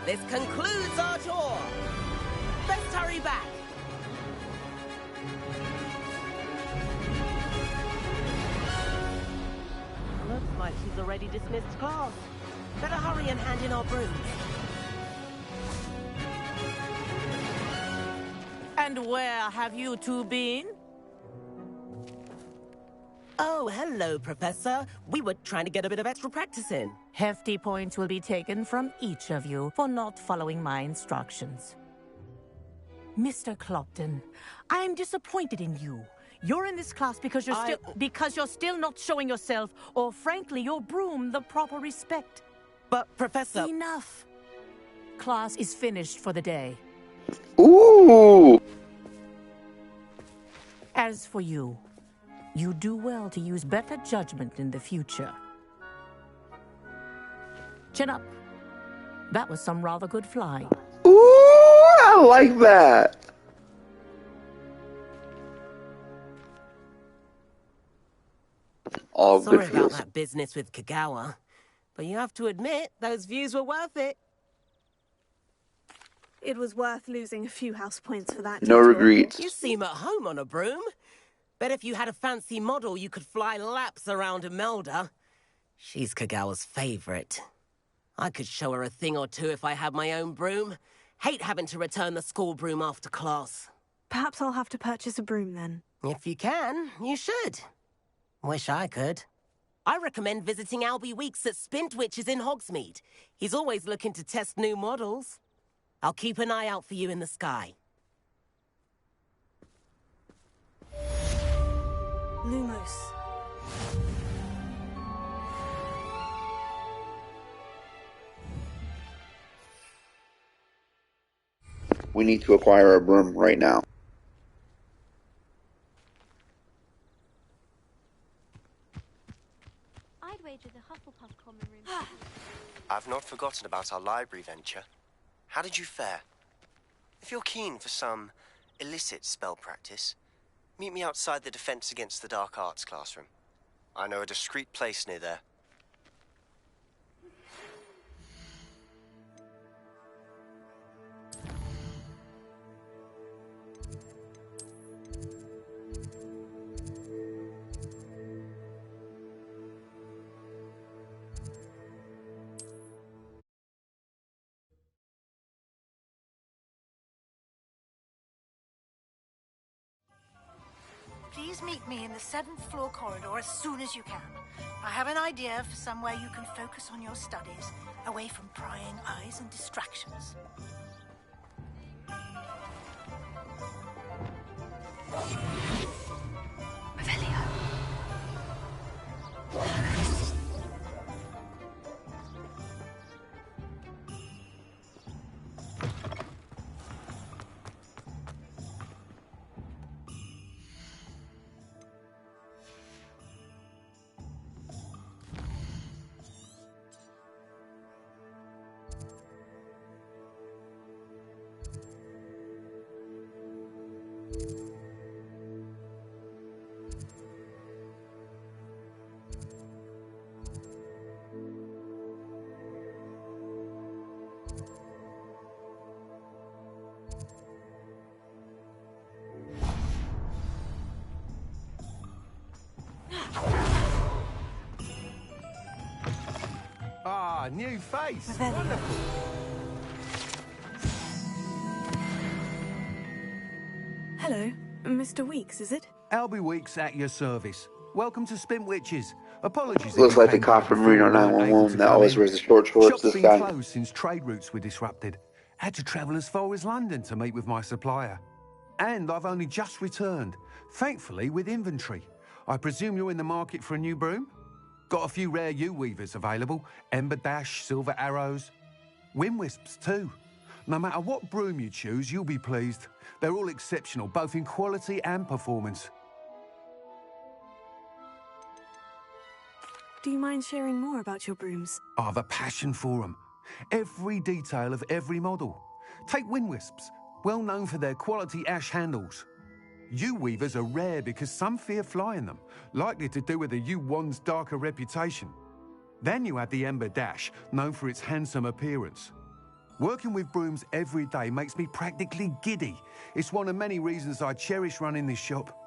This concludes our tour. Best hurry back. Looks like she's already dismissed class. Better hurry and hand in our brooms.
And where have you two been?
Oh, hello, Professor. We were trying to get a bit of extra practice in.
Hefty points will be taken from each of you for not following my instructions. Mr. Clopton, I am disappointed in you. You're in this class because you're still not showing yourself, or frankly, your broom the proper respect.
But, Professor...
Enough. Class is finished for the day.
Ooh!
As for you, you do well to use better judgment in the future. Chin up. That was some rather good flying.
Ooh, I like that. All
Sorry
good
about
feels.
that business with Kagawa, but you have to admit, those views were worth it.
It was worth losing a few house points for that.
No regrets.
You seem at home on a broom. Bet if you had a fancy model, you could fly laps around Imelda. She's Kagawa's favorite. I could show her a thing or two if I had my own broom. Hate having to return the school broom after class.
Perhaps I'll have to purchase a broom then.
If you can, you should. Wish I could. I recommend visiting Albie Weeks at Spintwitches in Hogsmeade. He's always looking to test new models. I'll keep an eye out for you in the sky.
Lumos.
We need to acquire a broom right now.
I'd wager the Hufflepuff common room.
I've not forgotten about our library venture. How did you fare? If you're keen for some illicit spell practice, meet me outside the Defense Against the Dark Arts classroom. I know a discreet place near there.
Please meet me in the 7th floor corridor as soon as you can. I have an idea for somewhere you can focus on your studies, away from prying eyes and distractions.
Revelio.
Ah, new face. Wonderful.
Hello, Mr. Weeks, is it?
Albie Weeks at your service. Welcome to Spintwitches. Apologies.
Looks like the cop from Reno 911 that always wears the short shorts. This
Shop's
guy.
been closed since trade routes were disrupted. Had to travel as far as London to meet with my supplier. And I've only just returned, thankfully with inventory. I presume you're in the market for a new broom? Got a few rare U-weavers available. Ember Dash, Silver Arrows. Wind Wisps too. No matter what broom you choose, you'll be pleased. They're all exceptional, both in quality and performance.
Do you mind sharing more about your brooms?
I have a passion for them. Every detail of every model. Take Wind Wisps, well known for their quality ash handles. U-weavers are rare because some fear flying them, likely to do with the U-wand's darker reputation. Then you have the Ember Dash, known for its handsome appearance. Working with brooms every day makes me practically giddy. It's one of many reasons I cherish running this shop.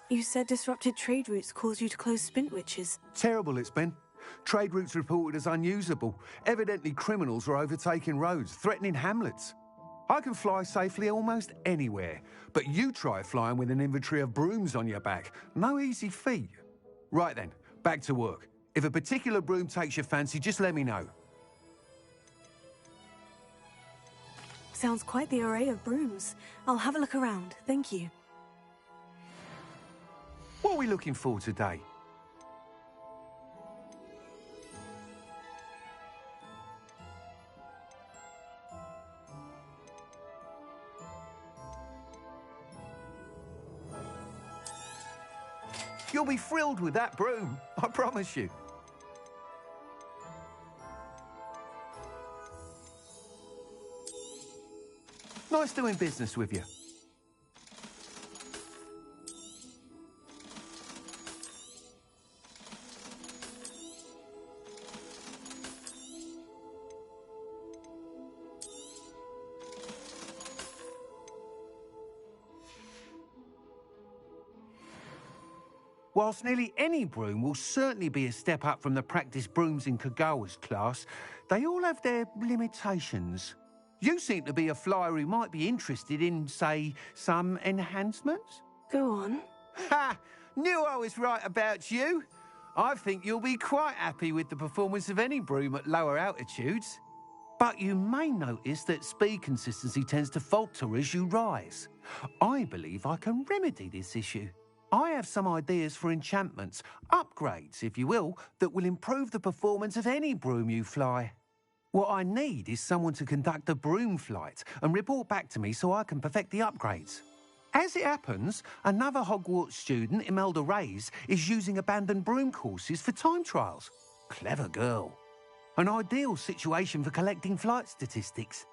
You said disrupted trade routes caused you to close Spintwitches.
Terrible it's been. Trade routes reported as unusable. Evidently criminals were overtaking roads, threatening hamlets. I can fly safely almost anywhere, but you try flying with an inventory of brooms on your back. No easy feat. Right then, back to work. If a particular broom takes your fancy, just let me know.
Sounds quite the array of brooms. I'll have a look around, thank you.
What are we looking for today? You'll be thrilled with that broom, I promise you. Nice doing business with you. Whilst nearly any broom will certainly be a step up from the practice brooms in Kagawa's class, they all have their limitations. You seem to be a flyer who might be interested in, say, some enhancements?
Go on.
Ha! Knew I was right about you. I think you'll be quite happy with the performance of any broom at lower altitudes. But you may notice that speed consistency tends to falter as you rise. I believe I can remedy this issue. I have some ideas for enchantments, upgrades, if you will, that will improve the performance of any broom you fly. What I need is someone to conduct a broom flight and report back to me so I can perfect the upgrades. As it happens, another Hogwarts student, Imelda Reyes, is using abandoned broom courses for time trials. Clever girl. An ideal situation for collecting flight statistics.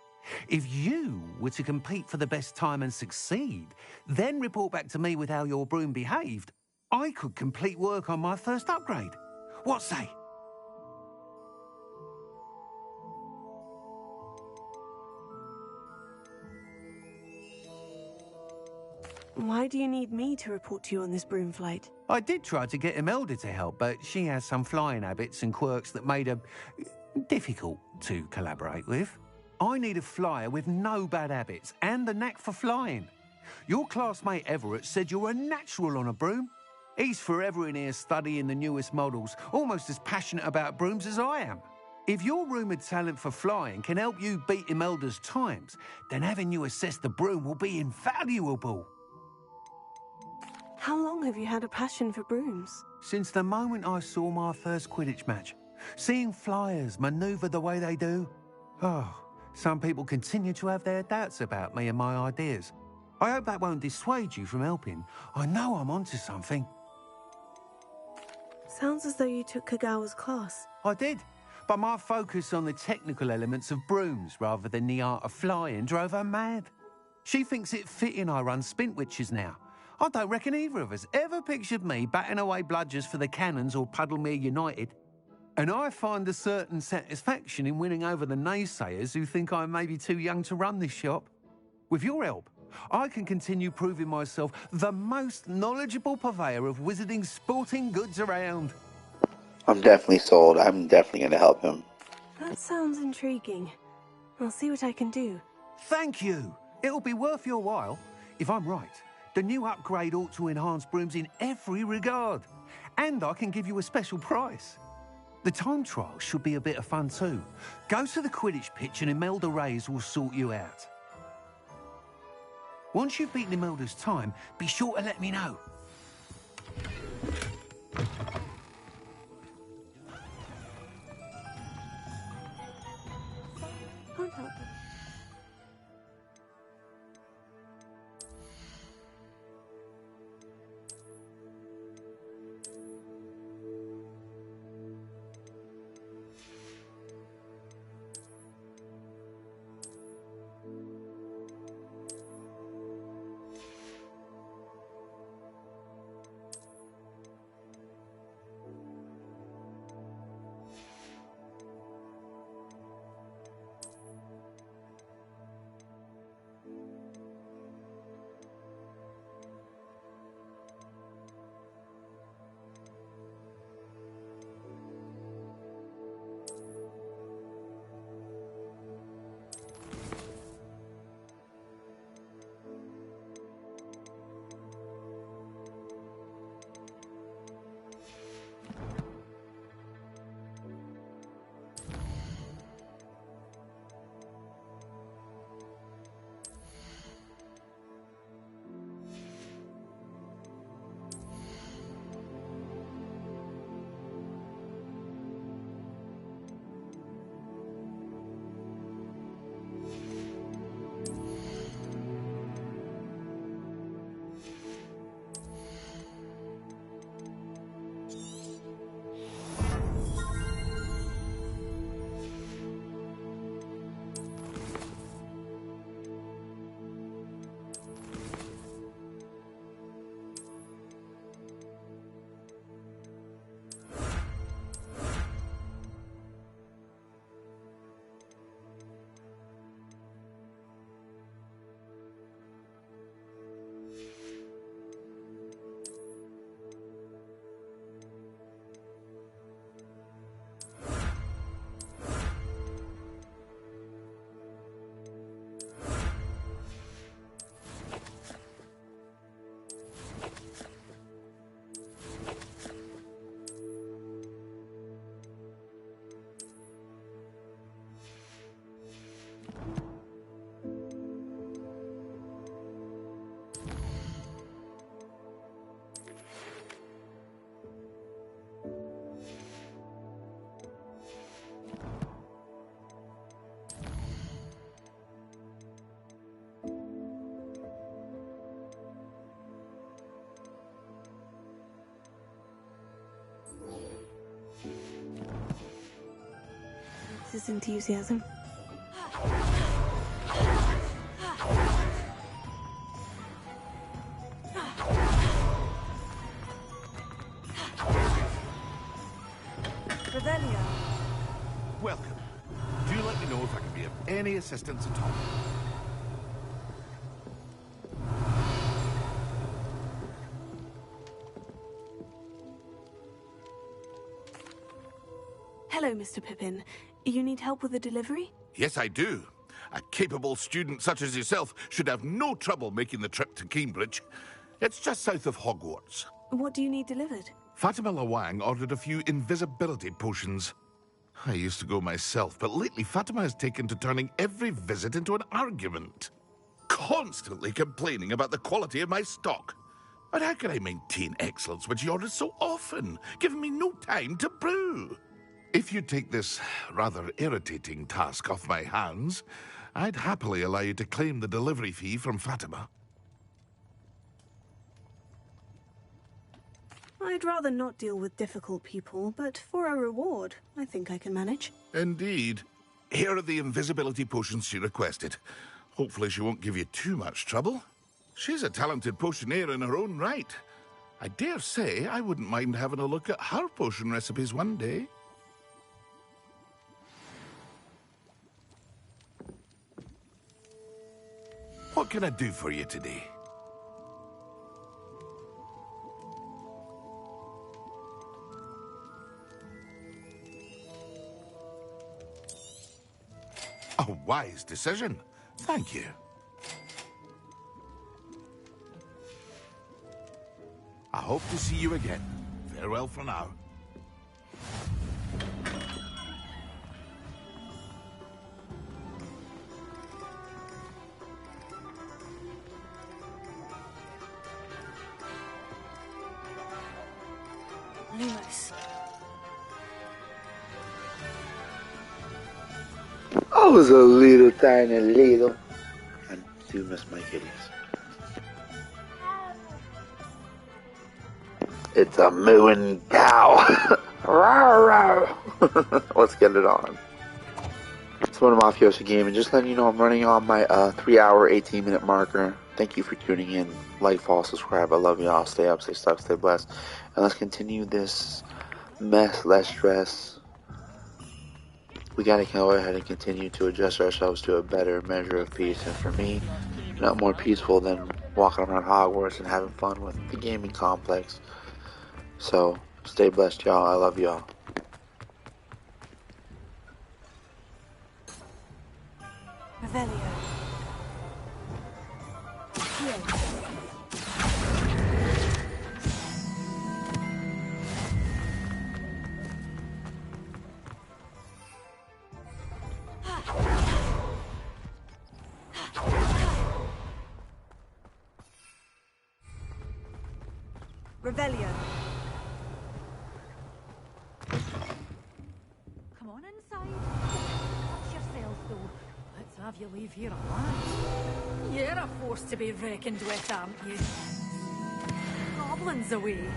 If you were to compete for the best time and succeed, then report back to me with how your broom behaved, I could complete work on my first upgrade. What say?
Why do you need me to report to you on this broom flight?
I did try to get Imelda to help, but she has some flying habits and quirks that made her difficult to collaborate with. I need a flyer with no bad habits and the knack for flying. Your classmate Everett said you're a natural on a broom. He's forever in here studying the newest models, almost as passionate about brooms as I am. If your rumoured talent for flying can help you beat Imelda's times, then having you assess the broom will be invaluable.
How long have you had a passion for brooms?
Since the moment I saw my first Quidditch match. Seeing flyers manoeuvre the way they do. Oh, some people continue to have their doubts about me and my ideas. I hope that won't dissuade you from helping. I know I'm onto something.
Sounds as though you took Kagawa's class.
I did, but my focus on the technical elements of brooms rather than the art of flying drove her mad. She thinks it fitting I run Spintwitches now. I don't reckon either of us ever pictured me batting away bludgers for the Cannons or Puddlemere United. And I find a certain satisfaction in winning over the naysayers who think I may be too young to run this shop. With your help, I can continue proving myself the most knowledgeable purveyor of wizarding sporting goods around.
I'm definitely sold. I'm definitely going to help him.
That sounds intriguing. I'll see what I can do.
Thank you. It'll be worth your while. If I'm right, the new upgrade ought to enhance brooms in every regard. And I can give you a special price. The time trial should be a bit of fun too. Go to the Quidditch pitch and Imelda Reyes will sort you out. Once you've beaten Imelda's time, be sure to let me know.
This is enthusiasm.
Revelio.
Welcome. Do let me know if I can be of any assistance at all.
Hello, Mr. Pippin. You need help with a delivery?
Yes, I do. A capable student such as yourself should have no trouble making the trip to Cambridge. It's just south of Hogwarts.
What do you need delivered?
Fatima Lawang ordered a few invisibility potions. I used to go myself, but lately Fatima has taken to turning every visit into an argument. Constantly complaining about the quality of my stock. But how can I maintain excellence when she orders so often, giving me no time to brew? If you take this rather irritating task off my hands, I'd happily allow you to claim the delivery fee from Fatima.
I'd rather not deal with difficult people, but for a reward, I think I can manage.
Indeed. Here are the invisibility potions she requested. Hopefully she won't give you too much trouble. She's a talented potioneer in her own right. I dare say I wouldn't mind having a look at her potion recipes one day. What can I do for you today? A wise decision. Thank you. I hope to see you again. Farewell for now.
Lumos.
I was a little tiny little. I do miss my kitties. It's a mooing cow. Rawr, rawr. Let's get it on. It's one of Mafioso Game, and just letting you know I'm running on my 3-hour, 18-minute marker. Thank you for tuning in. Like, follow, subscribe. I love y'all. Stay up, stay stuck, stay blessed. And let's continue this mess, less stress. We gotta go ahead and continue to adjust ourselves to a better measure of peace. And for me, not more peaceful than walking around Hogwarts and having fun with the gaming complex. So, stay blessed, y'all. I love y'all.
Revelio. Heal. Revelio.
Come on inside. Watch yourselves, though. Let's have you leave here alive. You're a force to be reckoned with, aren't you? Goblins away.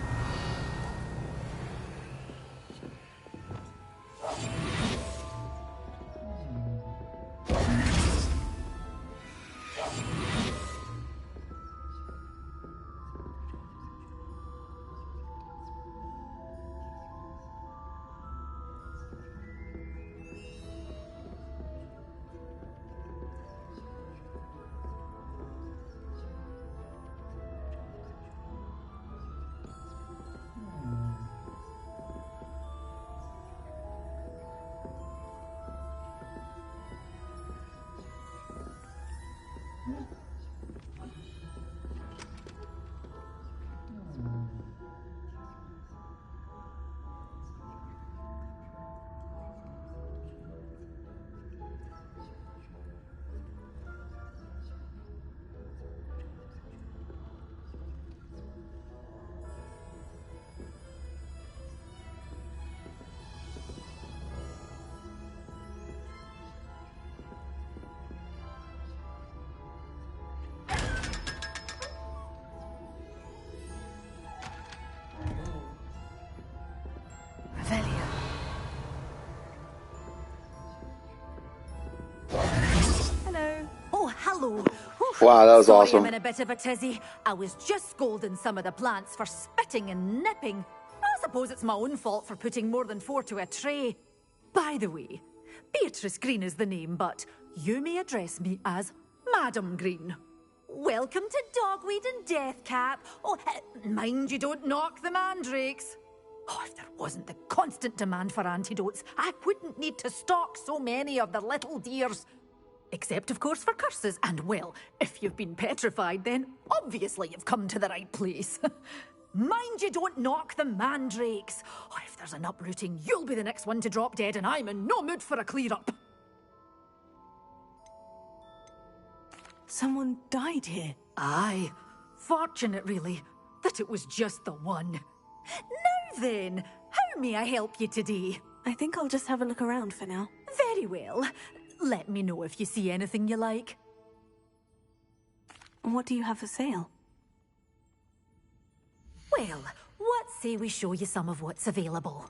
Wow, that was
Sorry,
awesome.
I'm in a bit of a tizzy. I was just scolding some of the plants for spitting and nipping. I suppose it's my own fault for putting more than 4 to a tray. By the way, Beatrice Green is the name, but you may address me as Madam Green. Welcome to Dogweed and Deathcap. Oh, mind you don't knock the mandrakes. Oh, if there wasn't the constant demand for antidotes, I wouldn't need to stock so many of the little dears. Except, of course, for curses. And, well, if you've been petrified, then obviously you've come to the right place. Mind you don't knock the mandrakes. Oh, if there's an uprooting, you'll be the next one to drop dead, and I'm in no mood for a clear-up.
Someone died here?
Aye. Fortunate, really, that it was just the one. Now then, how may I help you today?
I think I'll just have a look around for now.
Very well. Let me know if you see anything you like.
What do you have for sale?
Well, what say we show you some of what's available?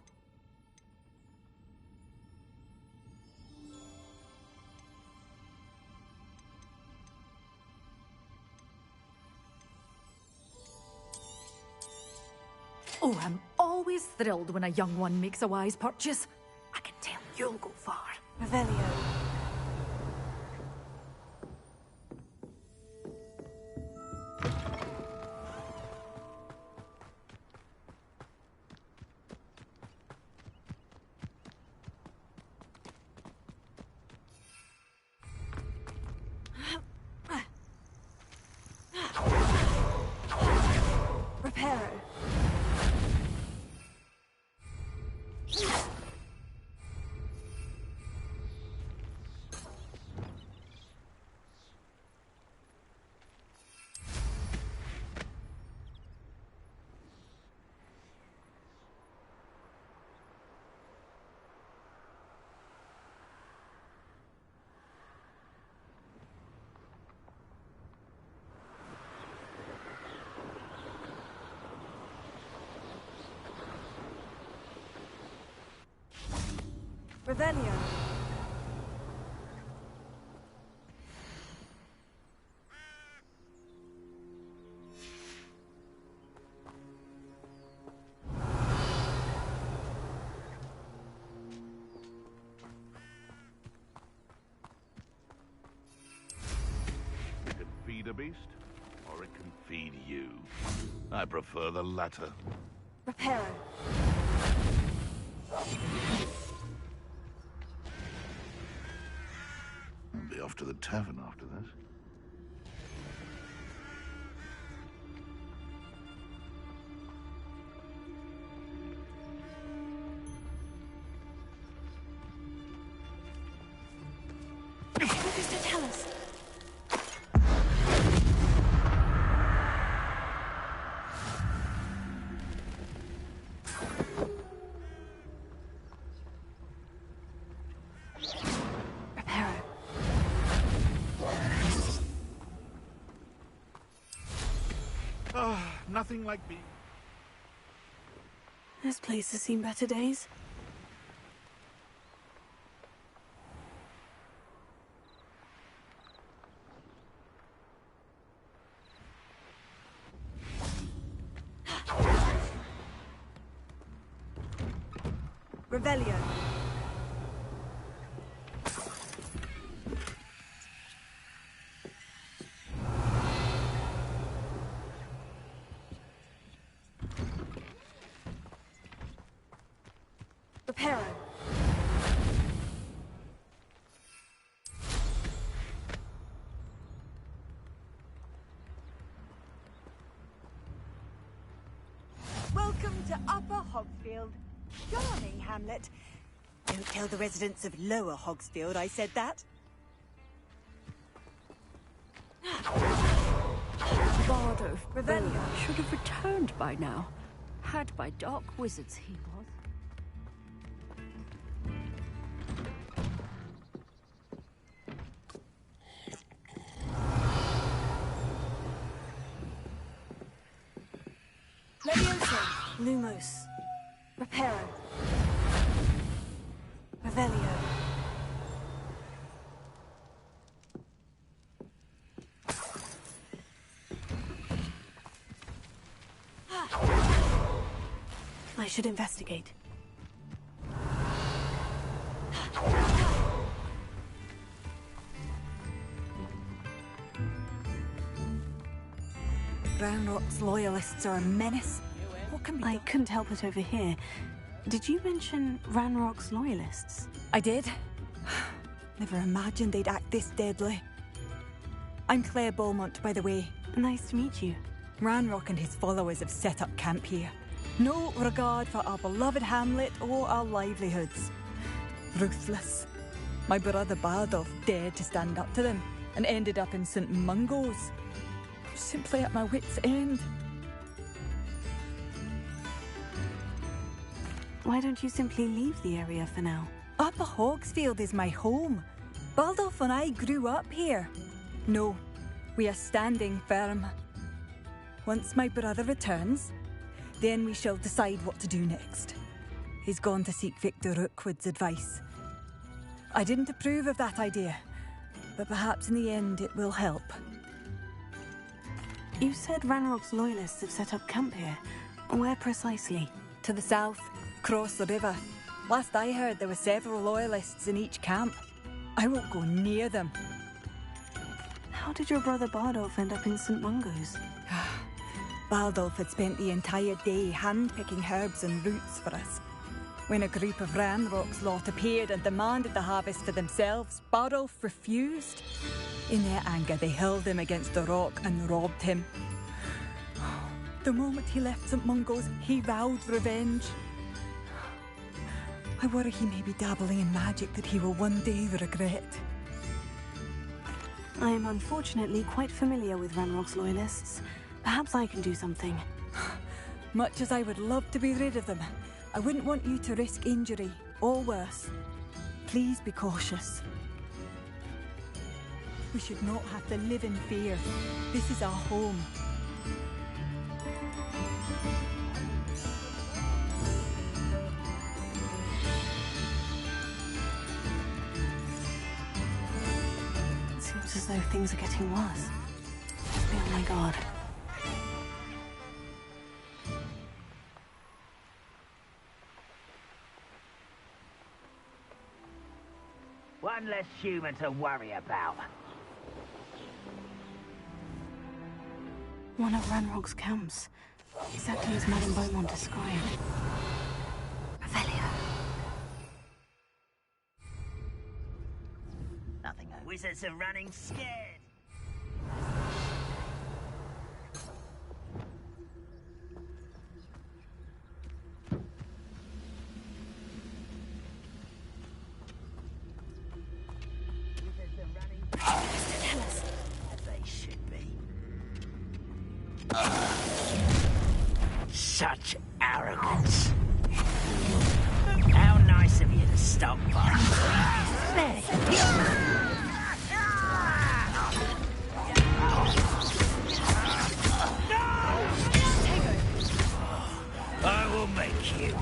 Oh, I'm always thrilled when a young one makes a wise purchase. I can tell you'll go far.
Revelio. Reparo. Revelio.
It can feed a beast, or it can feed you. I prefer the latter.
Reparo.
I'll be off to the tavern after this.
What does it tell us?
Nothing like being...
This place has seen better days. Revelio. Reparo.
Welcome to Upper Hogsfield. Darling Hamlet. Don't tell the residents of Lower Hogsfield I said that.
Bard of Revelio should have returned by now. Had by dark wizards he was.
Leviosa. Lumos. Reparo. Revelio. should investigate.
Ranrock's loyalists are a menace. What can be done?
I couldn't help but overhear. Did you mention Ranrock's loyalists?
I did. Never imagined they'd act this deadly. I'm Claire Beaumont, by the way.
Nice to meet you.
Ranrock and his followers have set up camp here. No regard for our beloved hamlet or our livelihoods. Ruthless. My brother Bardolph dared to stand up to them and ended up in St. Mungo's. Simply at my wit's end.
Why don't you simply leave the area for now?
Upper Hogsfield is my home. Bardolph and I grew up here. No, we are standing firm. Once my brother returns, then we shall decide what to do next. He's gone to seek Victor Rookwood's advice. I didn't approve of that idea, but perhaps in the end it will help.
You said Ranrock's loyalists have set up camp here. Where precisely?
To the south, across the river. Last I heard, there were several loyalists in each camp. I won't go near them.
How did your brother Bardolph end up in St. Mungo's?
Bardolph had spent the entire day hand-picking herbs and roots for us. When a group of Ranrock's lot appeared and demanded the harvest for themselves, Bardolph refused. In their anger, they hurled him against a rock and robbed him. The moment he left St. Mungo's, he vowed revenge. I worry he may be dabbling in magic that he will one day regret.
I am unfortunately quite familiar with Ranrock's loyalists. Perhaps I can do something.
Much as I would love to be rid of them, I wouldn't want you to risk injury, or worse. Please be cautious. We should not have to live in fear. This is our home.
It seems as though things are getting worse. Just be on my guard.
One less human to worry about.
One of Ranrock's camps. Exactly as Madame Beaumont described. Revelio.
Nothing. Wizards are running scared.
Tell us.
As they should be. Such arrogance. How nice of you to stop by. There. I will make you.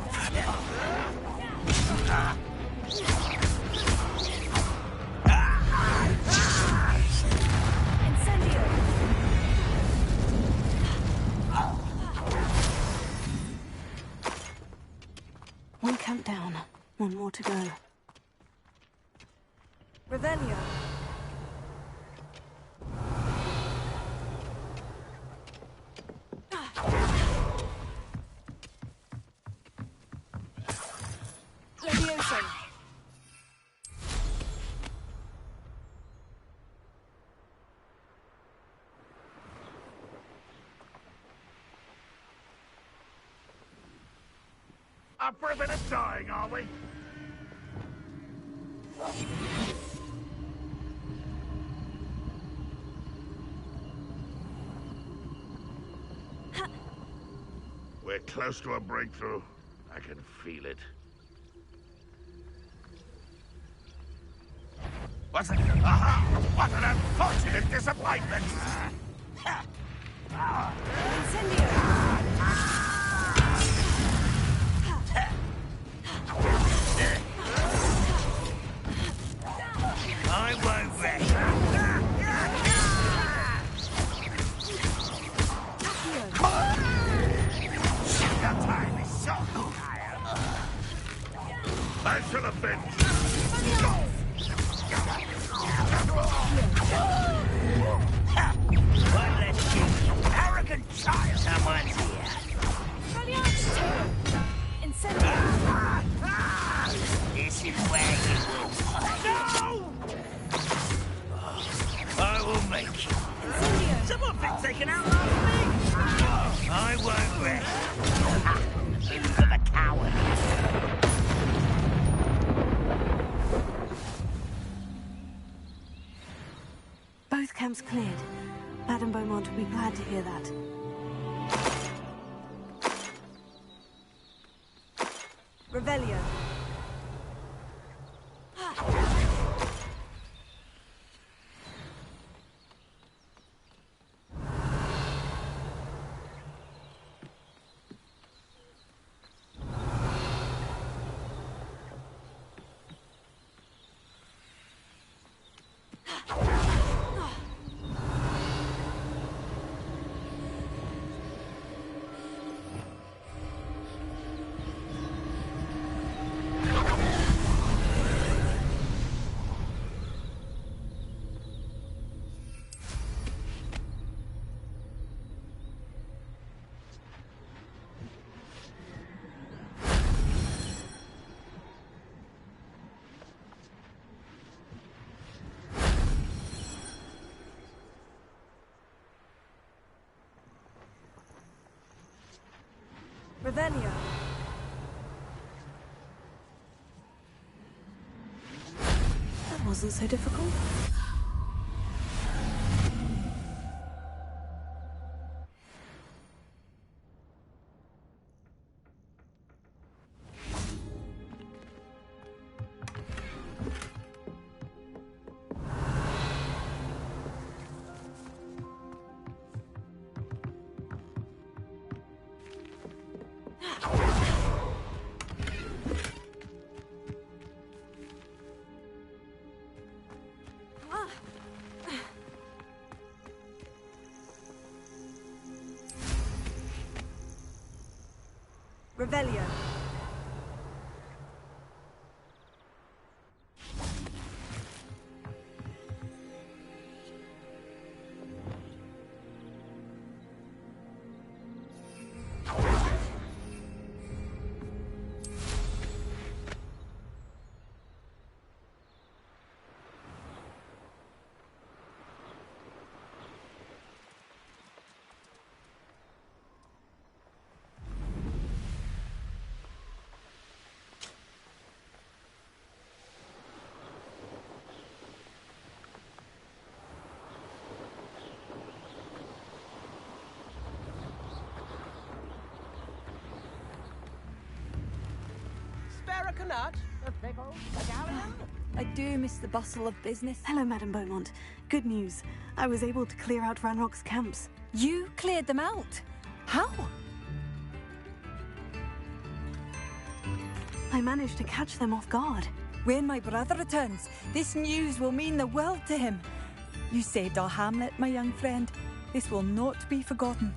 One camp down. One more to go.
Revelio.
Levioso.
A privilege of dying, are we? We're close to a breakthrough. I can feel it. What's it? Aha! What an unfortunate disappointment!
I won't rest. Your time is short.
I shall avenge
One less cheek, you arrogant child. Someone's here. This is where you will find. No! I will make you. Someone been taken out last week. I won't rest. In for the coward.
Both camps cleared. Madame Beaumont will be glad to hear that.
Revelio. Revelio.
That wasn't so difficult.
Revelio.
A pickle, a galleon?
I do miss the bustle of business.
Hello, Madame Beaumont. Good news. I was able to clear out Ranrock's camps.
You cleared them out? How?
I managed to catch them off guard.
When my brother returns, this news will mean the world to him. You saved our hamlet, my young friend. This will not be forgotten.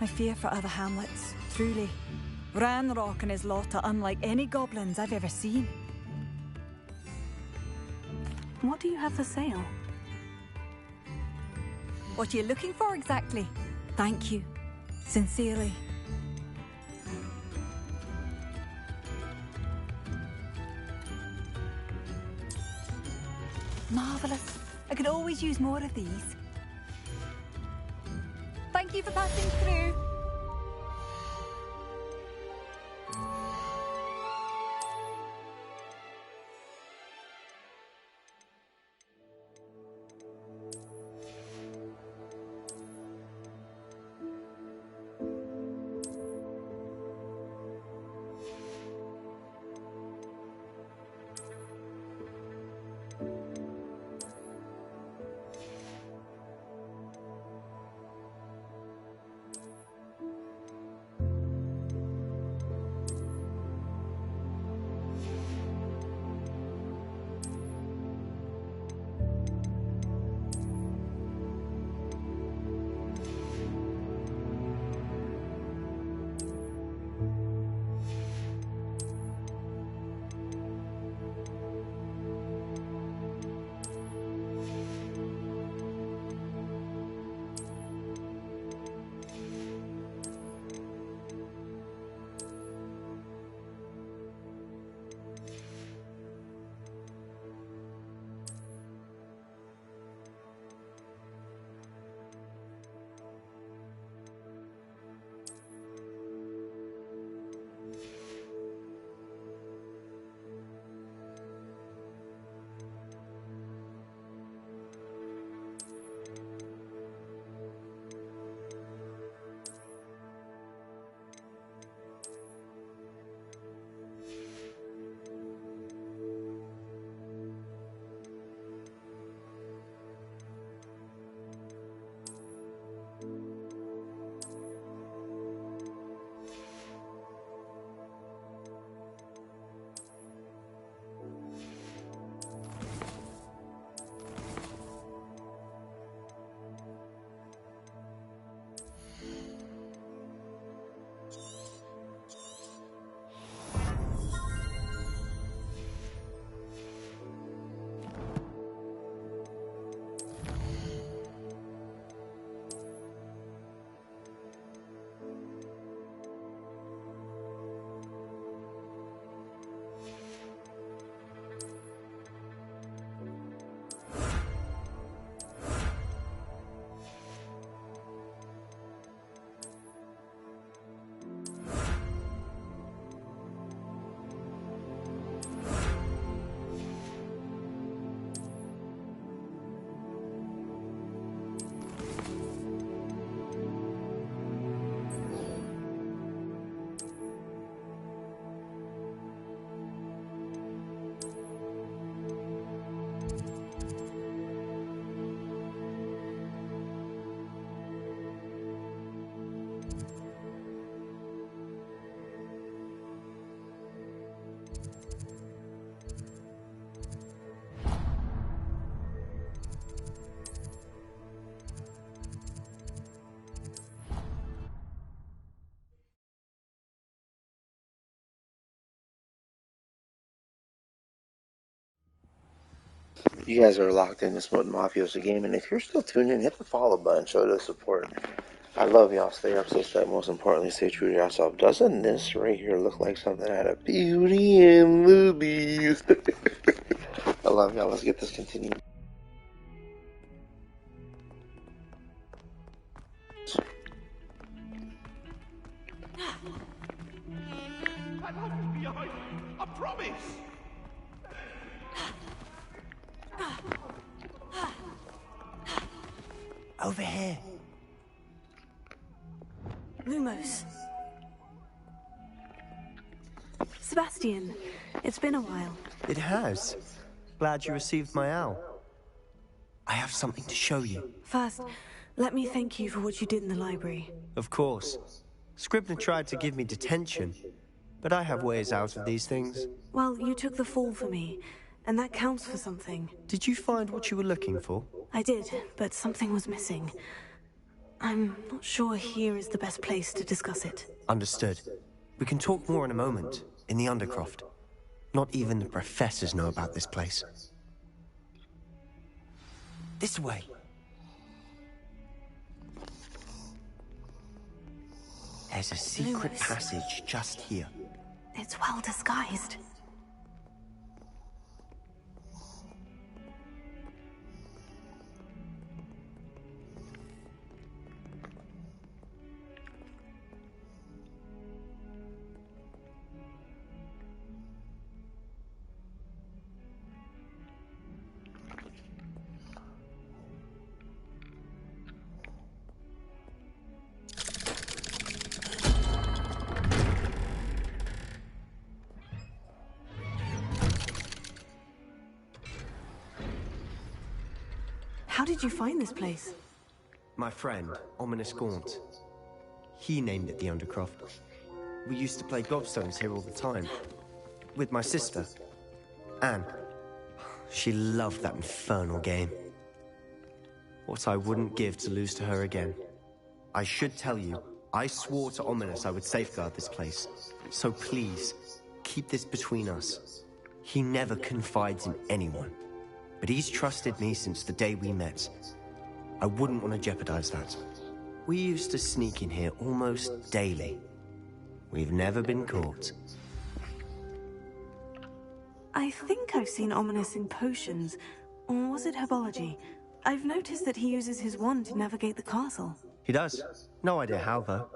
I fear for other hamlets, truly. Ranrock and his lot are unlike any goblins I've ever seen.
What do you have for sale?
What are you looking for exactly? Thank you. Sincerely. Marvellous. I could always use more of these. Thank you for passing through.
You guys are locked into Smoking Mafioso game, and if you're still tuned in, hit the follow button, show the support. I love y'all. Stay up, stay safe. Most importantly, stay true to yourself. Doesn't this right here look like something out of Beauty and movies? I love y'all. Let's get this continued.
I love you behind. I promise.
Over here.
Lumos. Sebastian, it's been a while.
It has. Glad you received my owl. I have something to show you.
First, let me thank you for what you did in the library.
Of course. Scribner tried to give me detention, but I have ways out of these things.
Well, you took the fall for me, and that counts for something.
Did you find what you were looking for?
I did, but something was missing. I'm not sure here is the best place to discuss it.
Understood. We can talk more in a moment, in the Undercroft. Not even the professors know about this place. This way. There's a secret passage just here.
It's well disguised. How did you find this place?
My friend, Ominous Gaunt. He named it the Undercroft. We used to play gobstones here all the time. With my sister, Anne. She loved that infernal game. What I wouldn't give to lose to her again. I should tell you, I swore to Ominous I would safeguard this place. So please, keep this between us. He never confides in anyone. But he's trusted me since the day we met. I wouldn't want to jeopardize that. We used to sneak in here almost daily. We've never been caught.
I think I've seen Ominous in potions. Or was it herbology? I've noticed that he uses his wand to navigate the castle.
He does. No idea how, though.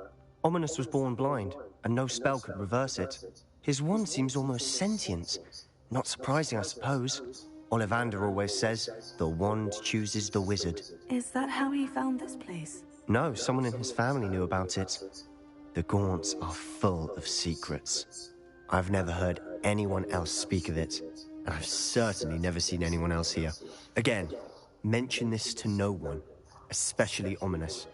Ominous was born blind, and no spell could reverse it. His wand seems almost sentient. Not surprising, I suppose. Ollivander always says, the wand chooses the wizard.
Is that how he found this place?
No, someone in his family knew about it. The Gaunts are full of secrets. I've never heard anyone else speak of it, and I've certainly never seen anyone else here. Again, mention this to no one, especially Ominous.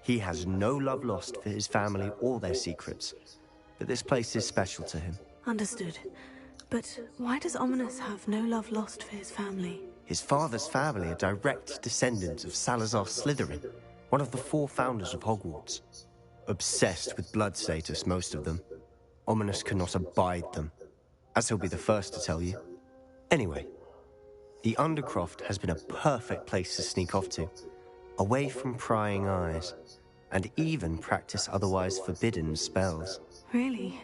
He has no love lost for his family or their secrets, but this place is special to him.
Understood. But why does Ominous have no love lost for his family?
His father's family are direct descendants of Salazar Slytherin, one of the 4 founders of Hogwarts. Obsessed with blood status, most of them. Ominous cannot abide them, as he'll be the first to tell you. Anyway, the Undercroft has been a perfect place to sneak off to, away from prying eyes, and even practice otherwise forbidden spells.
Really?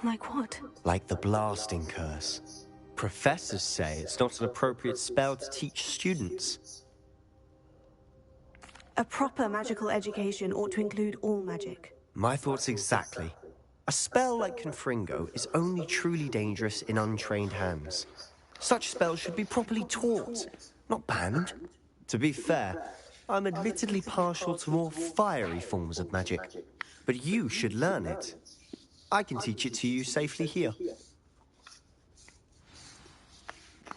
Like what?
Like the blasting curse. Professors say it's not an appropriate spell to teach students.
A proper magical education ought to include all magic.
My thoughts exactly. A spell like Confringo is only truly dangerous in untrained hands. Such spells should be properly taught, not banned. To be fair, I'm admittedly partial to more fiery forms of magic, but you should learn it. I can teach it to you safely here.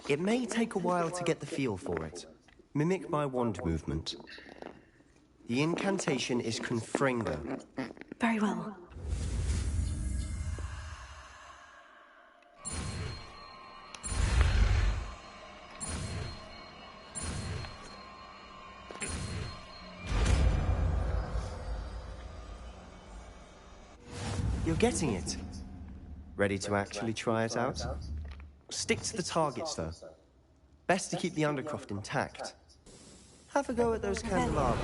It may take a while to get the feel for it. Mimic my wand movement. The incantation is Confringo.
Very well.
You're getting it. Ready to actually try it out? Stick to the targets, though. Best to keep the Undercroft intact. Have a go at those candelabras.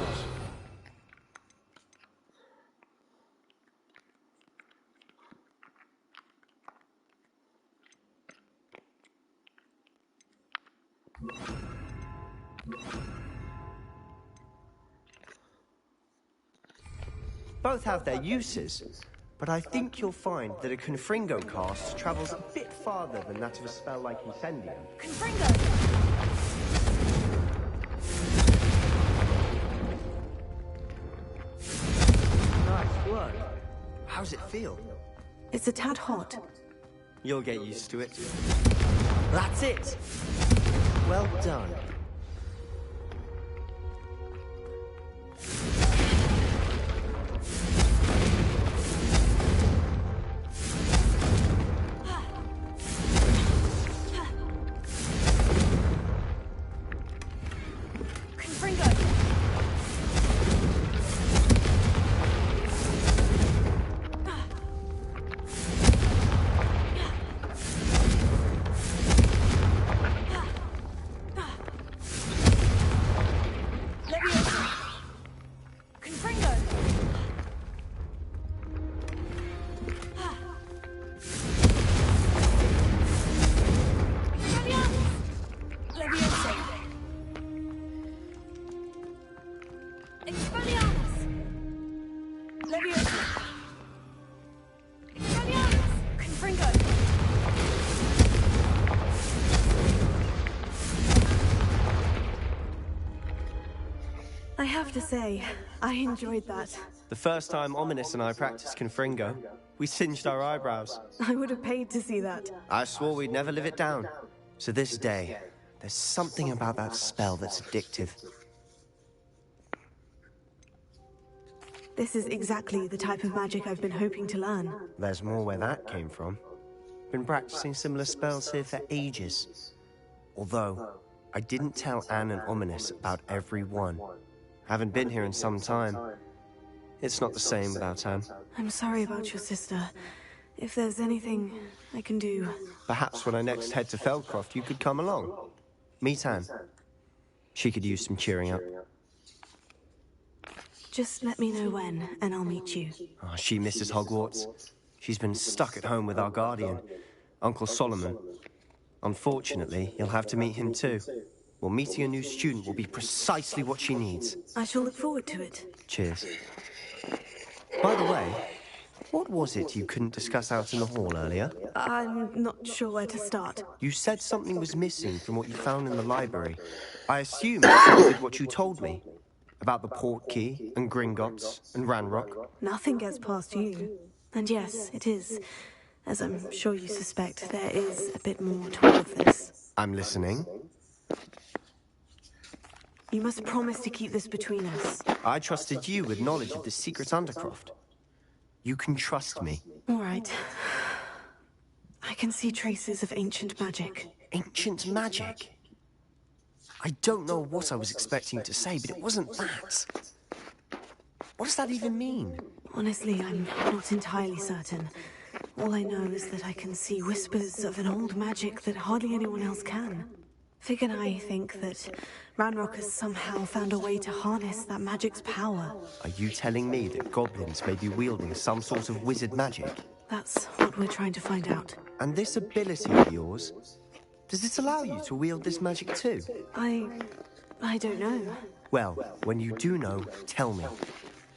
Both have their uses, but I think you'll find that a Confringo cast travels a bit farther than that of a spell like Incendium.
Confringo!
Nice work. How's it feel?
It's a tad hot.
You'll get used to it. That's it! Well done.
I have to say, I enjoyed that.
The first time Ominous and I practiced Confringo, we singed our eyebrows.
I would have paid to see that.
I swore we'd never live it down. So this day, there's something about that spell that's addictive.
This is exactly the type of magic I've been hoping to learn.
There's more where that came from. Been practicing similar spells here for ages. Although, I didn't tell Anne and Ominous about every one. Haven't been here in some time. It's not the same without Anne.
I'm sorry about your sister. If there's anything I can do...
Perhaps when I next head to Feldcroft, you could come along. Meet Anne. She could use some cheering up.
Just let me know when, and I'll meet you.
Oh, she misses Hogwarts. She's been stuck at home with our guardian, Uncle Solomon. Unfortunately, you'll have to meet him too. Well, meeting a new student will be precisely what she needs.
I shall look forward to it.
Cheers. By the way, what was it you couldn't discuss out in the hall earlier?
I'm not sure where to start.
You said something was missing from what you found in the library. I assume you did what you told me. About the port key, and Gringotts, and Ranrock.
Nothing gets past you. And yes, it is. As I'm sure you suspect, there is a bit more to all of this.
I'm listening.
You must promise to keep this between us.
I trusted you with knowledge of the secret Undercroft. You can trust me.
All right. I can see traces of ancient magic.
Ancient magic? I don't know what I was expecting to say, but it wasn't that. What does that even mean?
Honestly, I'm not entirely certain. All I know is that I can see whispers of an old magic that hardly anyone else can. Fig and I think that Ranrock has somehow found a way to harness that magic's power.
Are you telling me that goblins may be wielding some sort of wizard magic?
That's what we're trying to find out.
And this ability of yours, does it allow you to wield this magic too?
I don't know.
Well, when you do know, tell me.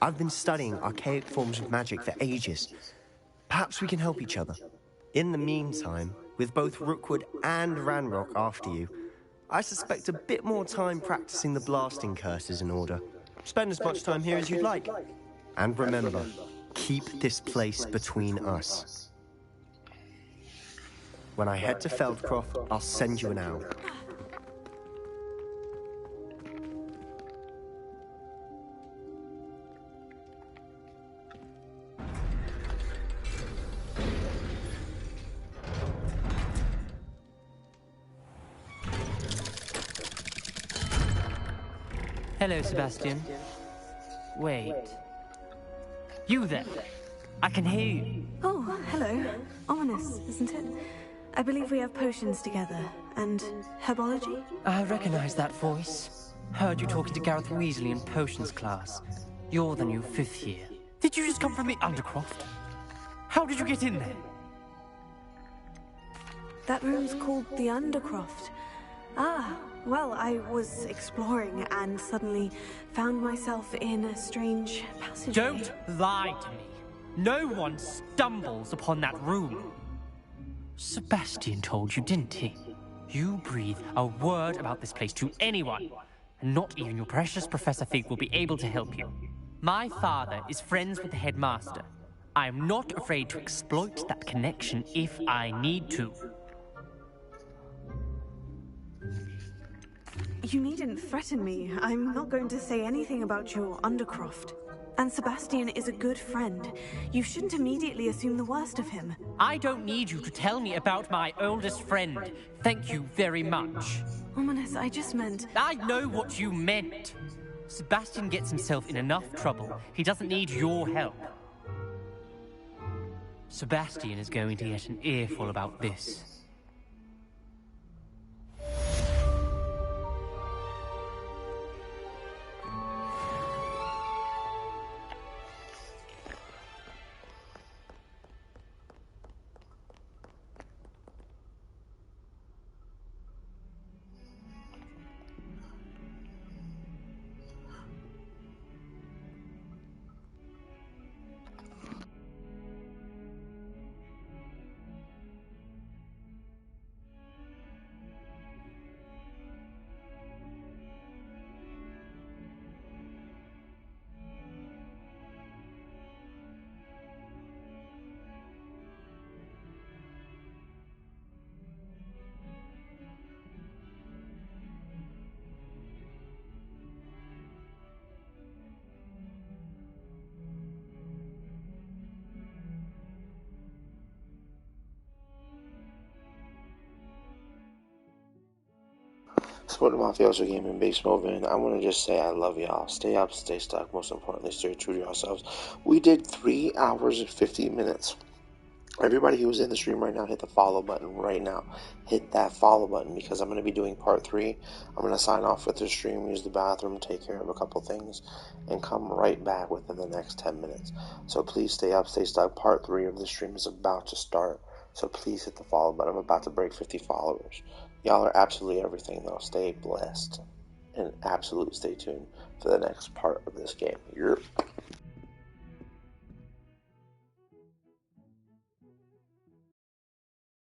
I've been studying archaic forms of magic for ages. Perhaps we can help each other. In the meantime, with both Rookwood and Ranrock after you, I suspect a bit more time practicing the blasting curse is in order. Spend as much time here as you'd like. And remember, keep this place between us. When I head to Feldcroft, I'll send you an owl.
Hello, Sebastian. Wait. You there? I can hear you.
Oh, hello. Ominous, isn't it? I believe we have potions together. And herbology?
I recognize that voice. Heard you talking to Gareth Weasley in potions class. You're the new 5th year. Did you just come from the Undercroft? How did you get in there?
That room's called the Undercroft. Ah, well, I was exploring and suddenly found myself in a strange passage.
Don't lie to me. No one stumbles upon that room. Sebastian told you, didn't he? You breathe a word about this place to anyone, and not even your precious Professor Fig will be able to help you. My father is friends with the headmaster. I am not afraid to exploit that connection if I need to.
You needn't threaten me. I'm not going to say anything about your Undercroft. And Sebastian is a good friend. You shouldn't immediately assume the worst of him.
I don't need you to tell me about my oldest friend. Thank you very much.
Ominous, I just meant...
I know what you meant. Sebastian gets himself in enough trouble. He doesn't need your help. Sebastian is going to get an earful about this.
Support the Mafioso game in BigSmokeVin. I want to just say I love y'all. Stay up, stay stuck. Most importantly, stay true to yourselves. We did 3 hours and 50 minutes. Everybody who is in the stream right now, hit the follow button right now. Hit that follow button because I'm going to be doing part 3. I'm going to sign off with the stream, use the bathroom, take care of a couple things, and come right back within the next 10 minutes. So please stay up, stay stuck. Part 3 of the stream is about to start. So please hit the follow button. I'm about to break 50 followers. Y'all are absolutely everything, though. Stay blessed and absolute stay tuned for the next part of this game. You're